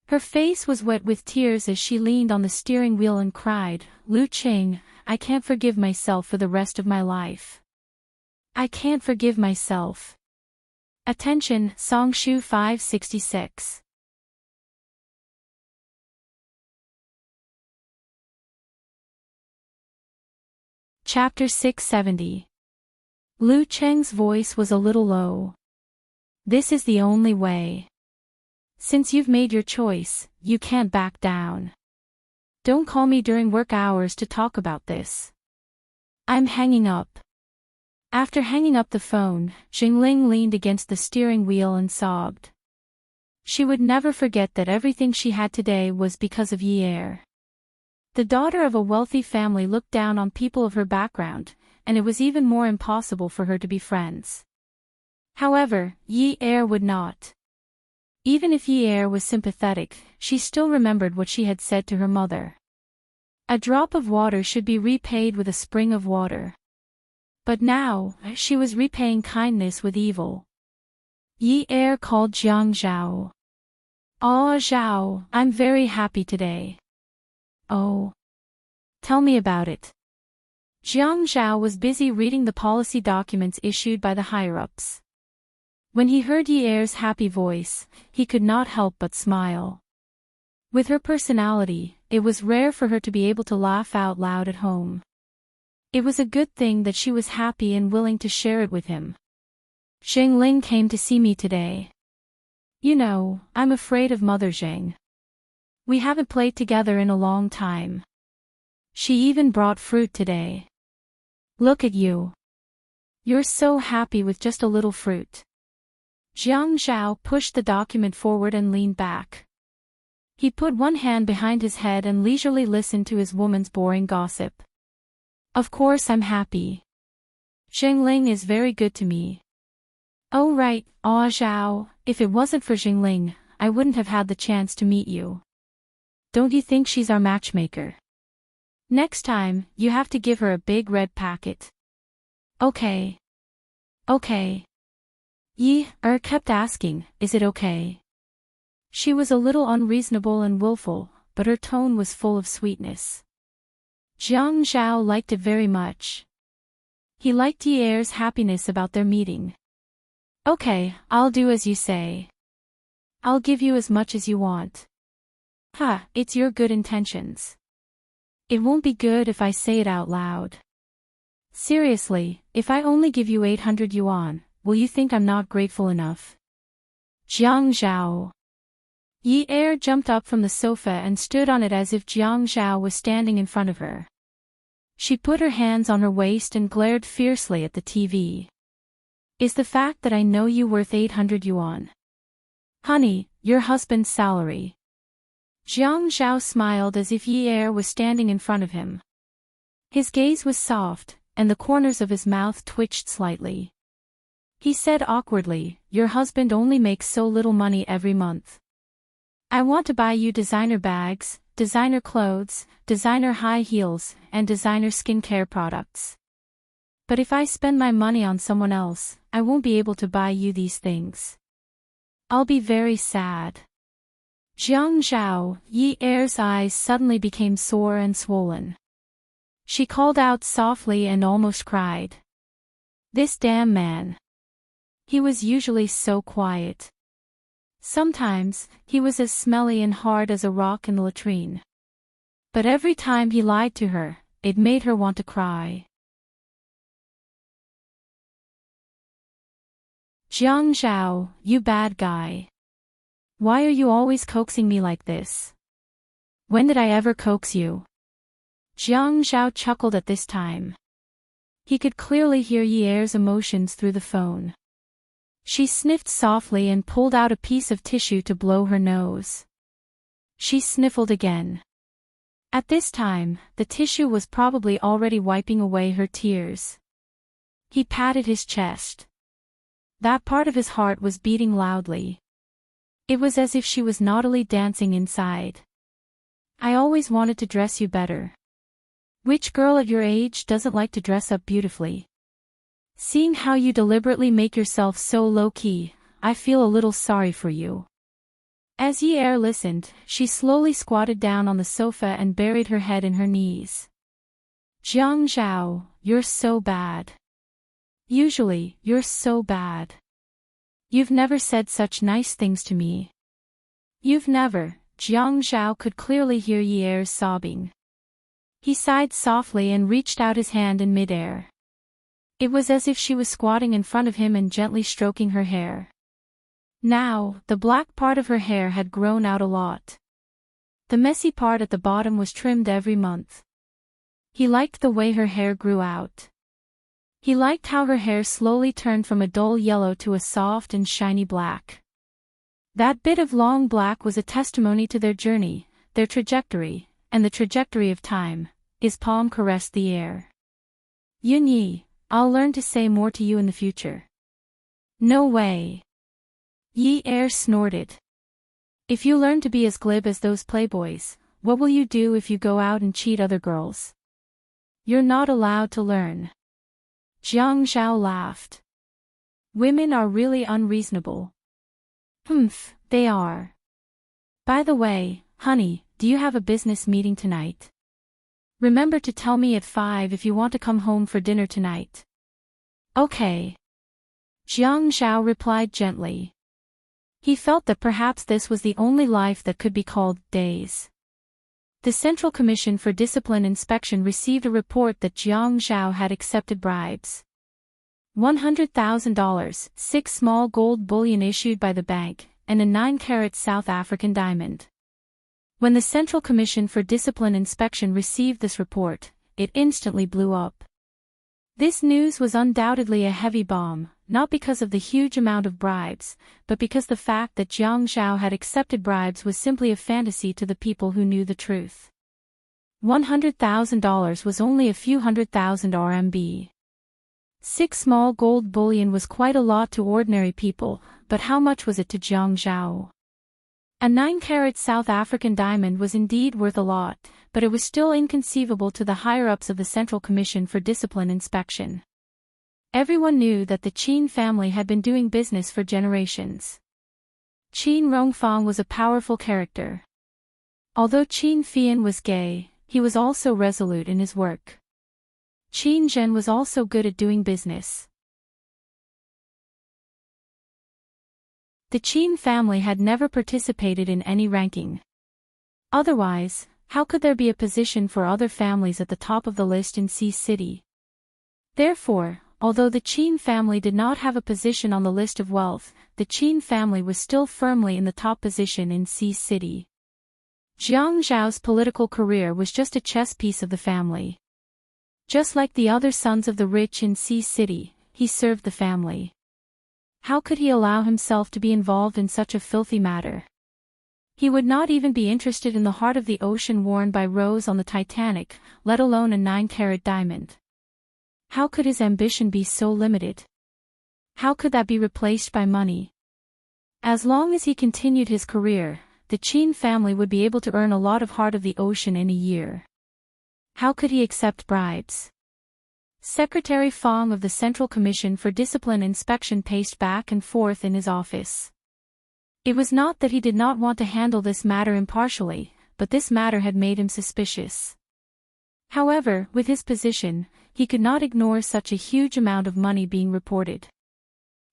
Her face was wet with tears as she leaned on the steering wheel and cried, Lu Qing, I can't forgive myself for the rest of my life. I can't forgive myself. Attention, Songshu 566. Chapter 670. Lu Cheng's voice was a little low. This is the only way. Since you've made your choice, you can't back down. Don't call me during work hours to talk about this. I'm hanging up. After hanging up the phone, Xingling leaned against the steering wheel and sobbed. She would never forget that everything she had today was because of Yi Er. The daughter of a wealthy family looked down on people of her background, and it was even more impossible for her to be friends. However, Yi Er would not. Even if Yi Er was sympathetic, she still remembered what she had said to her mother. A drop of water should be repaid with a spring of water. But now, she was repaying kindness with evil. Yi Er called Jiang Zhao. Oh Zhao, I'm very happy today. Oh. Tell me about it. Jiang Zhao was busy reading the policy documents issued by the higher-ups. When he heard Yi Er's happy voice, he could not help but smile. With her personality, it was rare for her to be able to laugh out loud at home. It was a good thing that she was happy and willing to share it with him. Xingling came to see me today. You know, I'm afraid of Mother Zheng. We haven't played together in a long time. She even brought fruit today. Look at you. You're so happy with just a little fruit. Jiang Zhao pushed the document forward and leaned back. He put one hand behind his head and leisurely listened to his woman's boring gossip. Of course I'm happy. Xingling is very good to me. Oh right, Ah Zhao, if it wasn't for Xingling, I wouldn't have had the chance to meet you. Don't you think she's our matchmaker? Next time, you have to give her a big red packet. Okay. Okay. Yi Er kept asking, is it okay? She was a little unreasonable and willful, but her tone was full of sweetness. Jiang Zhao liked it very much. He liked Yi Er's happiness about their meeting. Okay, I'll do as you say. I'll give you as much as you want. Ha, it's your good intentions. It won't be good if I say it out loud. Seriously, if I only give you 800 yuan, will you think I'm not grateful enough? Jiang Zhao. Yi Er jumped up from the sofa and stood on it as if Jiang Zhao was standing in front of her. She put her hands on her waist and glared fiercely at the TV. Is the fact that I know you worth 800 yuan? Honey, your husband's salary. Jiang Zhao smiled as if Yi Er was standing in front of him. His gaze was soft, and the corners of his mouth twitched slightly. He said awkwardly, your husband only makes so little money every month. I want to buy you designer bags, designer clothes, designer high heels, and designer skincare products. But if I spend my money on someone else, I won't be able to buy you these things. I'll be very sad. Jiang Zhao, Yi Er's eyes suddenly became sore and swollen. She called out softly and almost cried. This damn man. He was usually so quiet. Sometimes, he was as smelly and hard as a rock in the latrine. But every time he lied to her, it made her want to cry. Jiang Zhao, you bad guy. Why are you always coaxing me like this? When did I ever coax you? Jiang Zhao chuckled at this time. He could clearly hear Yi Er's emotions through the phone. She sniffed softly and pulled out a piece of tissue to blow her nose. She sniffled again. At this time, the tissue was probably already wiping away her tears. He patted his chest. That part of his heart was beating loudly. It was as if she was naughtily dancing inside. I always wanted to dress you better. Which girl at your age doesn't like to dress up beautifully? Seeing how you deliberately make yourself so low-key, I feel a little sorry for you. As Yi Er listened, she slowly squatted down on the sofa and buried her head in her knees. Jiang Zhao, you're so bad. Usually, you're so bad. You've never said such nice things to me. You've never. Jiang Zhao could clearly hear Yi Er's sobbing. He sighed softly and reached out his hand in midair. It was as if she was squatting in front of him and gently stroking her hair. Now, the black part of her hair had grown out a lot. The messy part at the bottom was trimmed every month. He liked the way her hair grew out. He liked how her hair slowly turned from a dull yellow to a soft and shiny black. That bit of long black was a testimony to their journey, their trajectory, and the trajectory of time. His palm caressed the air. Yunyi, I'll learn to say more to you in the future. No way. Yi Er snorted. If you learn to be as glib as those playboys, what will you do if you go out and cheat other girls? You're not allowed to learn. Jiang Zhao laughed. Women are really unreasonable. Humph, they are. By the way, honey, do you have a business meeting tonight? Remember to tell me at 5 if you want to come home for dinner tonight. Okay. Jiang Zhao replied gently. He felt that perhaps this was the only life that could be called days. The Central Commission for Discipline Inspection received a report that Jiang Zhao had accepted bribes. $100,000, 6 small gold bullion issued by the bank, and a 9-carat South African diamond. When the Central Commission for Discipline Inspection received this report, it instantly blew up. This news was undoubtedly a heavy bomb, not because of the huge amount of bribes, but because the fact that Jiang Zhao had accepted bribes was simply a fantasy to the people who knew the truth. $100,000 was only a few $100,000 RMB. 6 small gold bullion was quite a lot to ordinary people, but how much was it to Jiang Zhao? A 9-carat South African diamond was indeed worth a lot, but it was still inconceivable to the higher-ups of the Central Commission for Discipline Inspection. Everyone knew that the Qin family had been doing business for generations. Qin Rongfang was a powerful character. Although Qin Fian was gay, he was also resolute in his work. Qin Zhen was also good at doing business. The Qin family had never participated in any ranking. Otherwise, how could there be a position for other families at the top of the list in Sea City? Therefore, although the Qin family did not have a position on the list of wealth, the Qin family was still firmly in the top position in Sea City. Jiang Zhao's political career was just a chess piece of the family. Just like the other sons of the rich in Sea City, he served the family. How could he allow himself to be involved in such a filthy matter? He would not even be interested in the heart of the ocean worn by Rose on the Titanic, let alone a 9-carat diamond. How could his ambition be so limited? How could that be replaced by money? As long as he continued his career, the Qin family would be able to earn a lot of heart of the ocean in a year. How could he accept bribes? Secretary Fong of the Central Commission for Discipline Inspection paced back and forth in his office. It was not that he did not want to handle this matter impartially, but this matter had made him suspicious. However, with his position, he could not ignore such a huge amount of money being reported.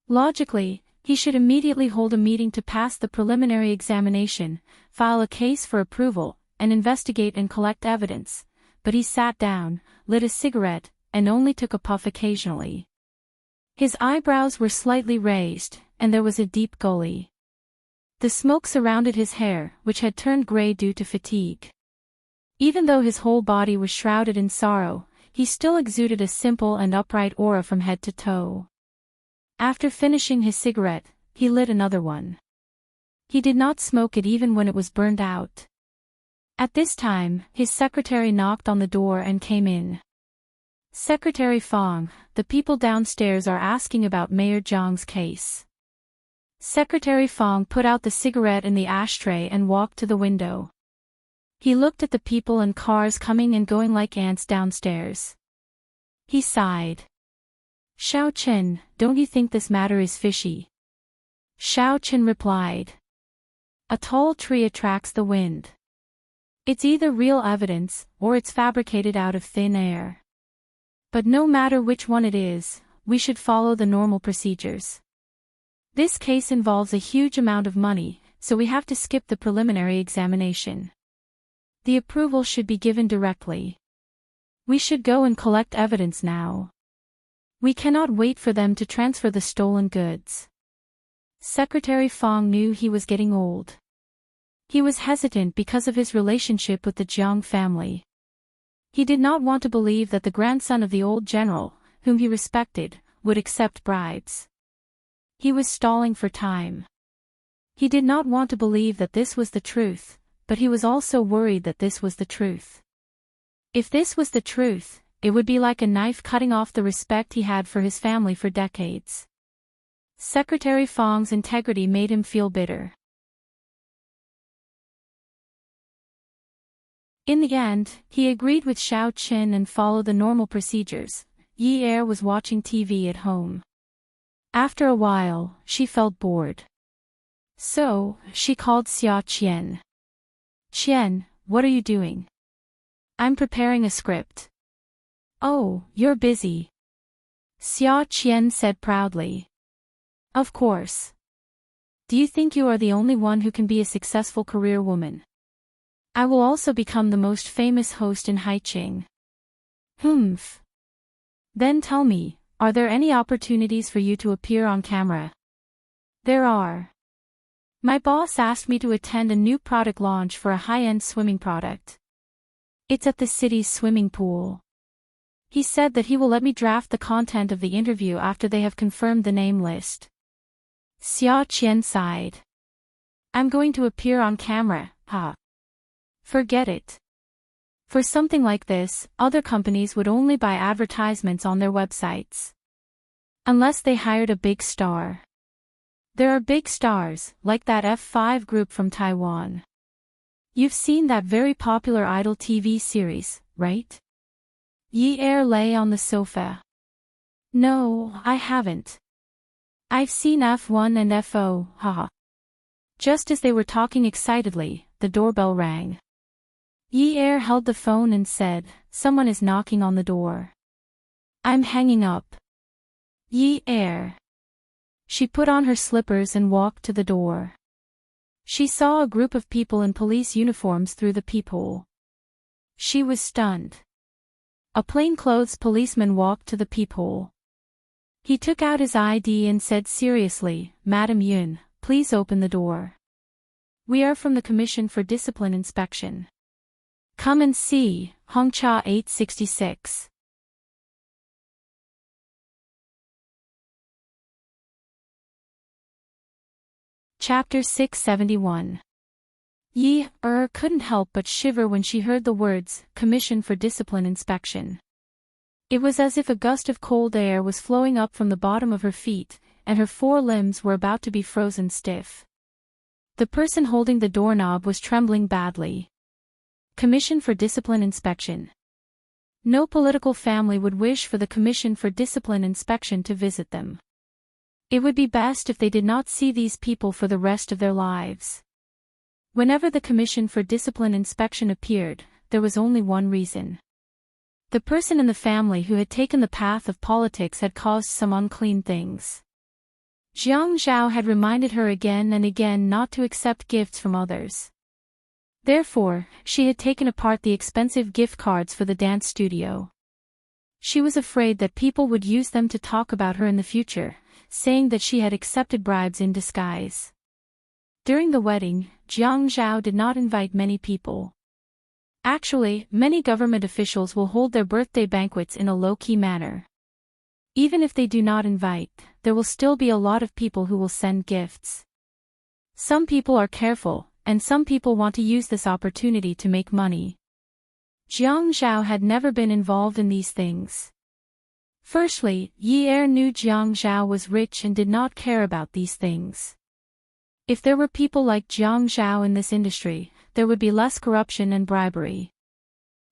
Logically, he should immediately hold a meeting to pass the preliminary examination, file a case for approval, and investigate and collect evidence, but he sat down, lit a cigarette, and only took a puff occasionally. His eyebrows were slightly raised, and there was a deep gully. The smoke surrounded his hair, which had turned gray due to fatigue. Even though his whole body was shrouded in sorrow, he still exuded a simple and upright aura from head to toe. After finishing his cigarette, he lit another one. He did not smoke it even when it was burned out. At this time, his secretary knocked on the door and came in. Secretary Fong, the people downstairs are asking about Mayor Zhang's case. Secretary Fong put out the cigarette in the ashtray and walked to the window. He looked at the people and cars coming and going like ants downstairs. He sighed. Xiao Chen, don't you think this matter is fishy? Xiao Chen replied. A tall tree attracts the wind. It's either real evidence, or it's fabricated out of thin air. But no matter which one it is, we should follow the normal procedures. This case involves a huge amount of money, so we have to skip the preliminary examination. The approval should be given directly. We should go and collect evidence now. We cannot wait for them to transfer the stolen goods. Secretary Fong knew he was getting old. He was hesitant because of his relationship with the Jiang family. He did not want to believe that the grandson of the old general, whom he respected, would accept bribes. He was stalling for time. He did not want to believe that this was the truth, but he was also worried that this was the truth. If this was the truth, it would be like a knife cutting off the respect he had for his family for decades. Secretary Fong's integrity made him feel bitter. In the end, he agreed with Xiao Qin and followed the normal procedures. Yi Er was watching TV at home. After a while, she felt bored. So, she called Xia Qian. Qian, what are you doing? I'm preparing a script. Oh, you're busy. Xia Qian said proudly. Of course. Do you think you are the only one who can be a successful career woman? I will also become the most famous host in Haiqing. Humph. Then tell me, are there any opportunities for you to appear on camera? There are. My boss asked me to attend a new product launch for a high-end swimming product. It's at the city's swimming pool. He said that he will let me draft the content of the interview after they have confirmed the name list. Xia Qian sighed. I'm going to appear on camera, huh? Forget it. For something like this, other companies would only buy advertisements on their websites. Unless they hired a big star. There are big stars, like that F5 group from Taiwan. You've seen that very popular Idol TV series, right? Yi Er lay on the sofa. No, I haven't. I've seen F1 and FO, haha. Just as they were talking excitedly, the doorbell rang. Yi Er held the phone and said, someone is knocking on the door. I'm hanging up. Yi Er. She put on her slippers and walked to the door. She saw a group of people in police uniforms through the peephole. She was stunned. A plainclothes policeman walked to the peephole. He took out his ID and said seriously, "Madam Yun, please open the door. We are from the Commission for Discipline Inspection. Come and see, Hongcha 866. Chapter 671. Yi couldn't help but shiver when she heard the words, Commission for Discipline Inspection. It was as if a gust of cold air was flowing up from the bottom of her feet, and her four limbs were about to be frozen stiff. The person holding the doorknob was trembling badly. Commission for Discipline Inspection. No political family would wish for the Commission for Discipline Inspection to visit them. It would be best if they did not see these people for the rest of their lives. Whenever the Commission for Discipline Inspection appeared, there was only one reason. The person in the family who had taken the path of politics had caused some unclean things. Jiang Zhao had reminded her again and again not to accept gifts from others. Therefore, she had taken apart the expensive gift cards for the dance studio. She was afraid that people would use them to talk about her in the future, saying that she had accepted bribes in disguise. During the wedding, Jiang Zhao did not invite many people. Actually, many government officials will hold their birthday banquets in a low-key manner. Even if they do not invite, there will still be a lot of people who will send gifts. Some people are careful, and some people want to use this opportunity to make money. Jiang Zhao had never been involved in these things. Firstly, Yi knew Jiang Zhao was rich and did not care about these things. If there were people like Jiang Zhao in this industry, there would be less corruption and bribery.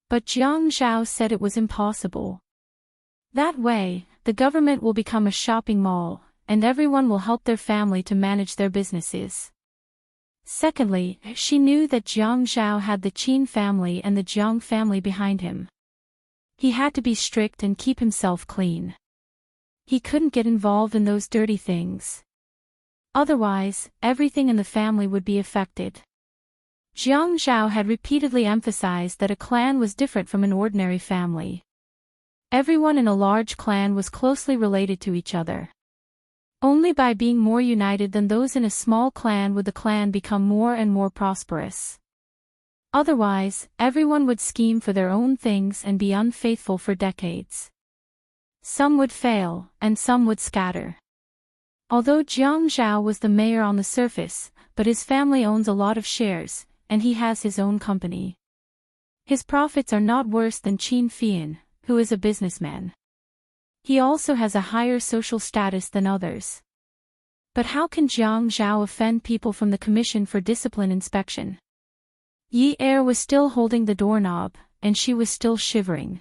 But Jiang Zhao said it was impossible. That way, the government will become a shopping mall, and everyone will help their family to manage their businesses. Secondly, she knew that Jiang Zhao had the Qin family and the Jiang family behind him. He had to be strict and keep himself clean. He couldn't get involved in those dirty things. Otherwise, everything in the family would be affected. Jiang Zhao had repeatedly emphasized that a clan was different from an ordinary family. Everyone in a large clan was closely related to each other. Only by being more united than those in a small clan would the clan become more and more prosperous. Otherwise, everyone would scheme for their own things and be unfaithful for decades. Some would fail, and some would scatter. Although Jiang Zhao was the mayor on the surface, but his family owns a lot of shares, and he has his own company. His profits are not worse than Qin Fian, who is a businessman. He also has a higher social status than others. But how can Jiang Zhao offend people from the Commission for Discipline Inspection? Yi was still holding the doorknob, and she was still shivering.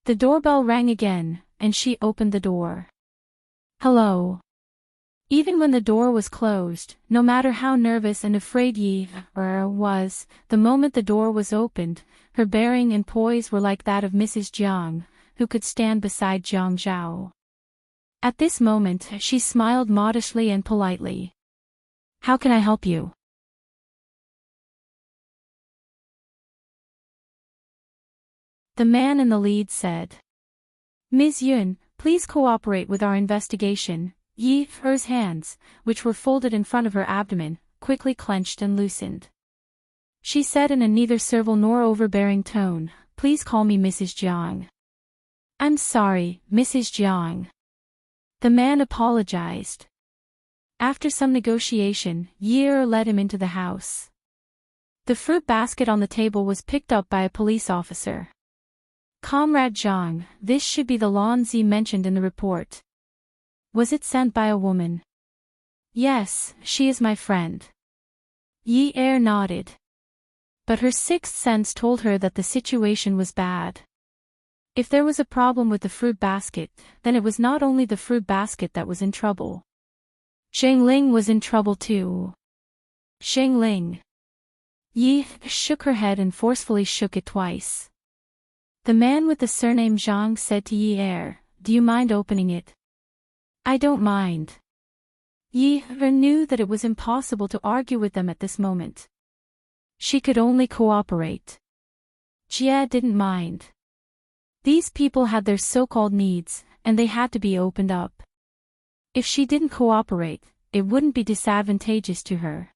The doorbell rang again, and she opened the door. Hello. Even when the door was closed, no matter how nervous and afraid Yi was, the moment the door was opened, her bearing and poise were like that of Mrs. Jiang, who could stand beside Jiang Zhao. At this moment, she smiled modestly and politely. How can I help you? The man in the lead said. Ms. Yun, please cooperate with our investigation. Yi's hands, which were folded in front of her abdomen, quickly clenched and loosened. She said in a neither servile nor overbearing tone, Please call me Mrs. Jiang. I'm sorry, Mrs. Jiang. The man apologized. After some negotiation, Yi led him into the house. The fruit basket on the table was picked up by a police officer. Comrade Zhang, this should be the lawn Z mentioned in the report. Was it sent by a woman? Yes, she is my friend. Yi nodded. But her sixth sense told her that the situation was bad. If there was a problem with the fruit basket, then it was not only the fruit basket that was in trouble. Zheng Ling was in trouble too. Zheng Ling. Yi shook her head and forcefully shook it twice. The man with the surname Zhang said to Yi, Do you mind opening it? I don't mind. Yi knew that it was impossible to argue with them at this moment. She could only cooperate. Jie didn't mind. These people had their so-called needs, and they had to be opened up. If she didn't cooperate, it wouldn't be disadvantageous to her.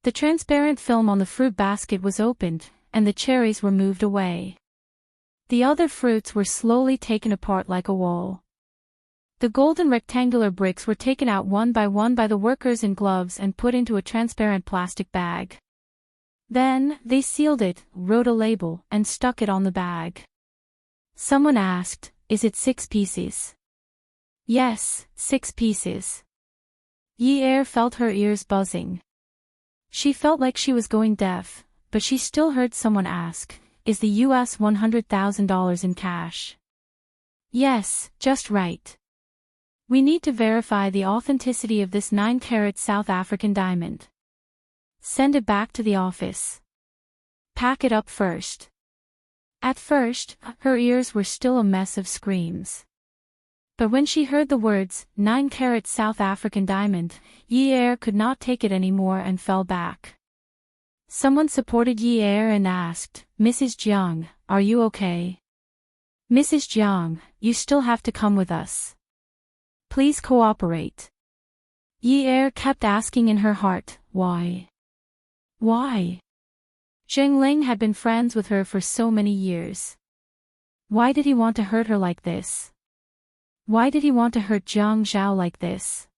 The transparent film on the fruit basket was opened, and the cherries were moved away. The other fruits were slowly taken apart like a wall. The golden rectangular bricks were taken out one by the workers in gloves and put into a transparent plastic bag. Then, they sealed it, wrote a label, and stuck it on the bag. Someone asked, "Is it 6 pieces?" "Yes, 6 pieces." Yi felt her ears buzzing. She felt like she was going deaf, but she still heard someone ask, "Is the US $100,000 in cash?" "Yes, just right. We need to verify the authenticity of this 9-carat South African diamond. Send it back to the office. Pack it up first." At first, her ears were still a mess of screams. But when she heard the words, 9-carat South African diamond, Yi could not take it anymore and fell back. Someone supported Yi and asked, "Mrs. Jiang, are you okay? Mrs. Jiang, you still have to come with us. Please cooperate." Yi kept asking in her heart, why? Why? Zheng Ling had been friends with her for so many years. Why did he want to hurt her like this? Why did he want to hurt Jiang Zhao like this?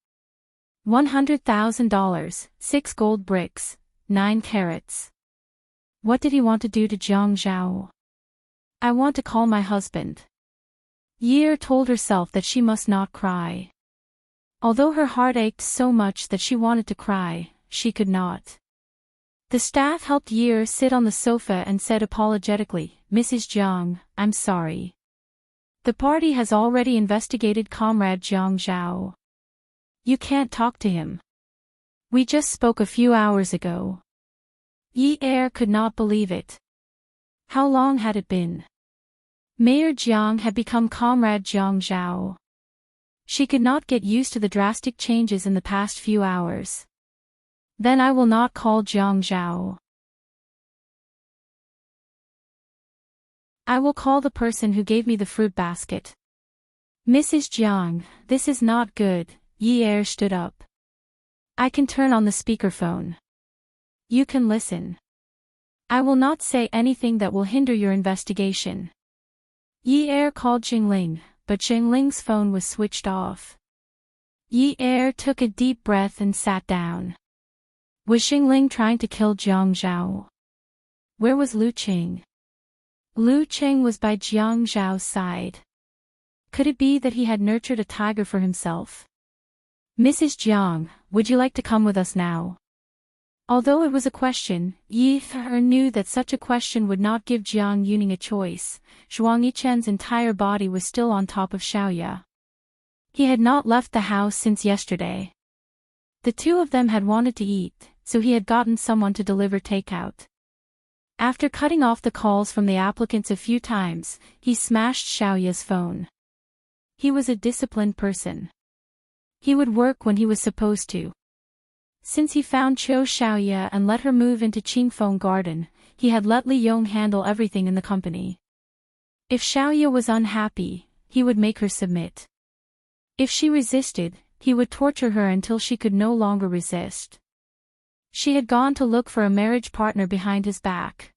$100,000, 6 gold bricks, 9 carats. What did he want to do to Jiang Zhao? "I want to call my husband." Yi told herself that she must not cry. Although her heart ached so much that she wanted to cry, she could not. The staff helped Yi sit on the sofa and said apologetically, "Mrs. Jiang, I'm sorry. The party has already investigated Comrade Jiang Zhao. You can't talk to him. We just spoke a few hours ago." Yi could not believe it. How long had it been? Mayor Jiang had become Comrade Jiang Zhao. She could not get used to the drastic changes in the past few hours. "Then I will not call Jiang Zhao. I will call the person who gave me the fruit basket." "Mrs. Jiang, this is not good." Yi stood up. "I can turn on the speakerphone. You can listen. I will not say anything that will hinder your investigation." Yi called Jingling, but Jingling's phone was switched off. Yi took a deep breath and sat down. Was Jingling trying to kill Jiang Zhao? Where was Lu Qing? Lu Qing was by Jiang Zhao's side. Could it be that he had nurtured a tiger for himself? "Mrs. Jiang, would you like to come with us now?" Although it was a question, Yi knew that such a question would not give Jiang Yuning a choice. Zhuang Yichen's entire body was still on top of Xiaoya. He had not left the house since yesterday. The two of them had wanted to eat, so he had gotten someone to deliver takeout. After cutting off the calls from the applicants a few times, he smashed Xiaoya's phone. He was a disciplined person. He would work when he was supposed to. Since he found Qiu Xiaoya and let her move into Qingfeng Garden, he had let Li Yong handle everything in the company. If Xiaoya was unhappy, he would make her submit. If she resisted, he would torture her until she could no longer resist. She had gone to look for a marriage partner behind his back.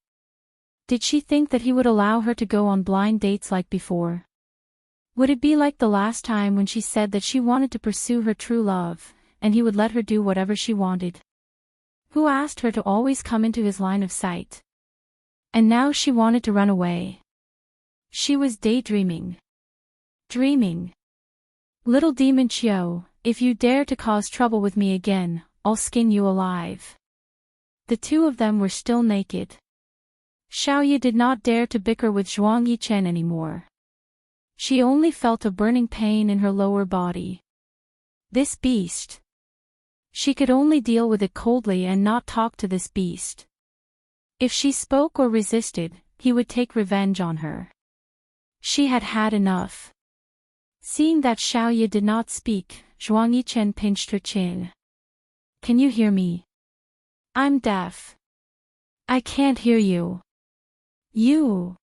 Did she think that he would allow her to go on blind dates like before? Would it be like the last time when she said that she wanted to pursue her true love, and he would let her do whatever she wanted? Who asked her to always come into his line of sight? And now she wanted to run away. She was daydreaming. Dreaming. "Little demon Qiu, if you dare to cause trouble with me again, I'll skin you alive." The two of them were still naked. Xiaoya did not dare to bicker with Zhuang Yichen anymore. She only felt a burning pain in her lower body. This beast. She could only deal with it coldly and not talk to this beast. If she spoke or resisted, he would take revenge on her. She had had enough. Seeing that Xiaoya did not speak, Zhuang Yichen pinched her chin. Can you hear me? I'm deaf. I can't hear you. You.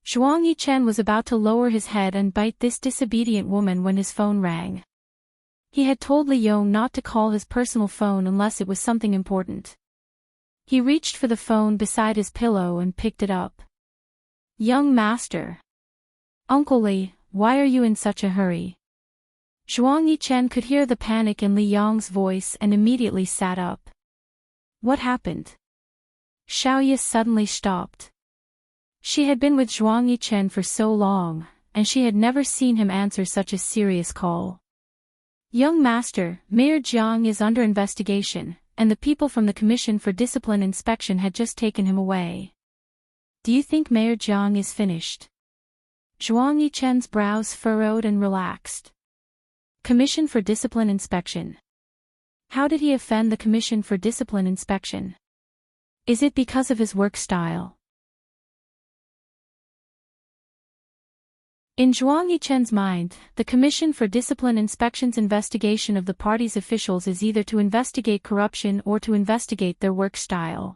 Zhuang Yichen was about to lower his head and bite this disobedient woman when his phone rang. He had told Li Yong not to call his personal phone unless it was something important. He reached for the phone beside his pillow and picked it up. Young master. Uncle Li, why are you in such a hurry? Zhuang Yichen could hear the panic in Li Yong's voice and immediately sat up. What happened? Xiaoye suddenly stopped. She had been with Zhuang Yichen for so long, and she had never seen him answer such a serious call. Young master, Mayor Jiang is under investigation, and the people from the Commission for Discipline Inspection had just taken him away. Do you think Mayor Jiang is finished? Zhuang Yichen's brows furrowed and relaxed. Commission for Discipline Inspection. How did he offend the Commission for Discipline Inspection? Is it because of his work style? In Zhuang Yichen's mind, the Commission for Discipline Inspection's investigation of the party's officials is either to investigate corruption or to investigate their work style.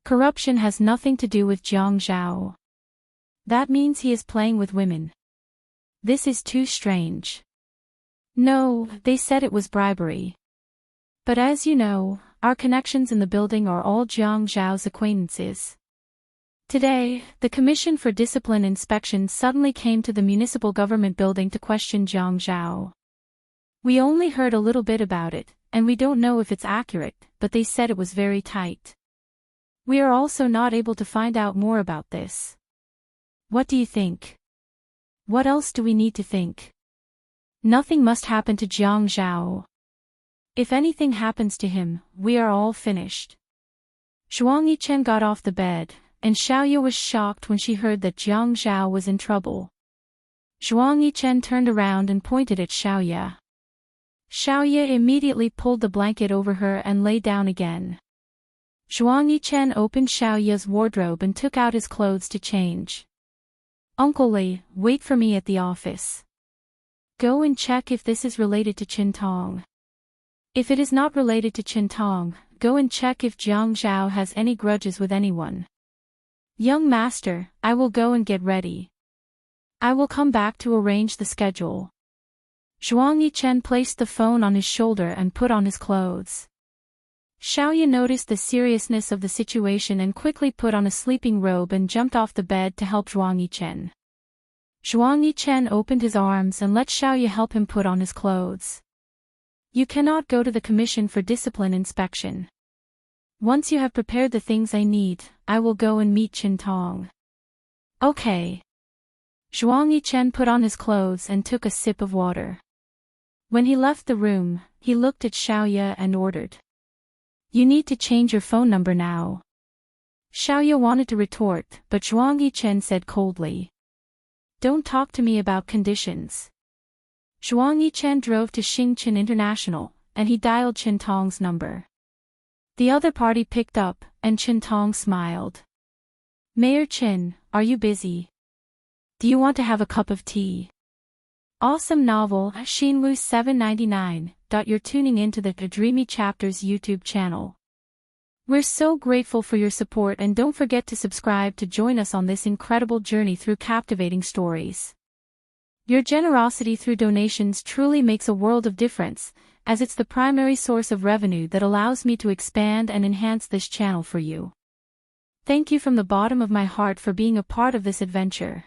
Corruption has nothing to do with Jiang Zhao. That means he is playing with women. This is too strange. No, they said it was bribery. But as you know, our connections in the building are all Jiang Zhao's acquaintances. Today, the Commission for Discipline Inspection suddenly came to the municipal government building to question Jiang Zhao. We only heard a little bit about it, and we don't know if it's accurate, but they said it was very tight. We are also not able to find out more about this. What do you think? What else do we need to think? Nothing must happen to Jiang Zhao. If anything happens to him, we are all finished. Zhuang Yichen got off the bed, and Xiaoye was shocked when she heard that Jiang Zhao was in trouble. Zhuang Yichen turned around and pointed at Xiaoye. Xiaoye immediately pulled the blanket over her and lay down again. Zhuang Yichen opened Xiaoye's wardrobe and took out his clothes to change. Uncle Li, wait for me at the office. Go and check if this is related to Qintong. If it is not related to Qintong, go and check if Jiang Zhao has any grudges with anyone. Young master, I will go and get ready. I will come back to arrange the schedule. Zhuang Yichen placed the phone on his shoulder and put on his clothes. Xiaoye noticed the seriousness of the situation and quickly put on a sleeping robe and jumped off the bed to help Zhuang Yichen. Zhuang Yichen opened his arms and let Xiaoye help him put on his clothes. You cannot go to the Commission for Discipline Inspection. Once you have prepared the things I need, I will go and meet Qintong. Okay. Zhuang Yichen put on his clothes and took a sip of water. When he left the room, he looked at Xiaoye and ordered. You need to change your phone number now. Xiaoye wanted to retort, but Zhuang Yichen said coldly. Don't talk to me about conditions. Zhuang Yichen drove to Xingchen International, and he dialed Qintong's number. The other party picked up, and Qintong smiled. Mayor Qin, are you busy? Do you want to have a cup of tea? Awesome novel, Xinwu 799. You're tuning into the Dreamy Chapters YouTube channel. We're so grateful for your support, and don't forget to subscribe to join us on this incredible journey through captivating stories. Your generosity through donations truly makes a world of difference, as it's the primary source of revenue that allows me to expand and enhance this channel for you. Thank you from the bottom of my heart for being a part of this adventure.